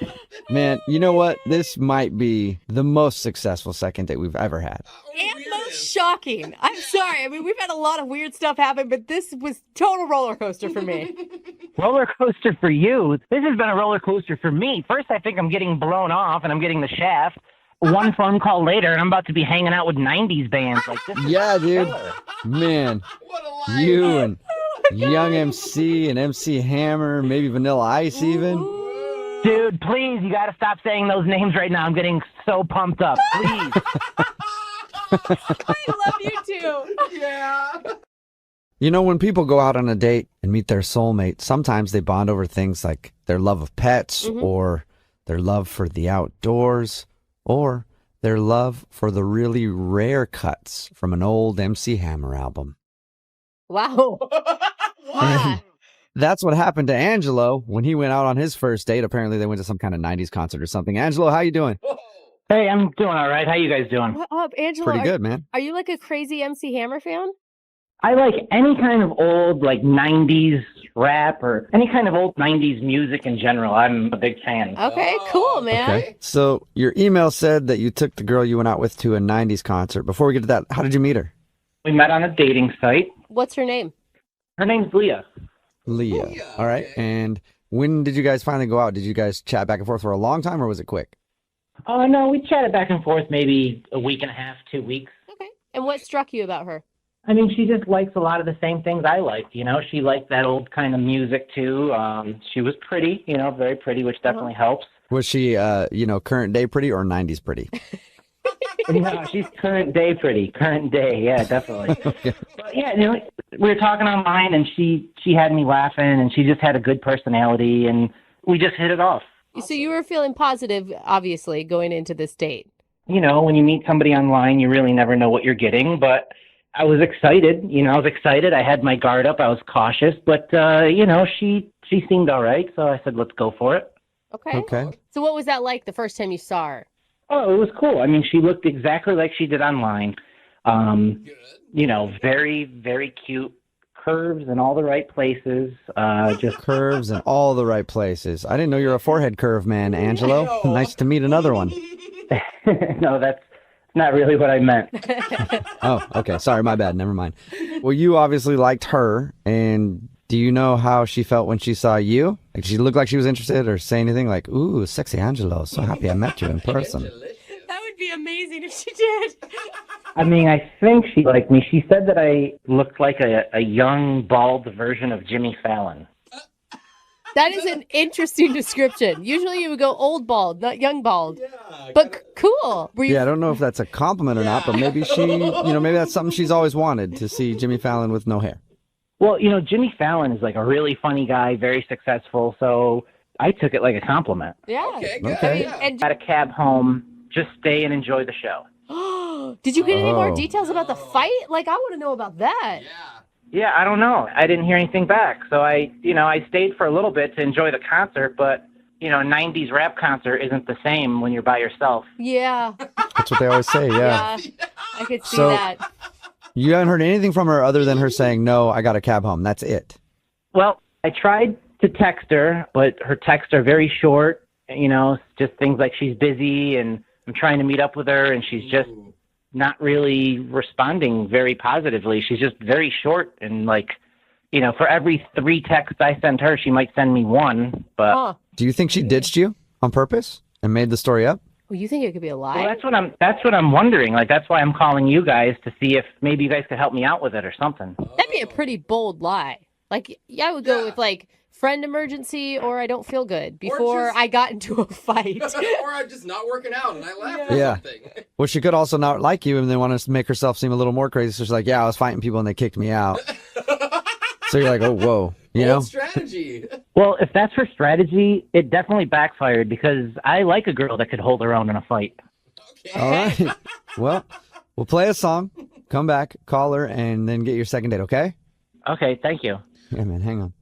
Man, you know what? This might be the most successful second date we've ever had. And most shocking. I'm sorry. I mean, we've had a lot of weird stuff happen, but this was total roller coaster for me. Roller coaster for you? This has been a roller coaster for me. First, I think I'm getting blown off and I'm getting the shaft. One phone call later, and I'm about to be hanging out with 90s bands. Like this. Yeah, dude. Man, you and Young MC and MC Hammer, maybe Vanilla Ice even. Dude, please, you got to stop saying those names right now. I'm getting so pumped up. Please. I love you too. Yeah. You know, when people go out on a date and meet their soulmate, sometimes they bond over things like their love of pets or their love for the outdoors or their love for the really rare cuts from an old MC Hammer album. Wow. And that's what happened to Angelo when he went out on his first date. Apparently they went to some kind of 90s concert or something. Angelo, how you doing? Hey, I'm doing all right. How you guys doing? What up, Angelo? Pretty good, man. Are you like a crazy MC Hammer fan? I like any kind of old, like, 90s rap or any kind of old 90s music in general. I'm a big fan. Okay, cool, man. Okay. So your email said that you took the girl you went out with to a 90s concert. Before we get to that, how did you meet her? We met on a dating site. What's her name? Her name's Leah. Leah. All right. And when did you guys finally go out? Did you guys chat back and forth for a long time or was it quick? Oh, no, we chatted back and forth maybe a week and a half, 2 weeks. Okay. And what struck you about her? I mean, she just likes a lot of the same things I liked, you know. She liked that old kind of music, too. She was pretty, you know, very pretty, which definitely helps. Was she, current day pretty or 90s pretty? No, she's current day pretty. Current day, yeah, definitely. But, yeah, you know, we were talking online, and she had me laughing, and she just had a good personality, and we just hit it off. So you were feeling positive, obviously, going into this date. You know, when you meet somebody online, you really never know what you're getting, but I was excited. You know, I was excited. I had my guard up. I was cautious, but, she seemed all right, so I said, let's go for it. Okay. So what was that like the first time you saw her? Oh, it was cool. I mean, she looked exactly like she did online. Very, very cute. Curves in all the right places. Just curves in all the right places. I didn't know you're a forehead curve man, Angelo. Nice to meet another one. No, that's not really what I meant. Oh, okay. Sorry, my bad. Never mind. Well, you obviously liked her, and do you know how she felt when she saw you? Like, she looked like she was interested or say anything like, ooh, sexy Angelo. So happy I met you in person. That would be amazing if she did. I mean, I think she liked me. She said that I looked like a young, bald version of Jimmy Fallon. That is an interesting description. Usually you would go old bald, not young bald. But cool. Yeah, I don't know if that's a compliment or not, but maybe maybe that's something she's always wanted, to see Jimmy Fallon with no hair. Well, Jimmy Fallon is like a really funny guy, very successful, so I took it like a compliment. Yeah. Okay. And Got a cab home, just stay and enjoy the show. did you get any more Oh. details about the fight? Like, I want to know about that. Yeah, I don't know. I didn't hear anything back, so I stayed for a little bit to enjoy the concert, but 90s rap concert isn't the same when you're by yourself. Yeah. That's what they always say, yeah. I could see So- that. You haven't heard anything from her other than her saying, no, I got a cab home. That's it. Well, I tried to text her, but her texts are very short, just things like she's busy and I'm trying to meet up with her and she's just not really responding very positively. She's just very short and for every 3 texts I send her, she might send me 1, but Do you think she ditched you on purpose and made the story up? Well, you think it could be a lie? well, that's what I'm wondering. Like, that's why I'm calling you guys to see if maybe you guys could help me out with it or something. That'd be a pretty bold lie. Like, I would go with friend emergency or I don't feel good before I got into a fight. Or I'm just not working out and I laughed or Yeah. something. Well, she could also not like you and then want to make herself seem a little more crazy. So she's like, yeah, I was fighting people and they kicked me out. So you're like, oh, whoa. Bold strategy. Well, if that's her strategy, it definitely backfired because I like a girl that could hold her own in a fight. All right. Well, we'll play a song, come back, call her, and then get your second date, okay? Okay, thank you. Yeah, man, hang on.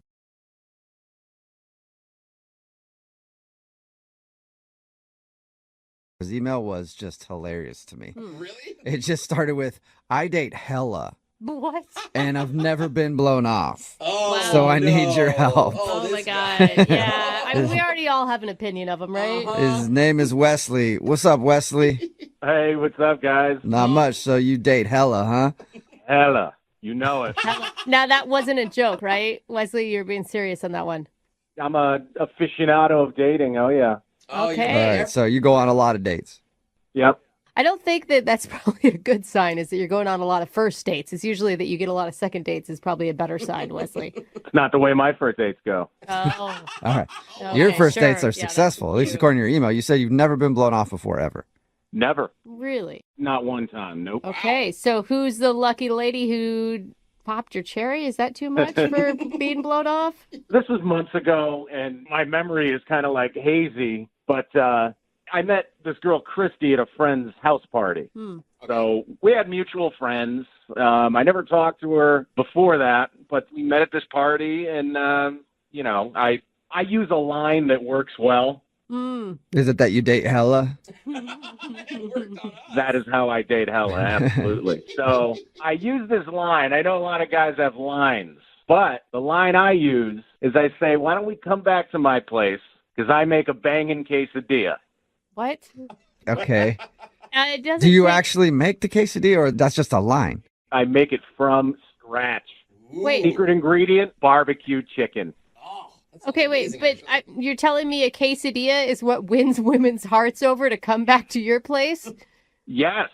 His email was just hilarious to me. Really? It just started with, I date hella, What? and I've never been blown off. Oh, So I need your help. Oh, my God. Yeah. I mean, we already all have an opinion of him, right? His name is Wesley. What's up, Wesley? Hey, what's up, guys? Not much. So you date hella, huh? Hella. You know it. Now, that wasn't a joke, right? Wesley, you're being serious on that one. I'm a aficionado of dating. Oh, yeah. Okay. All right. So you go on a lot of dates. Yep. I don't think that that's probably a good sign, is that you're going on a lot of first dates. It's usually that you get a lot of second dates is probably a better sign, Wesley. It's not the way my first dates go. Oh. All right. Okay, Your first sure. dates are Yeah, successful, at least according to your email. You said you've never been blown off before, ever. Never. Really? Not one time. Nope. Okay. So who's the lucky lady who popped your cherry? Is that too much for being blown off? This was months ago, and my memory is kind of like hazy, but I met this girl, Christy, at a friend's house party. So we had mutual friends. I never talked to her before that, but we met at this party, and, I use a line that works well. Is it that you date hella? That is how I date hella, absolutely. So I use this line. I know a lot of guys have lines, but the line I use is I say, why don't we come back to my place, because I make a banging quesadilla. What? Okay. It doesn't Do you say- actually make the quesadilla, or that's just a line? I make it from scratch. Wait. Secret ingredient, barbecue chicken. Okay, wait, but you're telling me a quesadilla is what wins women's hearts over to come back to your place? Yes.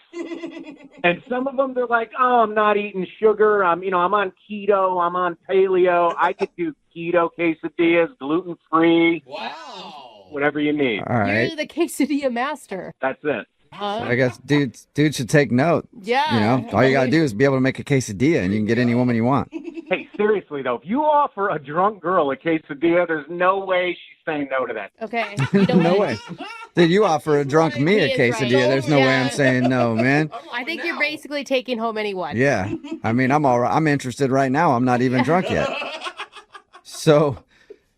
And some of them, they're like, oh, I'm not eating sugar. I'm on keto. I'm on paleo. I could do keto quesadillas, gluten-free. Wow. Whatever you need. All right. You're the quesadilla master. That's it. I guess dude should take note. Yeah. All you got to do is be able to make a quesadilla, and you can get any woman you want. Hey, seriously, though, if you offer a drunk girl a quesadilla, there's no way she's saying no to that. Okay. No way. Did you offer a drunk me a He is right. quesadilla? There's no way I'm saying no, man. I think you're basically taking home anyone. Yeah. I mean, I'm all right. I'm interested right now. I'm not even drunk yet. So,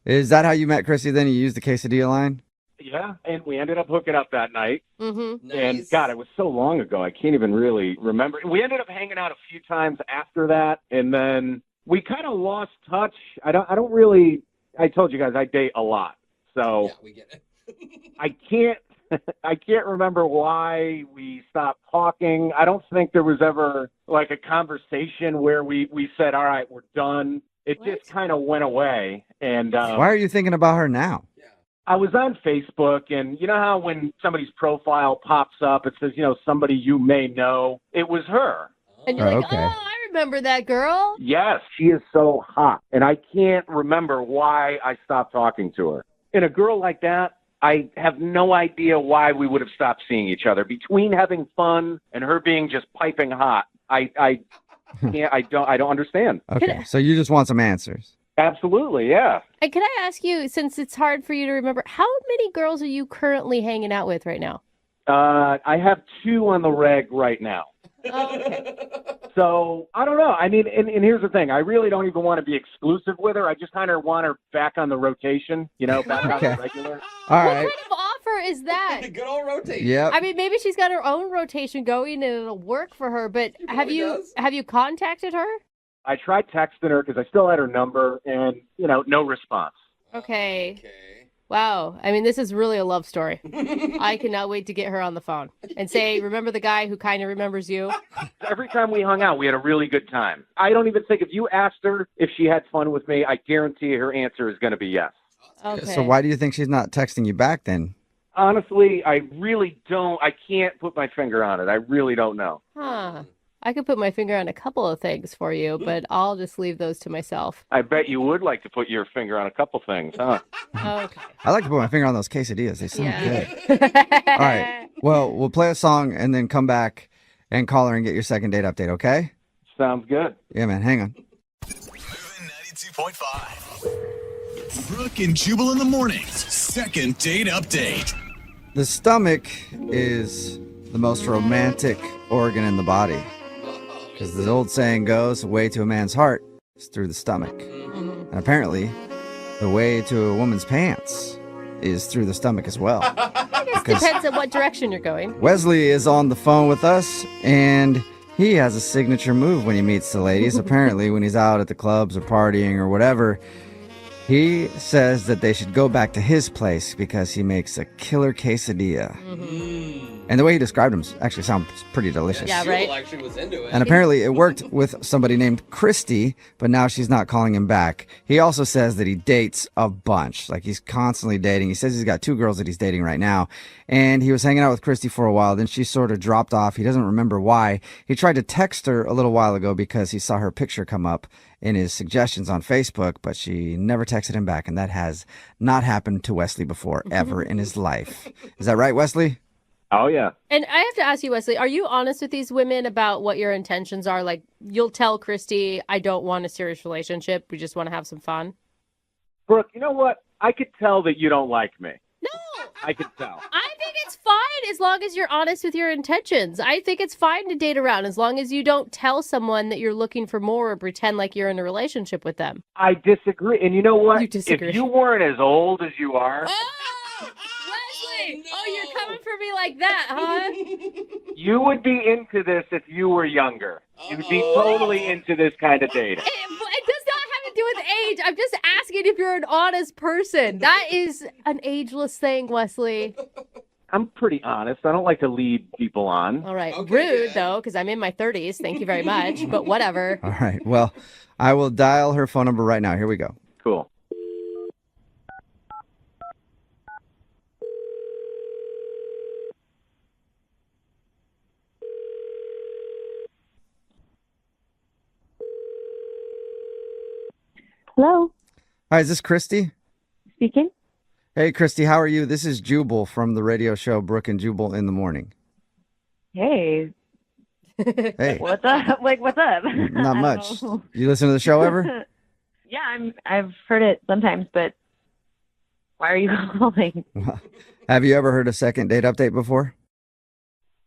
is that how you met Chrissy then? You used the quesadilla line? Yeah, and we ended up hooking up that night. Mm-hmm. And God, it was so long ago, I can't even really remember. We ended up hanging out a few times after that, and then we kind of lost touch. I told you guys I date a lot, so we get it. I can't remember why we stopped talking. I don't think there was ever like a conversation where we said, all right, we're done. It just kind of went away. And Why are you thinking about her now? I was on Facebook, and you know how when somebody's profile pops up, it says, somebody you may know? It was her. And you're like, oh, I remember that girl. Yes, she is so hot, and I can't remember why I stopped talking to her. And a girl like that, I have no idea why we would have stopped seeing each other. Between having fun and her being just piping hot, I can't, I don't understand. Okay, so you just want some answers. Absolutely, yeah. And can I ask you, since it's hard for you to remember, how many girls are you currently hanging out with right now? I have 2 on the reg right now. Okay. So, I don't know. I mean, and here's the thing. I really don't even want to be exclusive with her. I just kind of want her back on the rotation, back on the regular. All What right. kind of offer is that? Good old rotation. Yep. I mean, maybe she's got her own rotation going and it'll work for her, but have you contacted her? I tried texting her because I still had her number, and, no response. Okay. Wow. I mean, this is really a love story. I cannot wait to get her on the phone and say, remember the guy who kind of remembers you? Every time we hung out, we had a really good time. I don't even think if you asked her if she had fun with me, I guarantee her answer is going to be yes. Okay. So why do you think she's not texting you back then? Honestly, I really don't. I can't put my finger on it. I really don't know. Huh. I could put my finger on a couple of things for you, but I'll just leave those to myself. I bet you would like to put your finger on a couple things, huh? Okay. I like to put my finger on those quesadillas. They sound good. All right. Well, we'll play a song and then come back and call her and get your second date update, okay? Sounds good. Yeah, man. Hang on. 92.5. Brooke and Jubal in the mornings. Second date update. The stomach is the most romantic organ in the body. Because the old saying goes, the way to a man's heart is through the stomach. And apparently, the way to a woman's pants is through the stomach as well. I guess it depends on what direction you're going. Wesley is on the phone with us, and he has a signature move when he meets the ladies. Apparently, when he's out at the clubs or partying or whatever, he says that they should go back to his place because he makes a killer quesadilla. And the way he described them actually sounds pretty delicious. Yeah, right? Actually was into it. And apparently it worked with somebody named Christy, but now she's not calling him back. He also says that he dates a bunch. Like, he's constantly dating. He says he's got 2 girls that he's dating right now. And he was hanging out with Christy for a while. Then she sort of dropped off. He doesn't remember why. He tried to text her a little while ago because he saw her picture come up in his suggestions on Facebook, but she never texted him back. And that has not happened to Wesley before, ever in his life. Is that right, Wesley? Oh, yeah. And I have to ask you, Wesley, are you honest with these women about what your intentions are? Like, you'll tell Christy, I don't want a serious relationship. We just want to have some fun. Brooke, you know what? I could tell that you don't like me. No. I could tell. I think it's fine as long as you're honest with your intentions. I think it's fine to date around as long as you don't tell someone that you're looking for more or pretend like you're in a relationship with them. I disagree. And you know what? You disagree. If you weren't as old as you are... Wesley! Oh, you're coming for me like that, huh? You would be into this if you were younger. You'd be totally into this kind of dating. It does not have to do with age. I'm just asking if you're an honest person. That is an ageless thing, Wesley. I'm pretty honest. I don't like to lead people on. All right. Rude, though, because I'm in my 30s. Thank you very much. But whatever. All right. Well, I will dial her phone number right now. Here we go. Cool. Hello, Hi, is this Christy? speaking. Hey, Christy, how are you? This is Jubal from the radio show Brooke and Jubal in the Morning. Hey. Hey. What's up? Like, what's up? Not I much. don't know. You listen to the show ever? Yeah, I've heard it sometimes, but why are you calling? Have you ever heard a second date update before?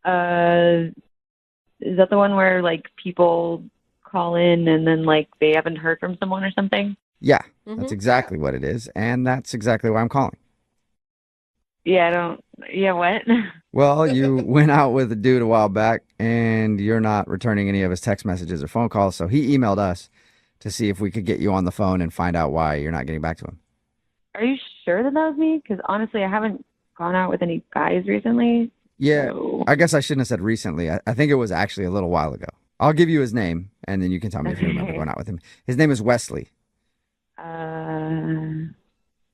Is that the one where like people call in and then like they haven't heard from someone or something? Yeah, that's exactly what it is. And that's exactly why I'm calling. Yeah, what? Well, you went out with a dude a while back and you're not returning any of his text messages or phone calls. So he emailed us to see if we could get you on the phone and find out why you're not getting back to him. Are you sure that was me? Because honestly, I haven't gone out with any guys recently. Yeah, So... I guess I shouldn't have said recently. I think it was actually a little while ago. I'll give you his name and then you can tell me if you remember going out with him. His name is Wesley.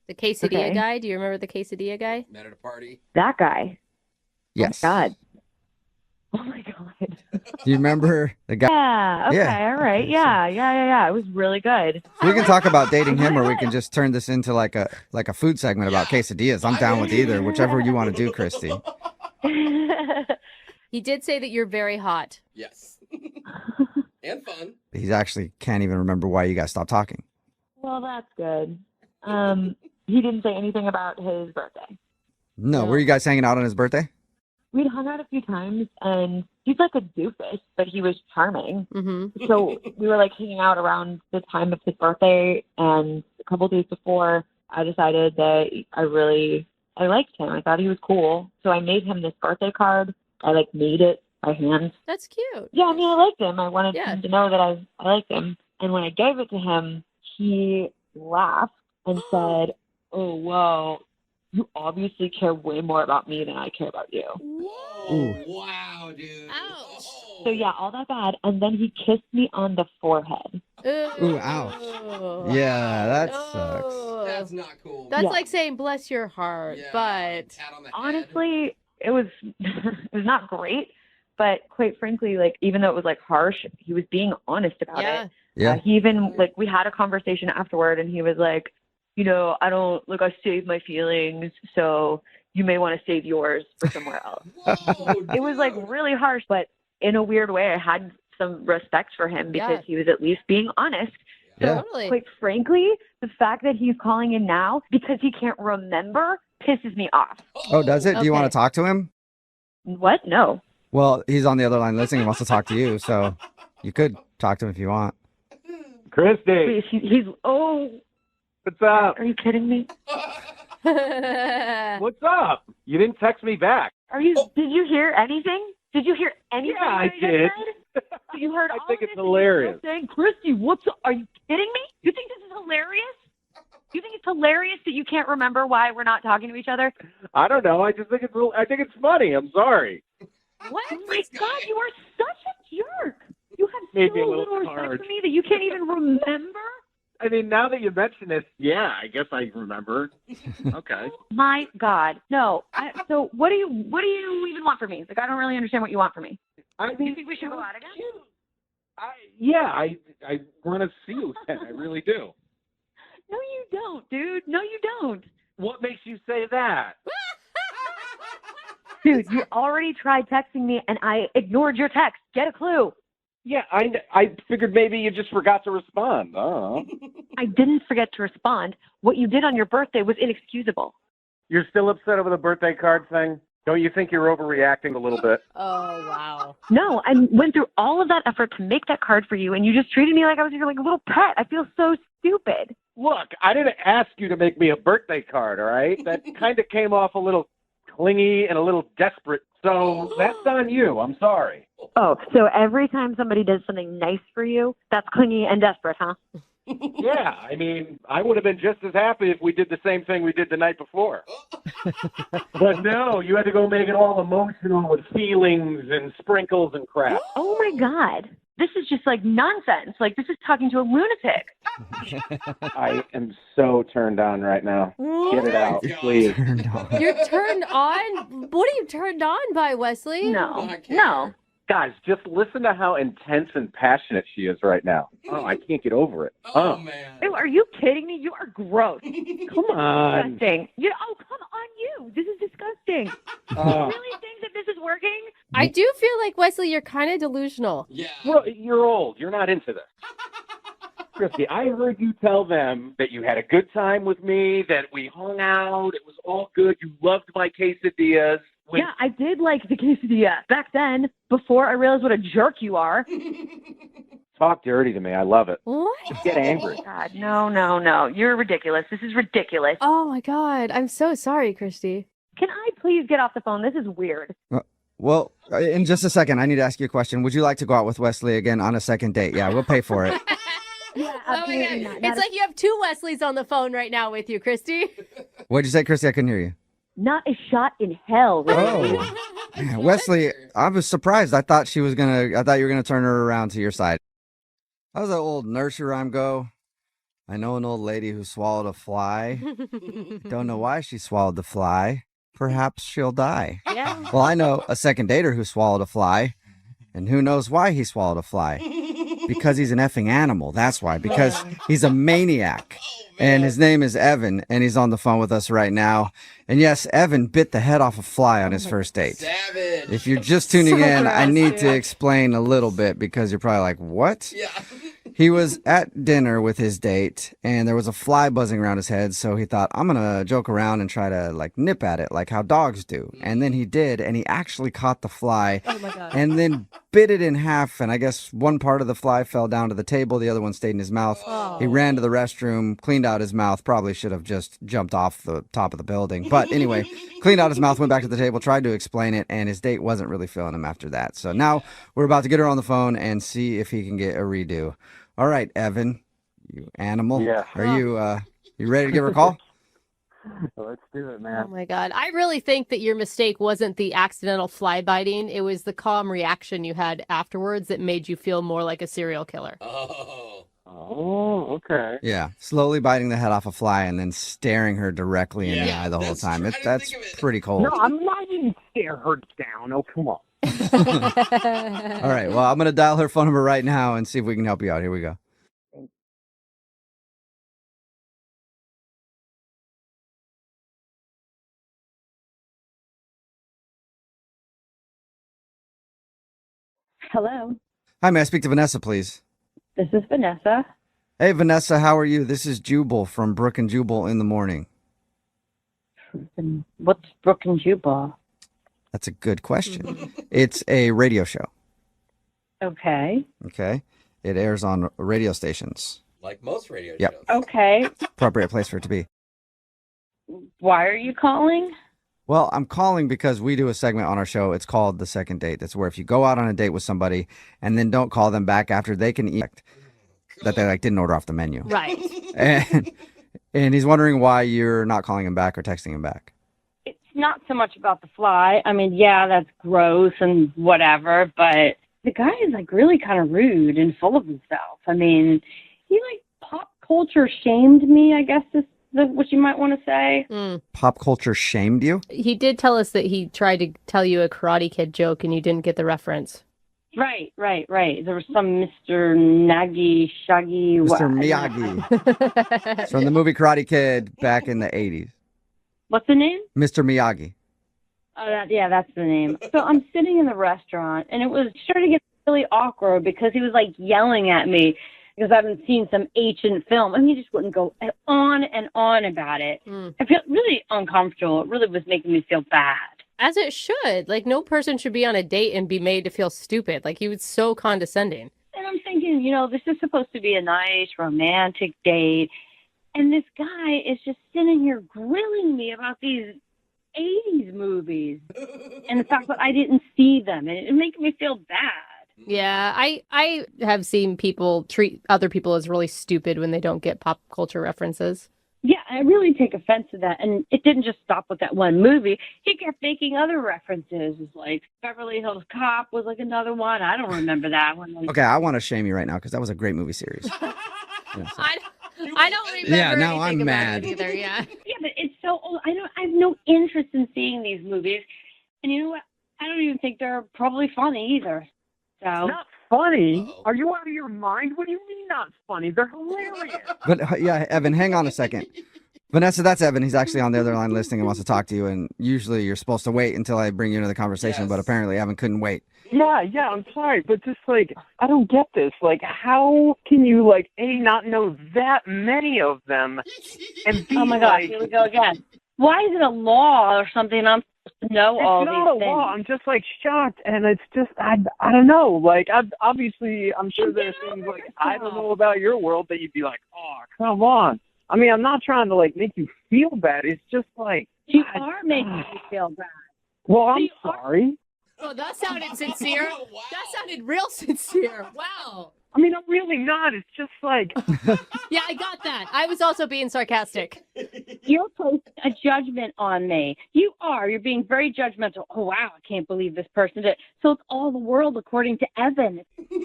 The quesadilla Okay. guy. Do you remember the quesadilla guy? Met at a party. That guy. Yes. Oh, God. Oh, my God. Do you remember the guy? Yeah. Okay. Yeah. All right. Yeah. It was really good. We can talk about dating him, or we can just turn this into like a food segment about quesadillas. I'm down with either, whichever you want to do, Christy. He did say that you're very hot. Yes. And fun. He actually can't even remember why you guys stopped talking. Well, that's good. He didn't say anything about his birthday. No, were you guys hanging out on his birthday? We'd hung out a few times, and he's like a doofus, but he was charming. Mm-hmm. So we were like hanging out around the time of his birthday, and a couple days before, I decided that I liked him. I thought he was cool. So I made him this birthday card. I like made it by hand. That's cute. Yeah, I mean, I liked him. I wanted him to know that I liked him. And when I gave it to him, he laughed and said, "Oh, wow, you obviously care way more about me than I care about you." Ooh. Wow, dude. Ouch. So yeah, all that bad. And then he kissed me on the forehead. Ooh, ouch. Yeah, that sucks. That's not cool. That's Yeah. like saying bless your heart, but Honestly, it was it was not great, but quite frankly, like even though it was like harsh, he was being honest about it. Yeah. He even like we had a conversation afterward, and he was like, you know, I save my feelings, so you may want to save yours for somewhere else. It was like really harsh, but in a weird way, I had some respect for him because he was at least being honest. So, Totally. quite frankly, the fact that he's calling in now because he can't remember pisses me off. Oh, does it? Do you want Okay. to talk to him? What? No. Well, he's on the other line listening. He wants to talk to you, so you could talk to him if you want. Christy. Wait, he's What's up? Are you kidding me? What's up? You didn't text me back. Did you hear anything? Did you hear anything? Yeah, I that just did. said? You heard I all think of it's this, and hilarious. you're saying, Christy, what's up? Are you kidding me? You think this is hilarious? You think it's hilarious that you can't remember why we're not talking to each other? I don't know. I just think I think it's funny. I'm sorry. What? Oh my God, you are such a jerk. You have Made me a so little little respect charged. for me that you can't even remember? I mean, now that you mention this, yeah, I guess I remember. Okay. My God, no. So what do you even want from me? Like, I don't really understand what you want from me. I Do you think we should go out again? I want to see you again. I really do. No, you don't, dude. No, you don't. What makes you say that? Dude, you already tried texting me, and I ignored your text. Get a clue. Yeah, I figured maybe you just forgot to respond. Oh. I didn't forget to respond. What you did on your birthday was inexcusable. You're still upset over the birthday card thing? Don't you think you're overreacting a little bit? Oh, wow. No, I went through all of that effort to make that card for you, and you just treated me like I was your like little pet. I feel so stupid. Look, I didn't ask you to make me a birthday card, all right? That kind of came off a little clingy and a little desperate, so that's on you. I'm sorry. Oh, so every time somebody does something nice for you, that's clingy and desperate, huh? Yeah, I mean, I would have been just as happy if we did the same thing we did the night before. But no, you had to go make it all emotional with feelings and sprinkles and crap. Oh my God. This is just like nonsense. Like, this is talking to a lunatic. I am so turned on right now. Get it out, please. You're turned on? What are you turned on by, Wesley? No. Guys, just listen to how intense and passionate she is right now. Oh, I can't get over it. Oh, man. Ew, are you kidding me? You are gross. Come on. Disgusting. Come on, you. This is disgusting. You really think that this is working? I do feel like, Wesley, you're kind of delusional. Yeah. Well, you're old. You're not into this. Christy, I heard you tell them that you had a good time with me, that we hung out, it was all good, you loved my quesadillas. Yeah, I did like the quesadilla back then, before I realized what a jerk you are. Talk dirty to me. I love it. What? Just get angry. God, no. You're ridiculous. This is ridiculous. Oh, my God. I'm so sorry, Christy. Can I please get off the phone? This is weird. Well, in just a second, I need to ask you a question. Would you like to go out with Wesley again on a second date? Yeah, we'll pay for it. Yeah, Oh, my absolutely God. not. It's like you have two Wesleys on the phone right now with you, Christy. What'd you say, Christy? I couldn't hear you. Not a shot in hell. Really. Oh, man, Wesley, I was surprised. I thought you were gonna turn her around to your side. How's that old nursery rhyme go? I know an old lady who swallowed a fly. Don't know why she swallowed the fly. Perhaps she'll die. Yeah. Well, I know a second dater who swallowed a fly. And who knows why he swallowed a fly? Because he's an effing animal. That's why. Because he's a maniac. And his name is Evan, and he's on the phone with us right now. And yes, Evan bit the head off a fly on his first date. Savage. If you're just tuning in, I need to explain a little bit because you're probably like, what? Yeah. He was at dinner with his date, and there was a fly buzzing around his head, so he thought, I'm going to joke around and try to, like, nip at it, like how dogs do. And then he did, and he actually caught the fly, Oh my God. and then bit it in half, and I guess one part of the fly fell down to the table, the other one stayed in his mouth. Oh. He ran to the restroom, cleaned out his mouth, probably should have just jumped off the top of the building. But anyway, cleaned out his mouth, went back to the table, tried to explain it, and his date wasn't really feeling him after that. So now we're about to get her on the phone and see if he can get a redo. All right, Evan, you animal. Yeah. Are you ready to give her a call? Let's do it, Oh man. my God. I really think that your mistake wasn't the accidental fly biting. It was the calm reaction you had afterwards that made you feel more like a serial killer. Oh, okay. Yeah, slowly biting the head off a fly and then staring her directly in the eye the whole time. That's pretty cold. No, I'm not even stare her down. Oh, come on. All right, well, I'm going to dial her phone number right now and see if we can help you out. Here we go. Hello, Hi, may I speak to Vanessa, please? this is Vanessa. Hey, Vanessa, how are you? This is Jubal from Brooke and Jubal in the Morning. What's Brooke and Jubal? That's a good question. It's a radio show, Okay. okay? It airs on radio stations. Like most radio Yep. shows. Okay. Appropriate place for it to be. Why are you calling? Well, I'm calling because we do a segment on our show. It's called The Second Date. That's where if you go out on a date with somebody and then don't call them back after, they can eat that they like didn't order off the menu. Right. And he's wondering why you're not calling him back or texting him back. It's not so much about the fly. I mean, yeah, that's gross and whatever, but the guy is like really kind of rude and full of himself. I mean, he like pop culture shamed me, I guess is what you might want to say. Pop culture shamed you? He did tell us that he tried to tell you a Karate Kid joke and you didn't get the reference. Right. There was some Mr. Nagi Shaggy. Mr. Miyagi. It's from the movie Karate Kid back in the 80s. What's the name? Mr. Miyagi. Oh, yeah, that's the name. So I'm sitting in the restaurant, and it was starting to get really awkward because he was like yelling at me because I haven't seen some ancient film, and he just wouldn't go on and on about it. I felt really uncomfortable. It really was making me feel bad. As it should. Like, no person should be on a date and be made to feel stupid. Like, he was so condescending. And I'm thinking, this is supposed to be a nice romantic date, and this guy is just sitting here grilling me about these 80s movies and the fact that I didn't see them, and it making me feel bad. Yeah, I have seen people treat other people as really stupid when they don't get pop culture references. Yeah, I really take offense to that. And it didn't just stop with that one movie. He kept making other references. It's like Beverly Hills Cop was like another one. I don't remember that one. Okay, I want to shame you right now because that was a great movie series. I don't remember Yeah, now anything I'm about mad. it either, yeah. Yeah, but it's so old. I have no interest in seeing these movies. And you know what? I don't even think they're probably funny either. So Not funny? Are you out of your mind? What do you mean not funny? They're hilarious. But yeah, Evan, hang on a second. Vanessa, that's Evan. He's actually on the other line listening and wants to talk to you. And usually you're supposed to wait until I bring you into the conversation, but apparently Evan couldn't wait. Yeah, I'm sorry, but just like, I don't get this. Like, how can you, like, A, not know that many of them, and B, oh my God, here we go again. Why is it a law or something? I'm supposed to know all these things. It's not a law. I'm just, like, shocked, and it's just, I don't know. Like, obviously, I'm sure there's things, like, I don't know about your world that you'd be like, oh, come on. I mean, I'm not trying to, like, make you feel bad. It's just, like... You are making me feel bad. Well, I'm sorry. Oh, that sounded sincere. Wow. That sounded real sincere. Wow. I mean, I'm really not. It's just like... Yeah, I got that. I was also being sarcastic. You're placing a judgment on me. You are. You're being very judgmental. Oh, wow, I can't believe this person did. So it's all the world according to Evan.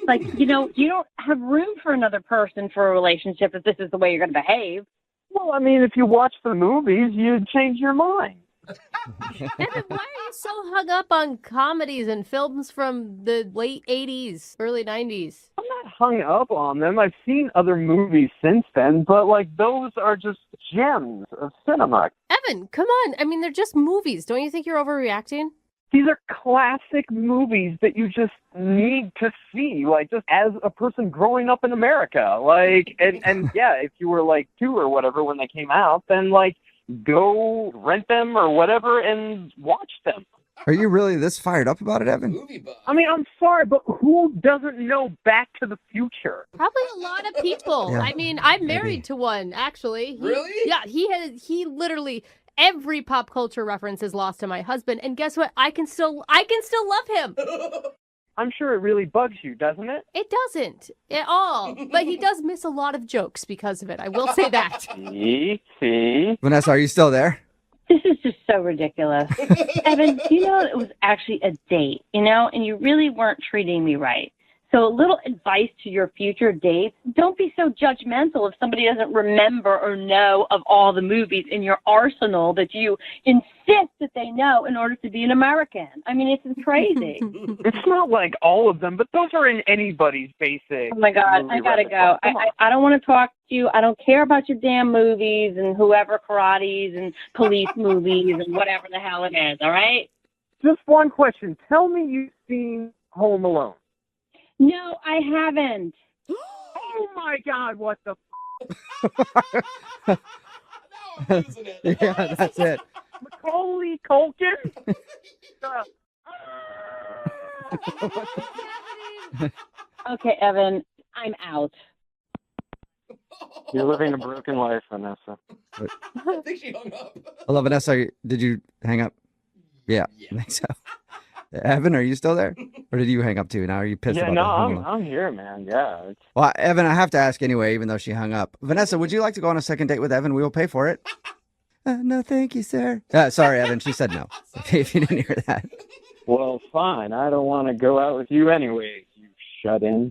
Like, you don't have room for another person for a relationship if this is the way you're going to behave. Well, I mean, if you watch the movies, you'd change your mind. Evan, why are you so hung up on comedies and films from the late 80s, early 90s? I'm not hung up on them. I've seen other movies since then, but, those are just gems of cinema. Evan, come on. I mean, they're just movies. Don't you think you're overreacting? These are classic movies that you just need to see, just as a person growing up in America. And yeah, if you were 2 or whatever when they came out, then go rent them or whatever and watch them. Are you really this fired up about it, Evan? I mean, I'm sorry, but who doesn't know Back to the Future? Probably a lot of people. Yeah, I mean, I'm married to one, actually. Really? Yeah, he literally, every pop culture reference is lost to my husband. And guess what? I can still love him. I'm sure it really bugs you, doesn't it? It doesn't at all. But he does miss a lot of jokes because of it. I will say that. See? Vanessa, are you still there? This is just so ridiculous. Evan, it was actually a date, and you really weren't treating me right. So a little advice to your future dates, don't be so judgmental if somebody doesn't remember or know of all the movies in your arsenal that you insist that they know in order to be an American. I mean, it's crazy. It's not like all of them, but those are in anybody's basic. Oh, my God, I gotta go. I don't want to talk to you. I don't care about your damn movies and whoever karates and police movies and whatever the hell it is, all right? Just one question. Tell me you've seen Home Alone. No, I haven't. Oh, my God, what the Yeah, that's it. Macaulay Culkin? Okay, Evan, I'm out. You're living a broken life, Vanessa. I think she hung up. Hello, Vanessa. Did you hang up? Yeah, I think so. Evan, are you still there? Or did you hang up too? Now are you pissed about that? I'm here, man. Yeah. Well, Evan, I have to ask anyway, even though she hung up. Vanessa, would you like to go on a second date with Evan? We will pay for it. No, thank you, sir. Sorry, Evan. She said no. If you didn't hear that. Well, fine. I don't want to go out with you anyway. You shut in.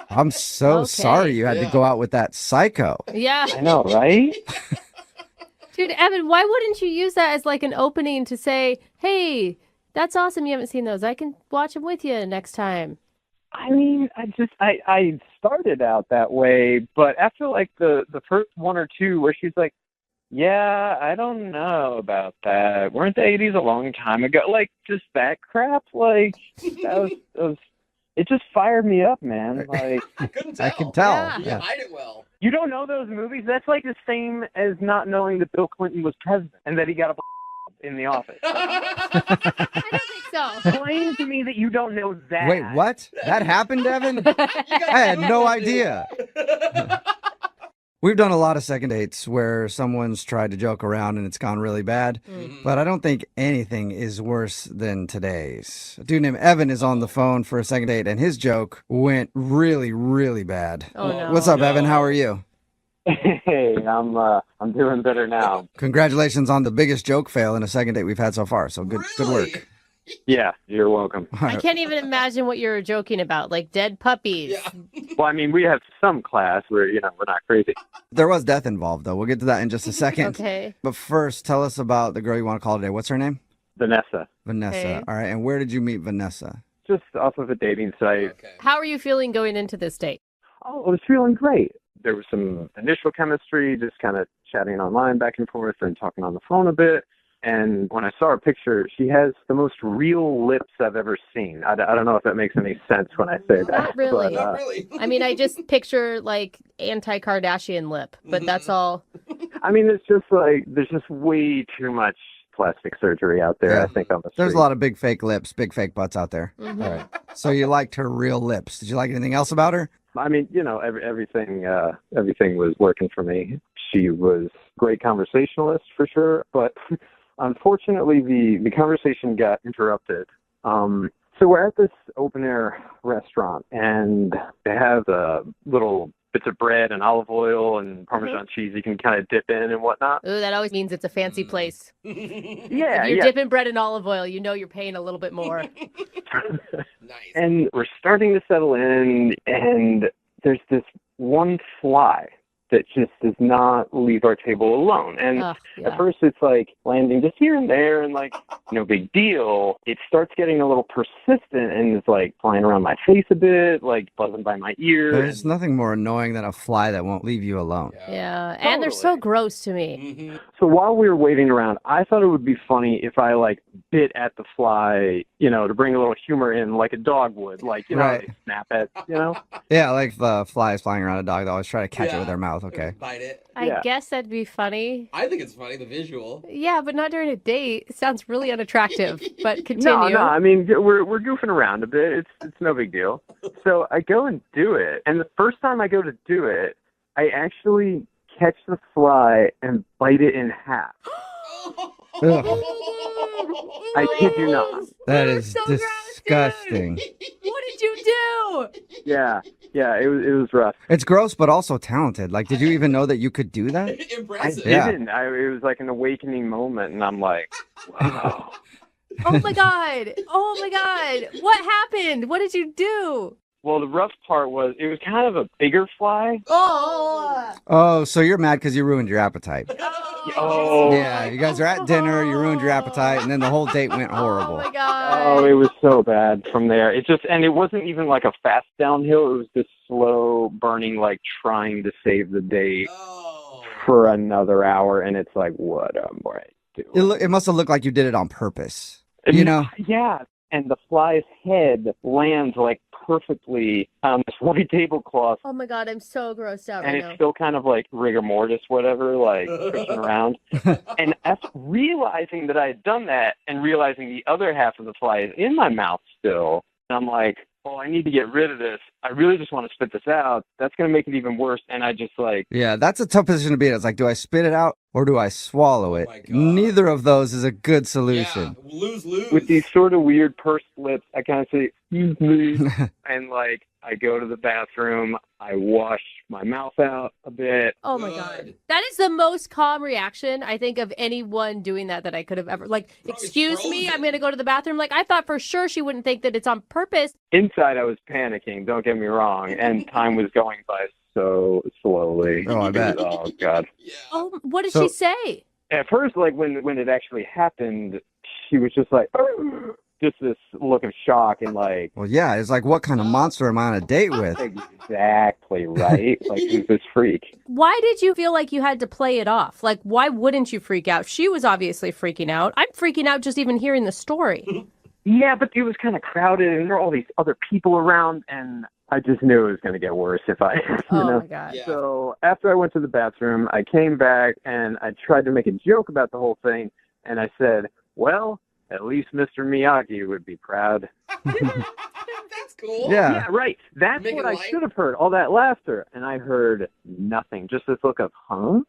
I'm so sorry you had to go out with that psycho. Yeah. I know, right? Dude, Evan, why wouldn't you use that as an opening to say, hey, that's awesome you haven't seen those. I can watch them with you next time. I mean, I started out that way, but after the first one or two where she's like, yeah, I don't know about that. Weren't the 80s a long time ago? Just that crap. That was it just fired me up, man. I couldn't tell. I can tell. Yeah. You Yeah. hide it well. You don't know those movies? That's the same as not knowing that Bill Clinton was president and that he got a in the office. I don't think so. Explain to me that you don't know that. Wait, what? That happened, Evan? I had no idea. We've done a lot of second dates where someone's tried to joke around and it's gone really bad, but I don't think anything is worse than today's. A dude named Evan is on the phone for a second date, and his joke went really, really bad. Oh, no. What's up, Evan? How are you? Hey, I'm doing better now. Congratulations on the biggest joke fail in a second date we've had so far. So good work. Yeah, you're welcome. I can't even imagine what you're joking about, dead puppies. Yeah. Well, I mean, we have some class where, we're not crazy. There was death involved, though. We'll get to that in just a second. Okay. But first, tell us about the girl you want to call today. What's her name? Vanessa. Vanessa. Okay. All right. And where did you meet Vanessa? Just off of a dating site. Okay. How are you feeling going into this date? Oh, I was feeling great. There was some initial chemistry, just kind of chatting online back and forth and talking on the phone a bit. And when I saw her picture, she has the most real lips I've ever seen. I don't know if that makes any sense when I say that. Not really. Not really. I mean, I just picture anti-Kardashian lip, but that's all. I mean, it's just there's just way too much plastic surgery out there, Yeah. I think, on the street. There's a lot of big fake lips, big fake butts out there. Mhm. All right. So you liked her real lips. Did you like anything else about her? I mean, everything was working for me. She was a great conversationalist for sure, but unfortunately the conversation got interrupted. So we're at this open air restaurant and they have a little bits of bread and olive oil and Parmesan cheese you can kind of dip in and whatnot. Ooh, that always means it's a fancy place. Yeah, If you're yeah. dipping bread in olive oil, you know you're paying a little bit more. And we're starting to settle in, and there's this one fly that just does not leave our table alone. And at first it's like landing just here and there and like no big deal. It starts getting a little persistent and it's like flying around my face a bit, like buzzing by my ear. There's nothing more annoying than a fly that won't leave you alone. Yeah, and they're so gross to me. So while we were waiting around, I thought it would be funny if I like bit at the fly, you know, to bring a little humor in like a dog would, like, you know, Right. they snap at, you know? Yeah, like the flies flying around a dog. They always try to catch it with their mouth. Okay. Bite it. I guess that'd be funny. I think it's funny, the visual. Yeah, but not during a date. It sounds really unattractive. But continue. No, I mean, we're goofing around a bit. It's no big deal. So I go and do it, and the first time I go to do it, I actually catch the fly and bite it in half. Ugh, I kid you not. that is disgusting. What did you do? Yeah, it was rough. It's gross, but also talented. Like, did you even know that you could do that? I didn't. It was like an awakening moment, and I'm like, wow. Oh my god. Oh my god. What happened? What did you do? Well, the rough part was it was kind of a bigger fly. Oh. Oh, so you're mad because you ruined your appetite. Oh. Yeah, you guys are at dinner, you ruined your appetite, and then the whole date went horrible. Oh my god. Oh, it was so bad from there. And it wasn't even like a fast downhill. It was just slow burning, like trying to save the date for another hour. And it's like, what am I doing? It must have looked like you did it on purpose. You know? Yeah. And the fly's head lands like perfectly on this white tablecloth. Oh my god, I'm so grossed out And right it's now. still kind of like rigor mortis, whatever, like pushing around. And after realizing that I had done that and realizing the other half of the fly is in my mouth still, I'm like, oh, I need to get rid of this. I really just want to spit this out. That's going to make it even worse. And I just like... Yeah, that's a tough position to be in. It's like, do I spit it out or do I swallow it? Neither of those is a good solution. Lose. With these sort of weird pursed lips, I kind of say, excuse me. And like, I go to the bathroom, I wash my mouth out a bit. Oh my god. That is the most calm reaction, I think, of anyone doing that I could have ever. Like, excuse me, I'm going to go to the bathroom. Like, I thought for sure she wouldn't think that it's on purpose. Inside, I was panicking, don't get me wrong, and time was going by so slowly. Oh, I bet. Oh, God. Oh, what did she say? At first, like, when it actually happened, she was just like, just this look of shock and like... Well, yeah, it's like, what kind of monster am I on a date with? Exactly, right? Like, who's this freak? Why did you feel like you had to play it off? Like, why wouldn't you freak out? She was obviously freaking out. I'm freaking out just even hearing the story. Yeah, but it was kind of crowded, and there were all these other people around, and I just knew it was going to get worse if I, you know. My God. Yeah. So after I went to the bathroom, I came back, and I tried to make a joke about the whole thing, and I said, well, at least Mr. Miyagi would be proud. That's cool. Yeah. Right. That's Make what it I light. should have heard, all that laughter, and I heard nothing, just this look of, huh?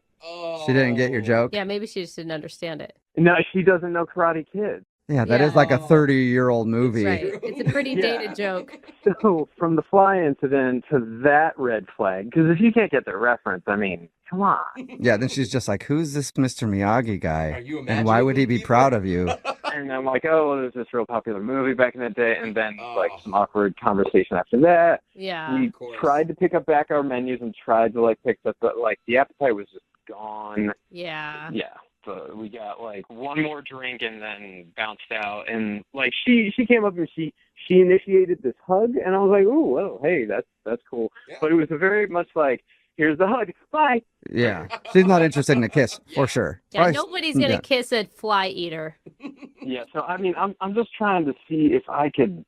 She didn't get your joke? Yeah, maybe she just didn't understand it. No, she doesn't know Karate Kid. Yeah, that is like a 30-year-old movie. Right. It's a pretty dated joke. So from the fly incident to that red flag, because if you can't get the reference, I mean, come on. Yeah, then she's just like, who's this Mr. Miyagi guy? you And why would he be proud of you? And I'm like, oh, there's this real popular movie back in the day, and then like some awkward conversation after that. Yeah. We tried to pick up back our menus and tried to like pick up, but like the appetite was just gone. Yeah. Yeah. So we got like one more drink and then bounced out, and like she came up and she initiated this hug, and I was like, ooh, well, hey, that's cool. Yeah. But it was a very much like, here's the hug, bye. Yeah, she's not interested in a kiss for sure. Yeah, nobody's gonna kiss a fly eater. Yeah, so I mean, I'm just trying to see if I could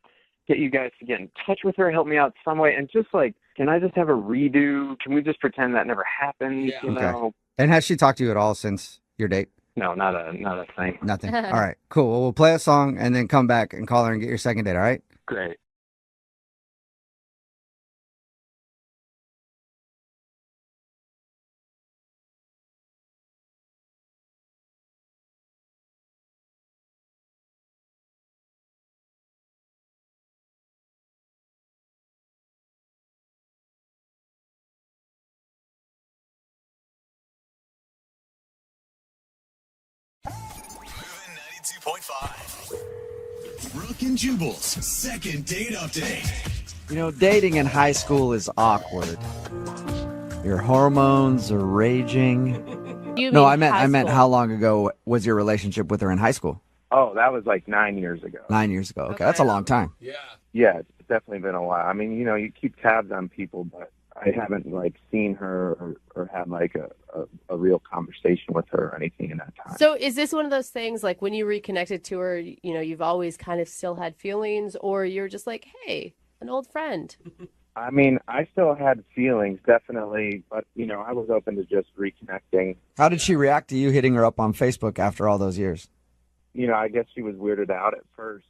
get you guys to get in touch with her, help me out some way, and just like, can I just have a redo? Can we just pretend that never happened? Yeah. You know? And has she talked to you at all since your date? No, not a thing. Nothing. All right, cool. Well, we'll play a song and then come back and call her and get your second date, all right? Great. 92.5. Brooke and Jubal's second date update. You know, dating in high school is awkward. Your hormones are raging. No, I meant how long ago was your relationship with her in high school? Oh, that was like 9 years ago. 9 years ago. Okay, that's a long time. Yeah, it's definitely been a while. I mean, you know, you keep tabs on people, but I haven't like seen her or had like a real conversation with her or anything in that time. So is this one of those things like when you reconnected to her, you know, you've always kind of still had feelings, or you're just like, hey, an old friend? I mean, I still had feelings, definitely, but, you know, I was open to just reconnecting. How did she react to you hitting her up on Facebook after all those years? You know, I guess she was weirded out at first,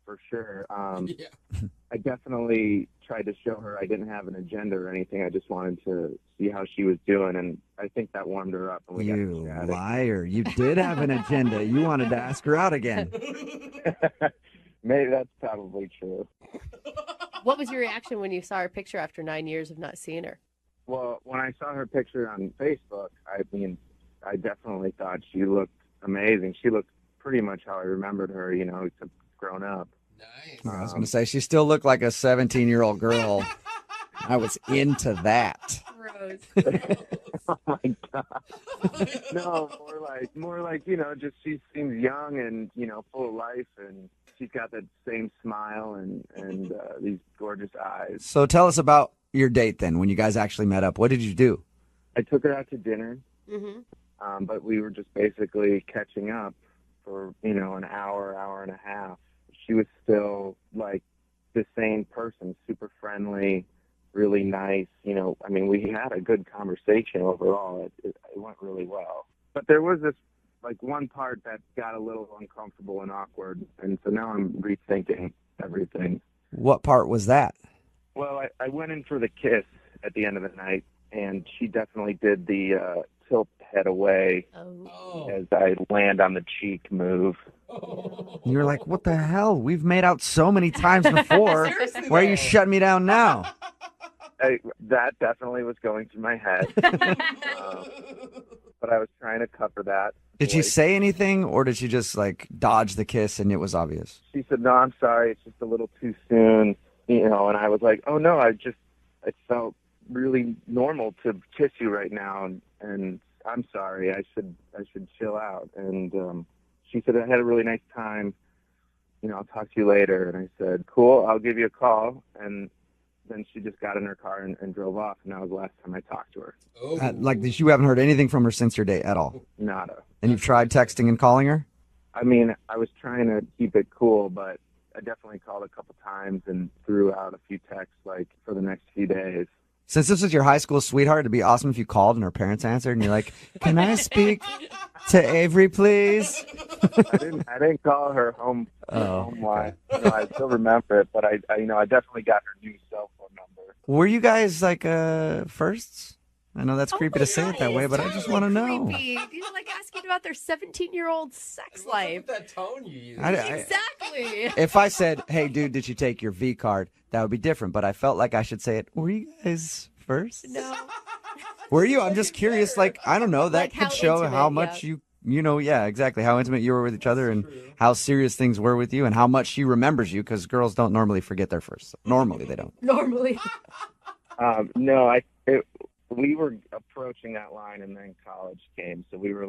for sure. I definitely tried to show her I didn't have an agenda or anything. I just wanted to see how she was doing, and I think that warmed her up. And we got to chat. Liar. You did have an agenda. You wanted to ask her out again. Maybe that's probably true. What was your reaction when you saw her picture after 9 years of not seeing her? Well, when I saw her picture on Facebook, I mean, I definitely thought she looked amazing. She looked pretty much how I remembered her, you know, grown up. Nice. I was going to say, she still looked like a 17-year-old girl. I was into that. Oh my God. No, more like, you know, just she seems young and, you know, full of life, and she's got that same smile and these gorgeous eyes. So tell us about your date then, when you guys actually met up. What did you do? I took her out to dinner, but we were just basically catching up for, you know, an hour and a half. She was still like the same person, super friendly, really nice. You know, I mean, we had a good conversation overall. It went really well. But there was this, like, one part that got a little uncomfortable and awkward, and so now I'm rethinking everything. What part was that? Well, I went in for the kiss at the end of the night, and she definitely did the tilt head away as I land on the cheek move. You're like, what the hell? We've made out so many times before. Why are you shutting me down now? That definitely was going through my head. But I was trying to cover that. Did she say anything, or did she just, like, dodge the kiss and it was obvious? She said, no, I'm sorry. It's just a little too soon. You know, and I was like, oh, no, it felt really normal to kiss you right now. And I'm sorry. I should chill out. And she said, I had a really nice time. You know, I'll talk to you later. And I said, cool, I'll give you a call. And then she just got in her car and drove off. And that was the last time I talked to her. Like, you haven't heard anything from her since your date at all? Nada. And you've tried texting and calling her? I mean, I was trying to keep it cool, but I definitely called a couple times and threw out a few texts, like, for the next few days. Since this was your high school sweetheart, it'd be awesome if you called and her parents answered and you're like, can I speak to Avery, please? I didn't call her home line. You know, I still remember it, but I definitely got her new cell phone number. Were you guys like firsts? I know that's creepy to say it that way, but I just want to know. Creepy. These are like asking about their 17-year-old sex life. That tone you use. Exactly. If I said, hey, dude, did you take your V card? That would be different, but I felt like I should say it. Were you guys first? No. Were you? I'm just curious. Like, I don't know. That Like could show intimate, how much you know, yeah, exactly. How intimate you were with each other and how serious things were with you and how much she remembers you, because girls don't normally forget their first. Normally, they don't. Normally. No, we were approaching that line, and then college came, so we were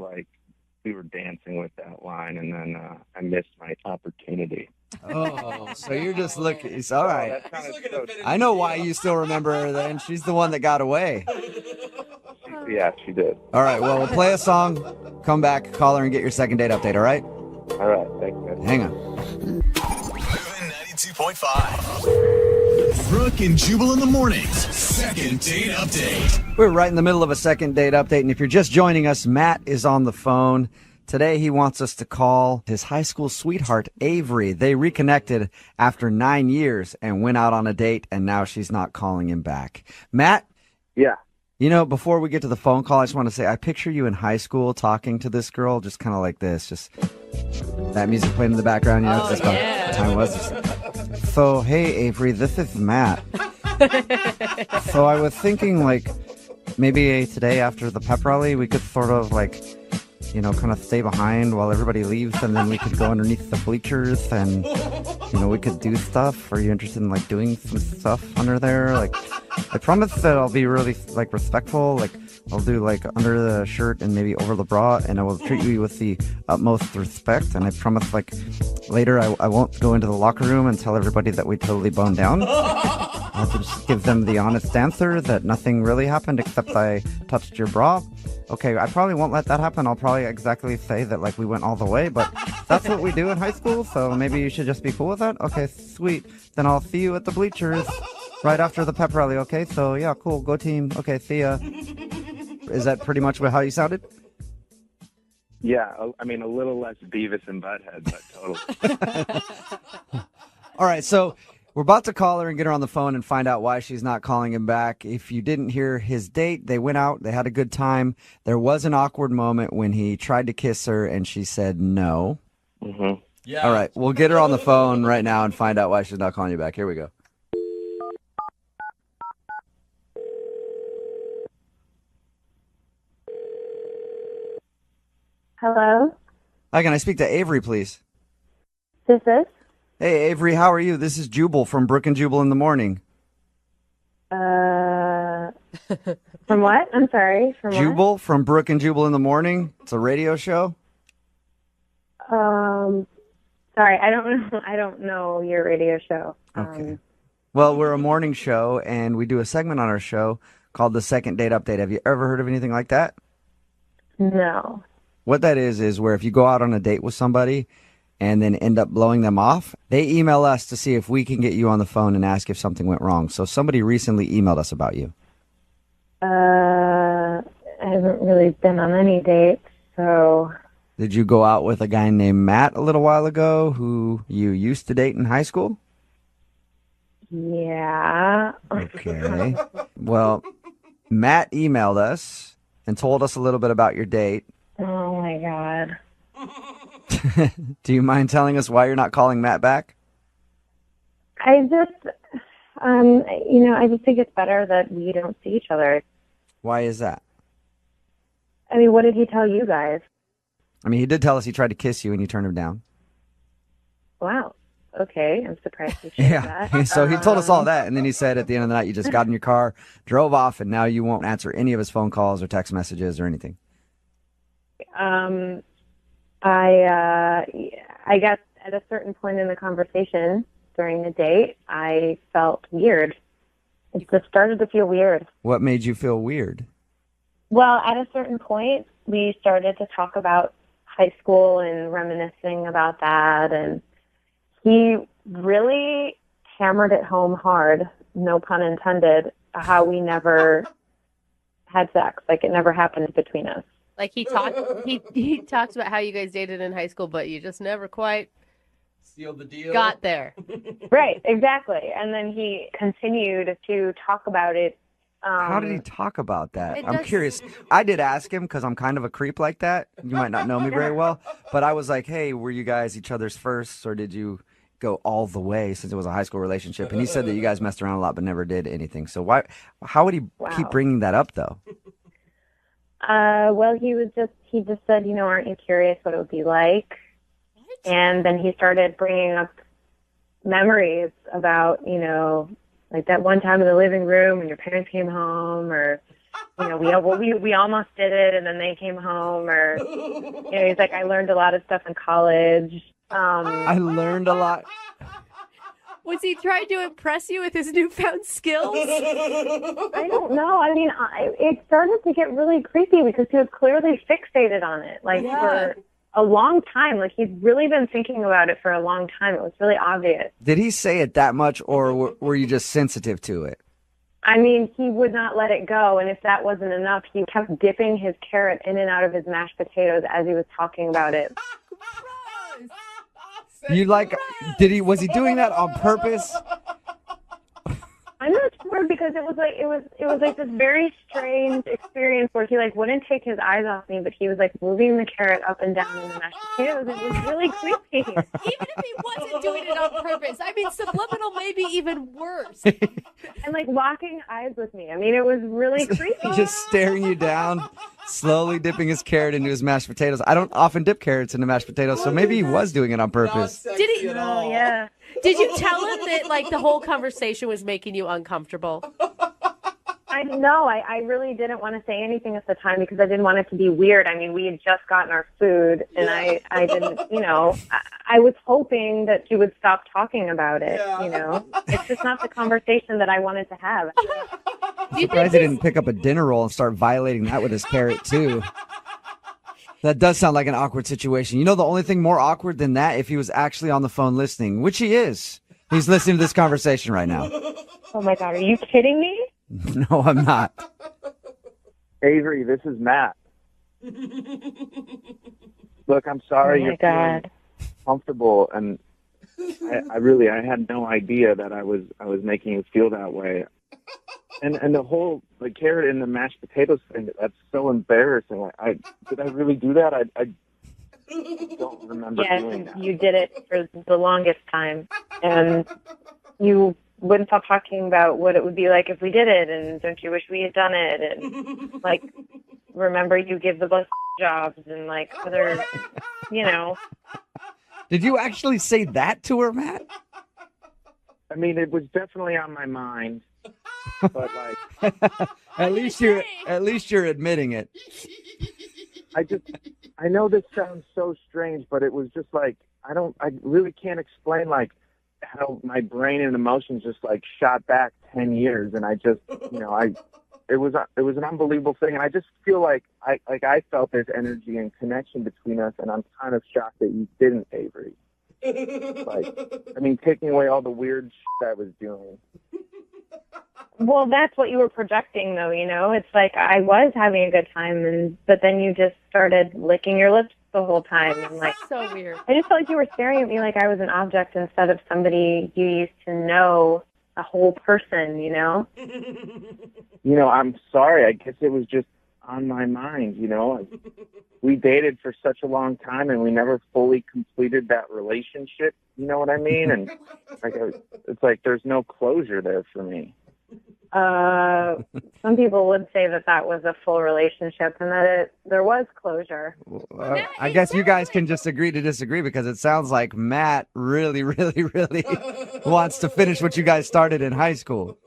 dancing with that line, and then I missed my opportunity. Oh, so you're just looking. It's all right. I know why you still remember her then. She's the one that got away. Yeah, she did. All right, well, we'll play a song, come back, call her, and get your second date update, all right? All right, thanks, man. Hang on. 92.5. Brooke and Jubal in the mornings. Second date update. We're right in the middle of a second date update, and if you're just joining us, Matt is on the phone. Today, he wants us to call his high school sweetheart, Avery. They reconnected after 9 years and went out on a date, and now she's not calling him back. Matt? Yeah. You know, before we get to the phone call, I just want to say, I picture you in high school talking to this girl, just kind of like this, just that music playing in the background, you know, that's about what time it was. So, hey, Avery, this is Matt. So I was thinking, like, maybe today after the pep rally, we could sort of, like, kind of stay behind while everybody leaves, and then we could go underneath the bleachers and, we could do stuff. Are you interested in, like, doing some stuff under there? Like, I promise that I'll be really, like, respectful. Like, I'll do, like, under the shirt and maybe over the bra, and I will treat you with the utmost respect. And I promise, like, later I won't go into the locker room and tell everybody that we totally boned down. I'll just give them the honest answer that nothing really happened except I touched your bra. Okay, I probably won't let that happen. I'll probably exactly say that, like, we went all the way, but that's what we do in high school, so maybe you should just be cool with that? Okay, sweet. Then I'll see you at the bleachers right after the pep rally, okay? So, yeah, cool. Go team. Okay, see ya. Is that pretty much how you sounded? Yeah, I mean, a little less Beavis and Butthead, but totally. All right, so we're about to call her and get her on the phone and find out why she's not calling him back. If you didn't hear his date, they went out, they had a good time. There was an awkward moment when he tried to kiss her and she said no. Mm-hmm. Yeah. All right, we'll get her on the phone right now and find out why she's not calling you back. Here we go. Hello? Hi, can I speak to Avery, please? This is? Hey, Avery, how are you? This is Jubal from Brooke and Jubal in the Morning. From what? I'm sorry. From Jubal from Brooke and Jubal in the Morning. It's a radio show. what? Sorry, I don't know your radio show. Okay. Well, we're a morning show, and we do a segment on our show called the Second Date Update. Have you ever heard of anything like that? No. What that is where if you go out on a date with somebody and then end up blowing them off, they email us to see if we can get you on the phone and ask if something went wrong. So somebody recently emailed us about you. I haven't really been on any dates, so... Did you go out with a guy named Matt a little while ago who you used to date in high school? Yeah. Okay. Well, Matt emailed us and told us a little bit about your date. Oh, my God. Do you mind telling us why you're not calling Matt back? I just, I just think it's better that we don't see each other. Why is that? I mean, what did he tell you guys? I mean, he did tell us he tried to kiss you and you turned him down. Wow. Okay, I'm surprised you shared that. So he told us all that, and then he said at the end of the night you just got in your car, drove off, and now you won't answer any of his phone calls or text messages or anything. I guess at a certain point in the conversation during the date, I felt weird. It just started to feel weird. What made you feel weird? Well, at a certain point, we started to talk about high school and reminiscing about that, and he really hammered it home hard, no pun intended, how we never had sex. Like, it never happened between us. Like he talked about how you guys dated in high school, but you just never quite sealed the deal. Got there. Right, exactly. And then he continued to talk about it. How did he talk about that? I'm curious. I did ask him because I'm kind of a creep like that. You might not know me very well, but I was like, hey, were you guys each other's firsts, or did you go all the way since it was a high school relationship? And he said that you guys messed around a lot but never did anything. So how would he keep bringing that up, though? Well, he just said, aren't you curious what it would be like? What? And then he started bringing up memories about, like that one time in the living room when your parents came home, or, we almost did it and then they came home, or, he's like, I learned a lot of stuff in college. I learned a lot. Was he trying to impress you with his newfound skills? I don't know. I mean, it started to get really creepy because he was clearly fixated on it, for a long time. Like, he's really been thinking about it for a long time. It was really obvious. Did he say it that much, or were you just sensitive to it? I mean, he would not let it go, and if that wasn't enough, he kept dipping his carrot in and out of his mashed potatoes as he was talking about it. Was he doing that on purpose? I'm not sure, because it was like this very strange experience where he wouldn't take his eyes off me, but he was moving the carrot up and down in the mashed potatoes. It was really creepy. Even if he wasn't doing it on purpose, I mean, subliminal may be even worse. And locking eyes with me. I mean, it was really creepy. Just staring you down, slowly dipping his carrot into his mashed potatoes. I don't often dip carrots into mashed potatoes, so maybe he was doing it on purpose. Did he? Oh, yeah. Did you tell him that like the whole conversation was making you uncomfortable? I really didn't want to say anything at the time because I didn't want it to be weird. I mean, we had just gotten our food, and I didn't, I was hoping that she would stop talking about it, It's just not the conversation that I wanted to have. I'm surprised he didn't pick up a dinner roll and start violating that with his carrot, too. That does sound like an awkward situation. You know, the only thing more awkward than that, if he was actually on the phone listening, which he is. He's listening to this conversation right now. Oh, my God. Are you kidding me? No, I'm not. Avery, this is Matt. Look, I'm sorry you're feeling comfortable, and I had no idea that I was making you feel that way. And the whole carrot in the mashed potatoes thing, that's so embarrassing. Did I really do that? I don't remember doing that. Yes, you did it for the longest time, and you wouldn't stop talking about what it would be like if we did it, and don't you wish we had done it, and remember you give the bus jobs and other, Did you actually say that to her, Matt? I mean, it was definitely on my mind, but at least you're admitting it. I know this sounds so strange, but it was just I really can't explain how my brain and emotions just shot back 10 years, and I just it was an unbelievable thing, and I just feel like I felt this energy and connection between us, and I'm kind of shocked that you didn't, Avery. Taking away all the weird shit I was doing. Well, that's what you were projecting, though, It's I was having a good time, but then you just started licking your lips the whole time. And so weird. I just felt like you were staring at me like I was an object instead of somebody you used to know, a whole person, I'm sorry. I guess it was just on my mind, We dated for such a long time, and we never fully completed that relationship. You know what I mean? And it's there's no closure there for me. Some people would say that was a full relationship and that there was closure. I guess you guys can just agree to disagree, because it sounds like Matt really, really, really wants to finish what you guys started in high school.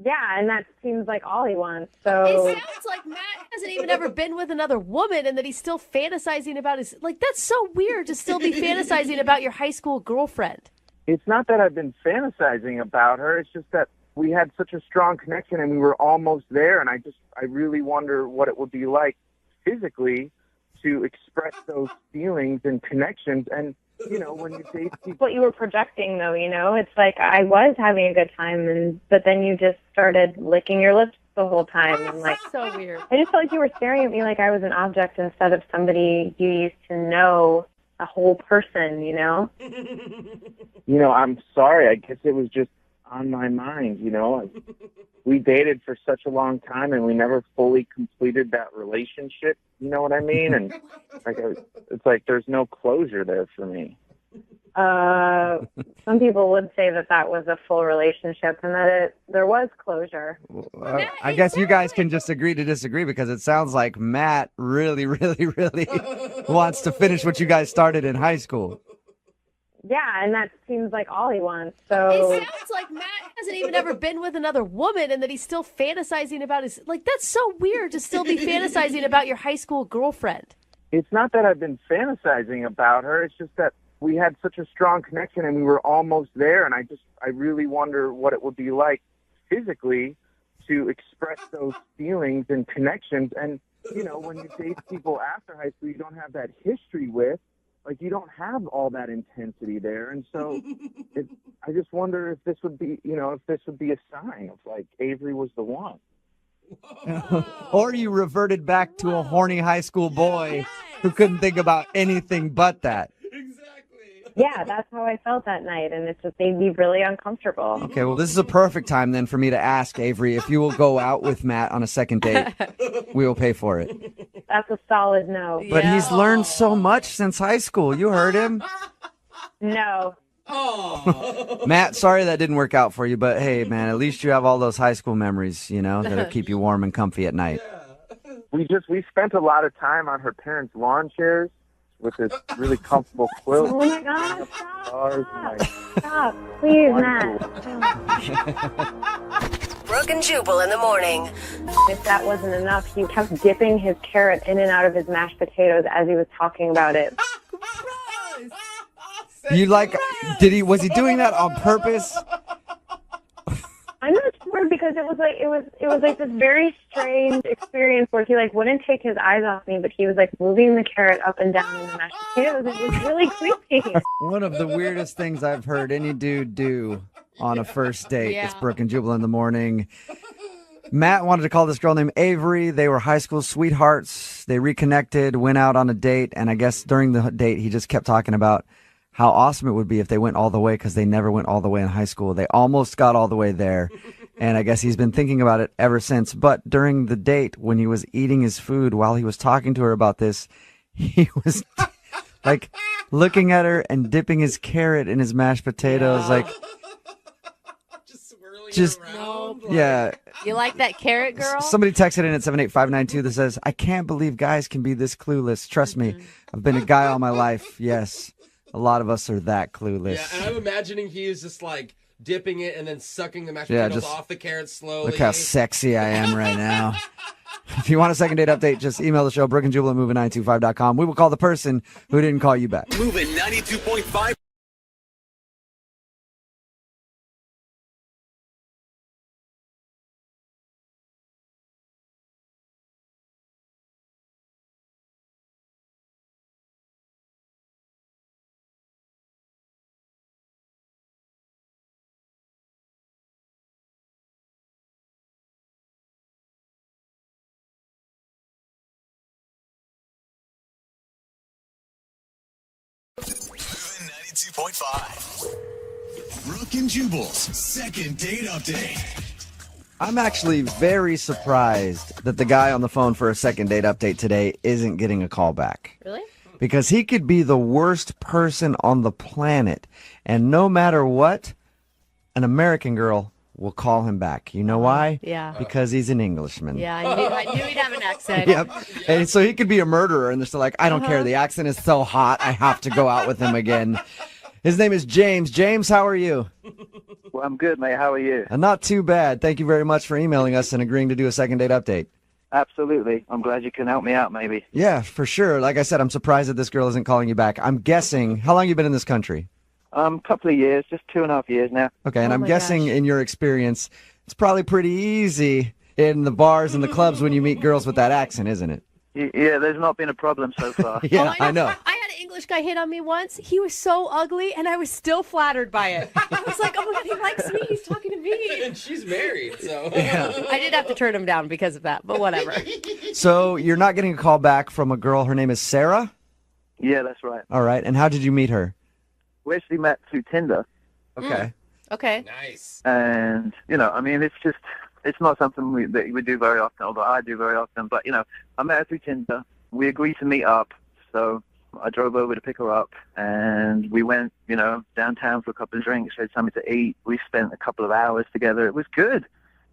Yeah, and that seems like all he wants. So it sounds like Matt hasn't even ever been with another woman, and that he's still fantasizing about his. That's so weird to still be fantasizing about your high school girlfriend. It's not that I've been fantasizing about her. It's just that we had such a strong connection, and we were almost there. And I really wonder what it would be like physically to express those feelings and connections. And when you date people, what you were projecting, though, it's I was having a good time, but then you just started licking your lips the whole time, and so weird. I just felt like you were staring at me like I was an object instead of somebody you used to know, a whole person, I'm sorry. I guess it was just on my mind, We dated for such a long time, and we never fully completed that relationship. You know what I mean? And it's there's no closure there for me. Some people would say that was a full relationship and that there was closure. I guess you guys can just agree to disagree, because it sounds like Matt really, really, really wants to finish what you guys started in high school. Yeah, and that seems like all he wants. So it sounds like Matt hasn't even ever been with another woman, and that he's still fantasizing about his. That's so weird to still be fantasizing about your high school girlfriend. It's not that I've been fantasizing about her. It's just that we had such a strong connection, and we were almost there. And I really wonder what it would be like physically to express those feelings and connections. And when you date people after high school, you don't have that history with. You don't have all that intensity there, and so I just wonder if this would be, a sign of Avery was the one. Or you reverted back to a horny high school boy who couldn't think about anything but that. Yeah, that's how I felt that night, and it just made me really uncomfortable. Okay, well, this is a perfect time then for me to ask Avery if you will go out with Matt on a second date. We will pay for it. That's a solid no. But he's learned so much since high school. You heard him. No. Matt, sorry that didn't work out for you, but hey, man, at least you have all those high school memories, that'll keep you warm and comfy at night. we spent a lot of time on her parents' lawn chairs with this really comfortable quilt. Oh my God! Stars and, like, Stop, please, wonderful. Matt. Brooke and Jubal in the morning. If that wasn't enough, he kept dipping his carrot in and out of his mashed potatoes as he was talking about it. Was he doing that on purpose? I'm not sure because it was like this very strange experience where he like wouldn't take his eyes off me, but he was like moving the carrot up and down in the mashed potatoes. It was really creepy. One of the weirdest things I've heard any dude do on a first date. Yeah. It's Brooke and Jubal in the morning. Matt wanted to call this girl named Avery. They were high school sweethearts. They reconnected, went out on a date, and I guess during the date he just kept talking about how awesome it would be if they went all the way because they never went all the way in high school. They almost got all the way there, and I guess he's been thinking about it ever since. But during the date, when he was eating his food, while he was talking to her about this, he was like looking at her and dipping his carrot in his mashed potatoes, like just yeah. You like that carrot, girl? Somebody texted in at 78592 that says, "I can't believe guys can be this clueless. Trust me, I've been a guy all my life. Yes, a lot of us are that clueless." Yeah, and I'm imagining he is just like dipping it and then sucking the mashed Yeah, potatoes just off the carrot slowly. Look how sexy I am right now. If you want a second date update, just email the show, Brooke and Jubal at moving925.com. We will call the person who didn't call you back. Moving 92.5. Moving 92.5. Brooke and Jubal's second date update. I'm actually very surprised that the guy on the phone for a second date update today isn't getting a call back. Really? Because he could be the worst person on the planet, and no matter what, an American girl will call him back. You know why? Yeah. Because he's an Englishman. Yeah, I knew he'd have an accent. Yep. And so he could be a murderer, and they're still like, I don't care. The accent is so hot. I have to go out with him again. His name is James. James, how are you? Well, I'm good, mate. How are you? Not too bad. Thank you very much for emailing us and agreeing to do a second date update. Absolutely. I'm glad you can help me out, maybe. Yeah, for sure. Like I said, I'm surprised that this girl isn't calling you back. I'm guessing, how long have you been in this country? Couple of years, just 2.5 years now. Okay, and I'm guessing in your experience, it's probably pretty easy in the bars and the clubs when you meet girls with that accent, isn't it? Yeah, there's not been a problem so far. Yeah, I know. I had an English guy hit on me once. He was so ugly, and I was still flattered by it. I was like, oh my God, he likes me. He's talking to me. And she's married, so. Yeah. I did have to turn him down because of that, but whatever. So you're not getting a call back from a girl. Her name is Sarah? Yeah, that's right. All right, and how did you meet her? We actually met through Tinder. Okay. Okay. Nice. And, I mean, it's not something that we do very often, although I do very often. But, I met her through Tinder. We agreed to meet up. So I drove over to pick her up, and we went, downtown for a couple of drinks, had something to eat. We spent a couple of hours together. It was good.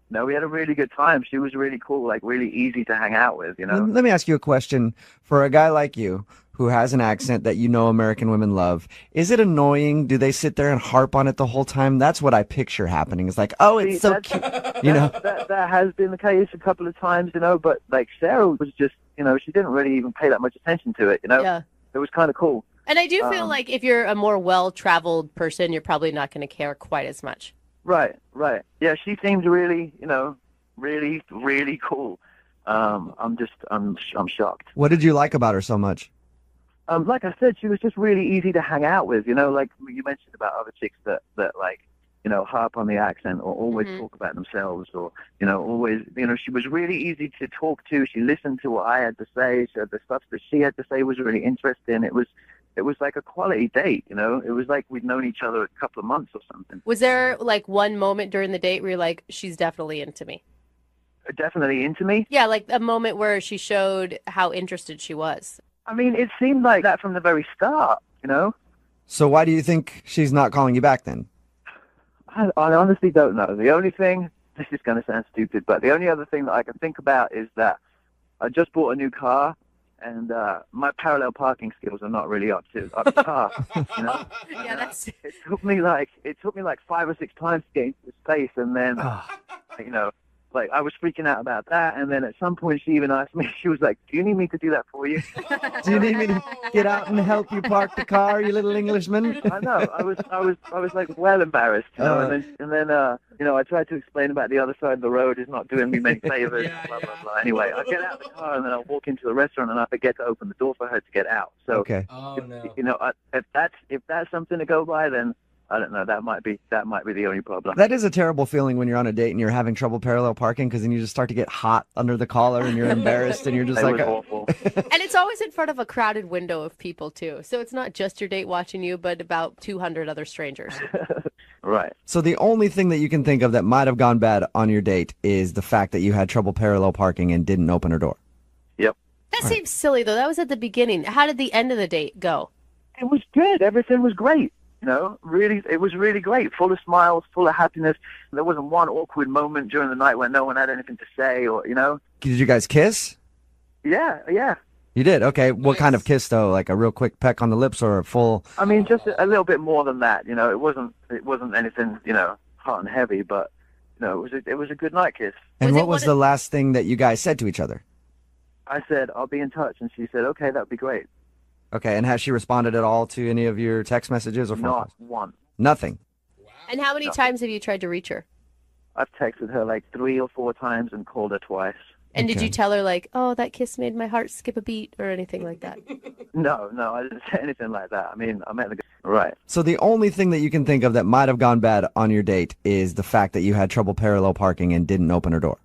We had a really good time. She was really cool, like really easy to hang out with, Let me ask you a question. For a guy like you, who has an accent that American women love, is it annoying? Do they sit there and harp on it the whole time? That's what I picture happening. It's like, oh, it's so cute. That has been the case a couple of times, but like Sarah was just, she didn't really even pay that much attention to it, Yeah. It was kind of cool. And I do feel like if you're a more well-traveled person, you're probably not going to care quite as much. Right. Yeah, she seemed really, really, really cool. I'm shocked. What did you like about her so much? Like I said, she was just really easy to hang out with, like you mentioned about other chicks that like, harp on the accent or always talk about themselves or, always, she was really easy to talk to. She listened to what I had to say. So the stuff that she had to say was really interesting. It was like a quality date, It was like we'd known each other a couple of months or something. Was there like one moment during the date where you're like, she's definitely into me? Definitely into me? Yeah, like a moment where she showed how interested she was. I mean, it seemed like that from the very start, So why do you think she's not calling you back then? I honestly don't know. The only thing, this is going to sound stupid, but the only other thing that I can think about is that I just bought a new car, and my parallel parking skills are not really up to par. You know? Yeah, that's. It took me like 5 or 6 times to get into the space, and then you know, like I was freaking out about that, and then at some point she even asked me, she was like, "Do you need me to do that for you?" Do you need me to get out and help you park the car, you little Englishman? I know. I was like well embarrassed, you know. And then you know, I tried to explain about the other side of the road is not doing me many favors. Blah blah blah. Anyway, I get out of the car and then I walk into the restaurant and I forget to open the door for her to get out. So, okay. You know, if that's something to go by, then I don't know. That might be the only problem. That is a terrible feeling when you're on a date and you're having trouble parallel parking, because then you just start to get hot under the collar and you're embarrassed and you're just It like, was awful. And it's always in front of a crowded window of people, too. So it's not just your date watching you, but about 200 other strangers. Right. So the only thing that you can think of that might have gone bad on your date is the fact that you had trouble parallel parking and didn't open her door. Yep. That seems silly, though. That was at the beginning. How did the end of the date go? It was good. Everything was great. You know, really, it was really great. Full of smiles, full of happiness. There wasn't one awkward moment during the night when no one had anything to say, or you know. Did you guys kiss? Yeah, yeah. You did? Okay. What kind of kiss, though? Like a real quick peck on the lips or a full... I mean, just a little bit more than that. You know, it wasn't anything, you know, hot and heavy, but you know, it was a good night kiss. And what was the last thing that you guys said to each other? I said, "I'll be in touch," and she said, "Okay, that'd be great." Okay. And has she responded at all to any of your text messages or phone Not calls? one. Nothing. And how many times have you tried to reach her? I've texted her like 3 or 4 times and called her twice. And did you tell her, like, oh, that kiss made my heart skip a beat or anything like that? No, I didn't say anything like that. I mean, I met the guy. Right. So the only thing that you can think of that might have gone bad on your date is the fact that you had trouble parallel parking and didn't open her door.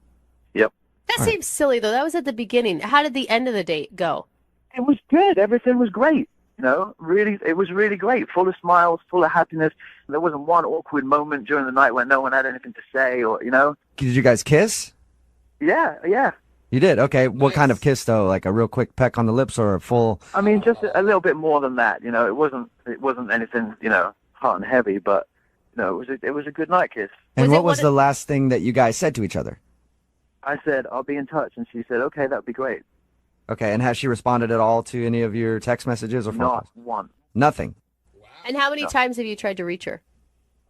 Yep. That seems silly, though. That was at the beginning. How did the end of the date go? It was good. Everything was great. You know, really, it was really great. Full of smiles, full of happiness. There wasn't one awkward moment during the night when no one had anything to say, or you know. Did you guys kiss? Yeah, yeah. You did? Okay. What kind of kiss, though? Like a real quick peck on the lips or a full... I mean, just a little bit more than that. You know, it wasn't anything, you know, hot and heavy, but you know, it was a good night kiss. And what was the last thing that you guys said to each other? I said, "I'll be in touch," and she said, "Okay, that'd be great." Okay. And has she responded at all to any of your text messages or phone calls? Not one. Nothing. And how many times have you tried to reach her?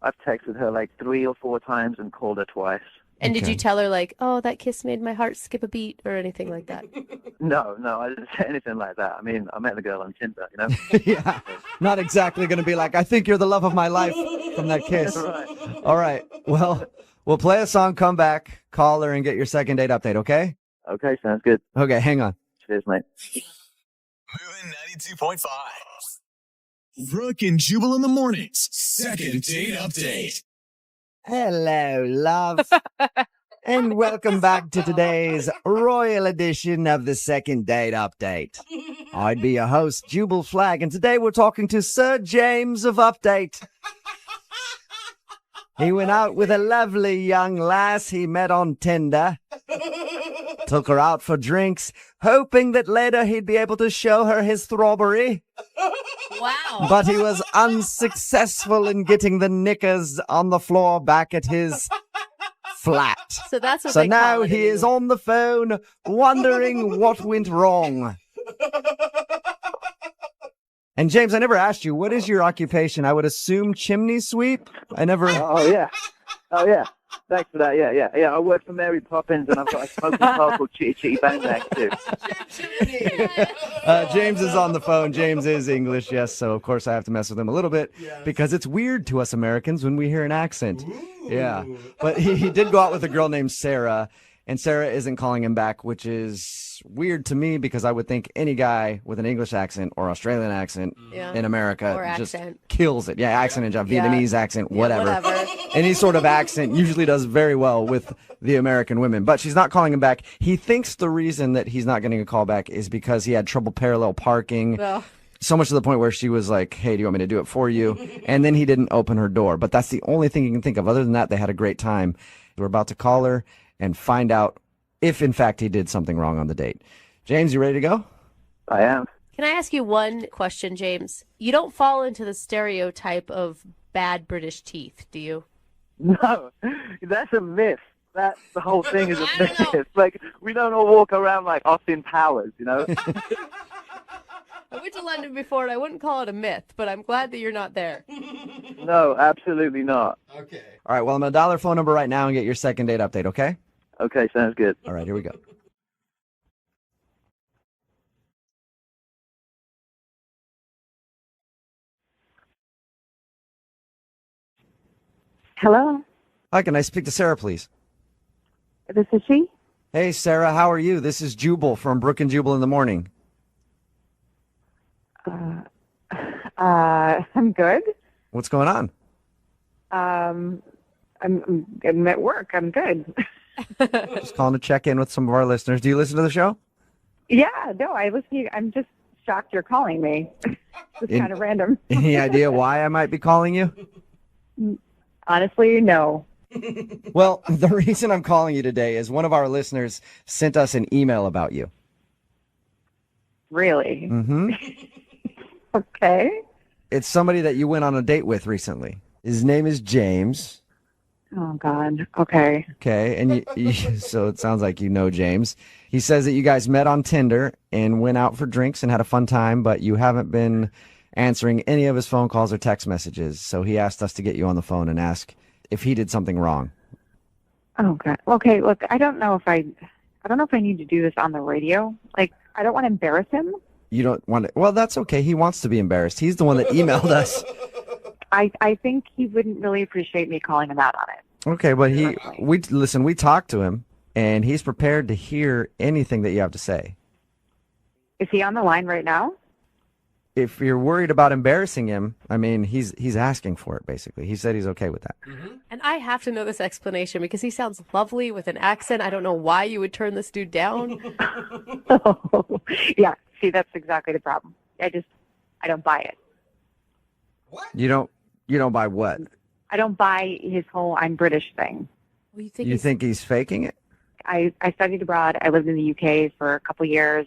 I've texted her like 3 or 4 times and called her twice. And did you tell her, like, oh, that kiss made my heart skip a beat or anything like that? No, I didn't say anything like that. I mean, I met the girl on Tinder, you know. Yeah. Not exactly going to be like, I think you're the love of my life from that kiss. Right. All right. Well, we'll play a song, come back, call her, and get your second date update, okay? Okay, sounds good. Okay, hang on. Cheers, mate. Moving 92.5. Brooke and Jubal in the mornings. Second date update. Hello, love. And welcome back to today's royal edition of the Second Date Update. I'd be your host, Jubal Flag, and today we're talking to Sir James of Update. He went out with a lovely young lass he met on Tinder. Took her out for drinks, hoping that later he'd be able to show her his throbbery. Wow. But he was unsuccessful in getting the knickers on the floor back at his flat. So that's what So they now call it he is on the phone wondering what went wrong. And James, I never asked you, what is your occupation? I would assume chimney sweep? I never... Oh, yeah. Thanks for that. Yeah. I work for Mary Poppins, and I've got a smoking car called Chitty Chitty Bang Bang, too. James is on the phone. James is English, yes, so of course I have to mess with him a little bit because it's weird to us Americans when we hear an accent. Ooh. Yeah, but he did go out with a girl named Sarah, and Sarah isn't calling him back, which is weird to me because I would think any guy with an English accent or Australian accent in America Or just accent. kills it. Yeah, accent and Yeah. Vietnamese accent, Yeah, whatever. whatever. Any sort of accent usually does very well with the American women, but she's not calling him back. He thinks the reason that he's not getting a call back is because he had trouble parallel parking. Well. So much to the point where she was like, hey, do you want me to do it for you? And then he didn't open her door. But that's the only thing you can think of. Other than that, they had a great time. We're about to call her and find out if, in fact, he did something wrong on the date. James, you ready to go? I am. Can I ask you one question, James? You don't fall into the stereotype of bad British teeth, do you? No, that's a myth. That's the whole thing is a myth. Like, we don't all walk around like Austin Powers, you know? I went to London before, and I wouldn't call it a myth, but I'm glad that you're not there. No, absolutely not. Okay. All right, well, I'm going to dial her phone number right now and get your second date update, okay? Okay, sounds good. All right, here we go. Hello, Hi, can I speak to Sarah, please? this is she. Hey, Sarah, how are you? This is Jubal from Brooke and Jubal in the Morning. I'm good. What's going on? I'm at work. I'm good. Just calling to check in with some of our listeners. Do you listen to the show? Yeah, no, I listen. I'm just shocked you're calling me. It's kind of random. Any idea why I might be calling you? Honestly, no. Well, the reason I'm calling you today is one of our listeners sent us an email about you. Really? Mm-hmm. Okay. It's somebody that you went on a date with recently. His name is James. Oh God. Okay. Okay, and so it sounds like you know James. He says that you guys met on Tinder and went out for drinks and had a fun time, but you haven't been answering any of his phone calls or text messages. So he asked us to get you on the phone and ask if he did something wrong. Oh God. Okay. Look, I don't know if I need to do this on the radio. Like, I don't want to embarrass him. You don't want to. Well, that's okay. He wants to be embarrassed. He's the one that emailed us. I think he wouldn't really appreciate me calling him out on it. Okay, but we talked to him, and he's prepared to hear anything that you have to say. Is he on the line right now? If you're worried about embarrassing him, I mean, he's asking for it, basically. He said he's okay with that. And I have to know this explanation because he sounds lovely with an accent. I don't know why you would turn this dude down. Yeah. See, that's exactly the problem. I don't buy it. You don't buy what? I don't buy his whole "I'm British" thing. Well, You think he's faking it? I studied abroad. I lived in the UK for a couple years.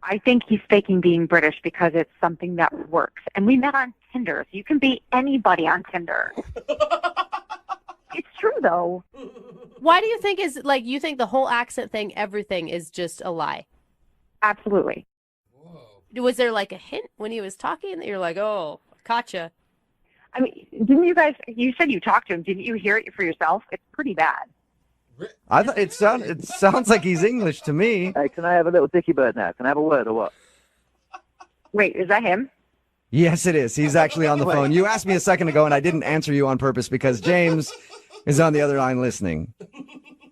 I think he's faking being British because it's something that works. And we met on Tinder. So you can be anybody on Tinder. It's true, though. Why do you think you think the whole accent thing, everything is just a lie? Absolutely. Was there like a hint when he was talking that you're like, oh, gotcha? I mean, you said you talked to him. Didn't you hear it for yourself? It's pretty bad. I thought it sounds like he's English to me. Hey, can I have a little dicky bird now? Can I have a word or what? Wait, is that him? Yes, it is. He's actually on the Wait. phone. You asked me a second ago, and I didn't answer you on purpose because James is on the other line listening.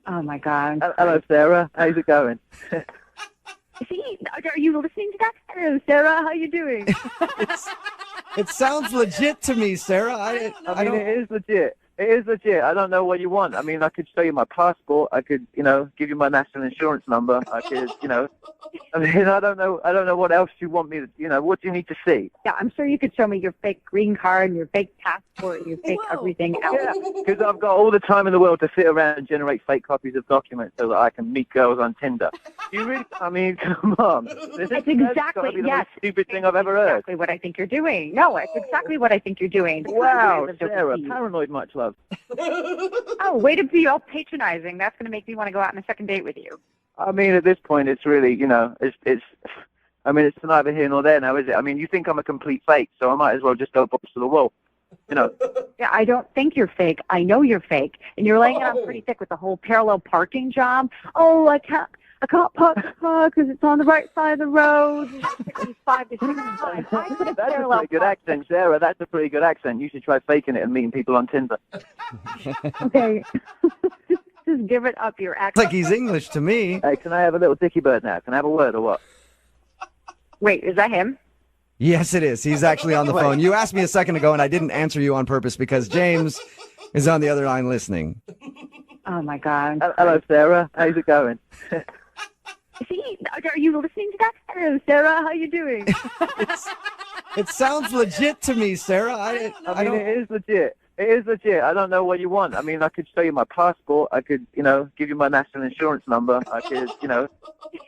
Oh, my God. Hello, Sarah. How's it going? Are you listening to that? Hello, Sarah. How you doing? It sounds legit to me, Sarah. I mean, it is legit. It is legit. I don't know what you want. I mean, I could show you my passport. I could, give you my national insurance number. I could, I mean, I don't know what else you want me to, what do you need to see? Yeah, I'm sure you could show me your fake green card and your fake passport and your fake everything else. Yeah, because I've got all the time in the world to sit around and generate fake copies of documents so that I can meet girls on Tinder. You really, I mean, come on. That's exactly, the most stupid thing I've ever heard. Exactly what I think you're doing. No, it's exactly what I think you're doing. Wow, Sarah, paranoid much love. Oh, way to be all patronizing. That's going to make me want to go out on a second date with you. I mean, at this point, it's really, it's it's neither here nor there now, is it? I mean, you think I'm a complete fake, so I might as well just go box to the wall, Yeah, I don't think you're fake. I know you're fake. And you're laying it on pretty thick with the whole parallel parking job. Oh, I can't park the car because it's on the right side of the road. It took me 5 to 6 times. I could have That's a parallel pretty good accent, Sarah. That's a pretty good accent. You should try faking it and meeting people on Tinder. Okay. Just give it up, your accent. Like he's English to me. Hey, can I have a little dicky bird now? Can I have a word or what? Wait, is that him? Yes, it is. He's actually on the Wait. phone. You asked me a second ago, and I didn't answer you on purpose because James is on the other line listening. Oh, my God. Hello, Sarah. How's it going? Are you listening to that? Hello, Sarah. How you doing? It sounds legit to me, Sarah. I mean, it is legit. It is legit. I don't know what you want. I mean, I could show you my passport. I could, give you my national insurance number. I could,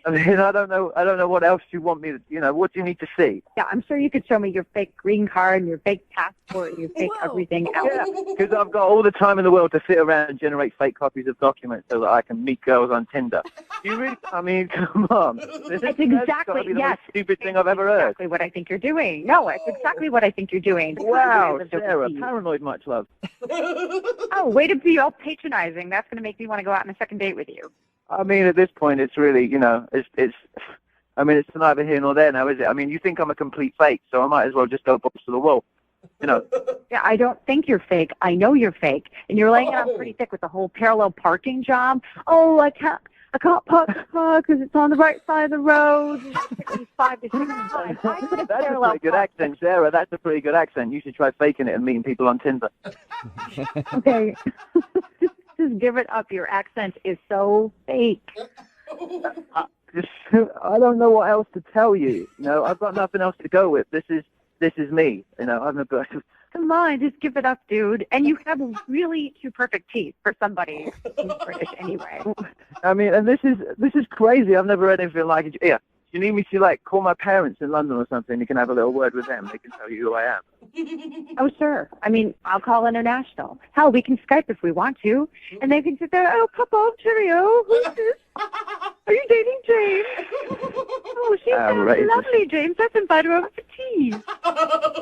I mean, I don't know what else you want me to, what do you need to see? Yeah, I'm sure you could show me your fake green card and your fake passport and your fake everything else. Yeah, because I've got all the time in the world to sit around and generate fake copies of documents so that I can meet girls on Tinder. You really, I mean, come on. That's exactly, the most stupid thing I've ever heard. Exactly what I think you're doing. No, it's exactly what I think you're doing. Wow, Sarah, paranoid much love. Oh, way to be all patronizing. That's going to make me want to go out on a second date with you. I mean, at this point, it's really, it's it's neither here nor there now, is it? I mean, you think I'm a complete fake, so I might as well just go balls to the wall, Yeah, I don't think you're fake. I know you're fake. And you're laying it on pretty thick with the whole parallel parking job. Oh, I can't park the car because it's on the right side of the road. It took me 5 to 6 times. I could have That's a pretty good accent, Sarah. That's a pretty good accent. You should try faking it and meeting people on Tinder. Okay. Just give it up. Your accent is so fake. I don't know what else to tell you. I've got nothing else to go with. This is me. I'm a person. Come on, just give it up, dude. And you have really two perfect teeth for somebody who's British anyway. I mean, and this is crazy. I've never heard anything like it. Yeah. You need me to call my parents in London or something? You can have a little word with them. They can tell you who I am. Oh, sure. I mean, I'll call international. Hell, we can Skype if we want to. And they can sit there, oh, Papa, cheerio. Who's this? Are you dating James? Oh, she sounds lovely, James. Let's invite her over for tea.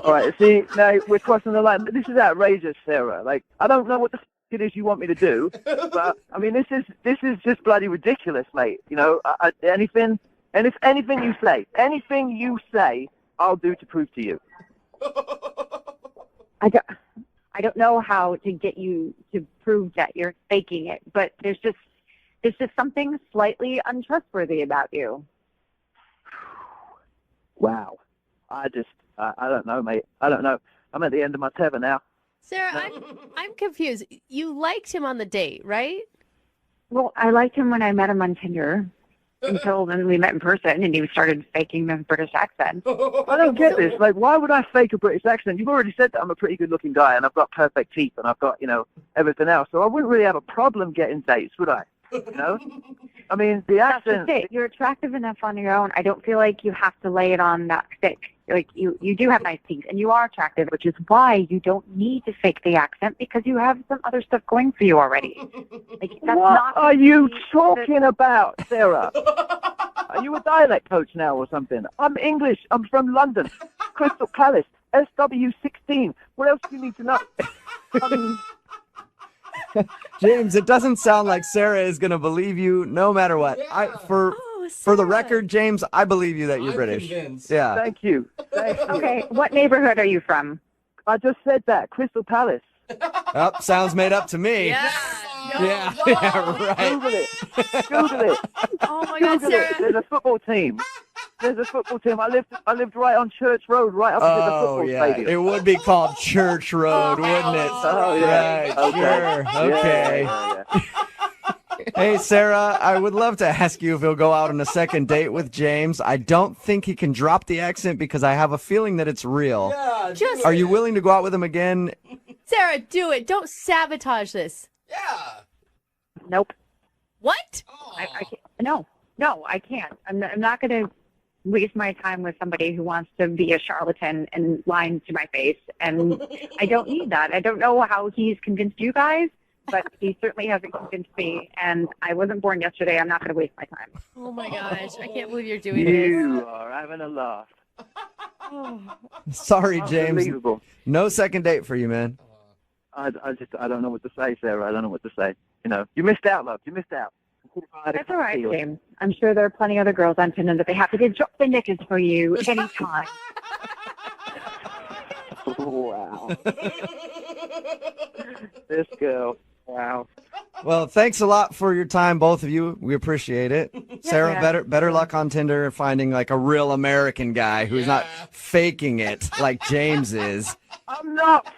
All right, see, now we're crossing the line. This is outrageous, Sarah. I don't know what the it is you want me to do, but, I mean, this is just bloody ridiculous, mate. And if anything you say, I'll do to prove to you. I don't know how to get you to prove that you're faking it, but there's just something slightly untrustworthy about you. Wow. I don't know, mate. I don't know. I'm at the end of my tether now. Sarah, I'm confused. You liked him on the date, right? Well, I liked him when I met him on Tinder. Until then we met in person and he started faking the British accent. I don't get this. Why would I fake a British accent? You've already said that I'm a pretty good-looking guy and I've got perfect teeth and I've got, everything else. So I wouldn't really have a problem getting dates, would I? I mean, the accent... That's just it. You're attractive enough on your own. I don't feel like you have to lay it on that thick. You do have nice teeth and you are attractive, which is why you don't need to fake the accent because you have some other stuff going for you already. What are you talking about, Sarah? Are you a dialect coach now or something? I'm English. I'm from London. Crystal Palace. SW16. What else do you need to know? I mean... James, it doesn't sound like Sarah is going to believe you no matter what. For the record, James, I believe you that you're British. Convinced. Yeah. Thank you. Okay, what neighborhood are you from? I just said that. Crystal Palace. Oh, sounds made up to me. Yeah. Yeah, right. Google it. Google it. Oh my God, Google Sarah. it. There's a football team. I lived right on Church Road, right opposite the football stadium. It would be called Church Road, wouldn't it? Oh, yeah. Right, sure. Okay. Yeah. Hey, Sarah, I would love to ask you if he'll go out on a second date with James. I don't think he can drop the accent because I have a feeling that it's real. Yeah, Are you willing to go out with him again? Sarah, do it. Don't sabotage this. Yeah. Nope. What? I can't. No, I can't. I'm not going to waste my time with somebody who wants to be a charlatan and lying to my face. And I don't need that. I don't know how he's convinced you guys, but he certainly hasn't convinced me. And I wasn't born yesterday. I'm not going to waste my time. Oh my gosh. I can't believe you're doing this. You are having a laugh. Sorry, James. Unbelievable. No second date for you, man. I don't know what to say, Sarah. I don't know what to say. You missed out, love. You missed out. That's all right, James. I'm sure there are plenty of other girls on Tinder that be happy to drop the knickers for you anytime. Wow. This girl. Wow. Well, thanks a lot for your time, both of you. We appreciate it. Sarah, yeah. better luck on Tinder finding like a real American guy who's not faking it like James is. I'm not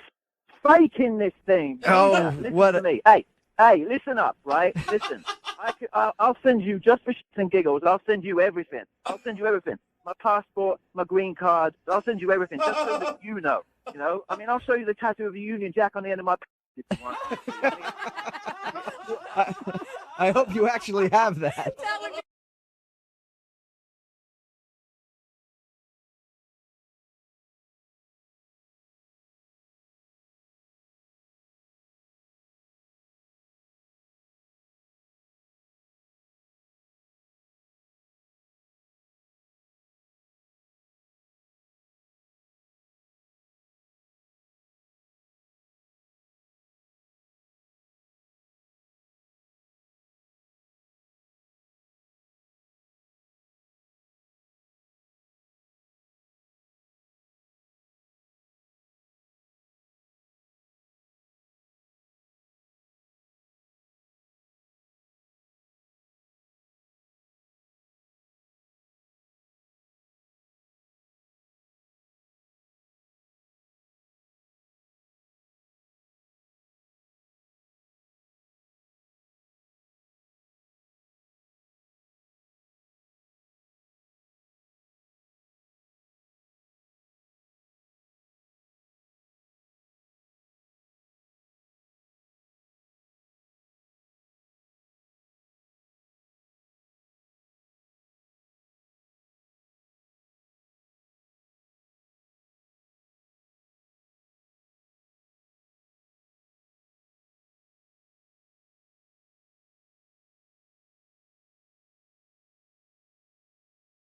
faking this thing. Oh, listen what? To me. Hey, listen up, right? Listen. I'll send you, just for shits and giggles, I'll send you everything. My passport, my green card. I'll send you everything just so that you know. You know, I mean, I'll show you the tattoo of a Union Jack on the end of my if you want. I hope you actually have that. That would be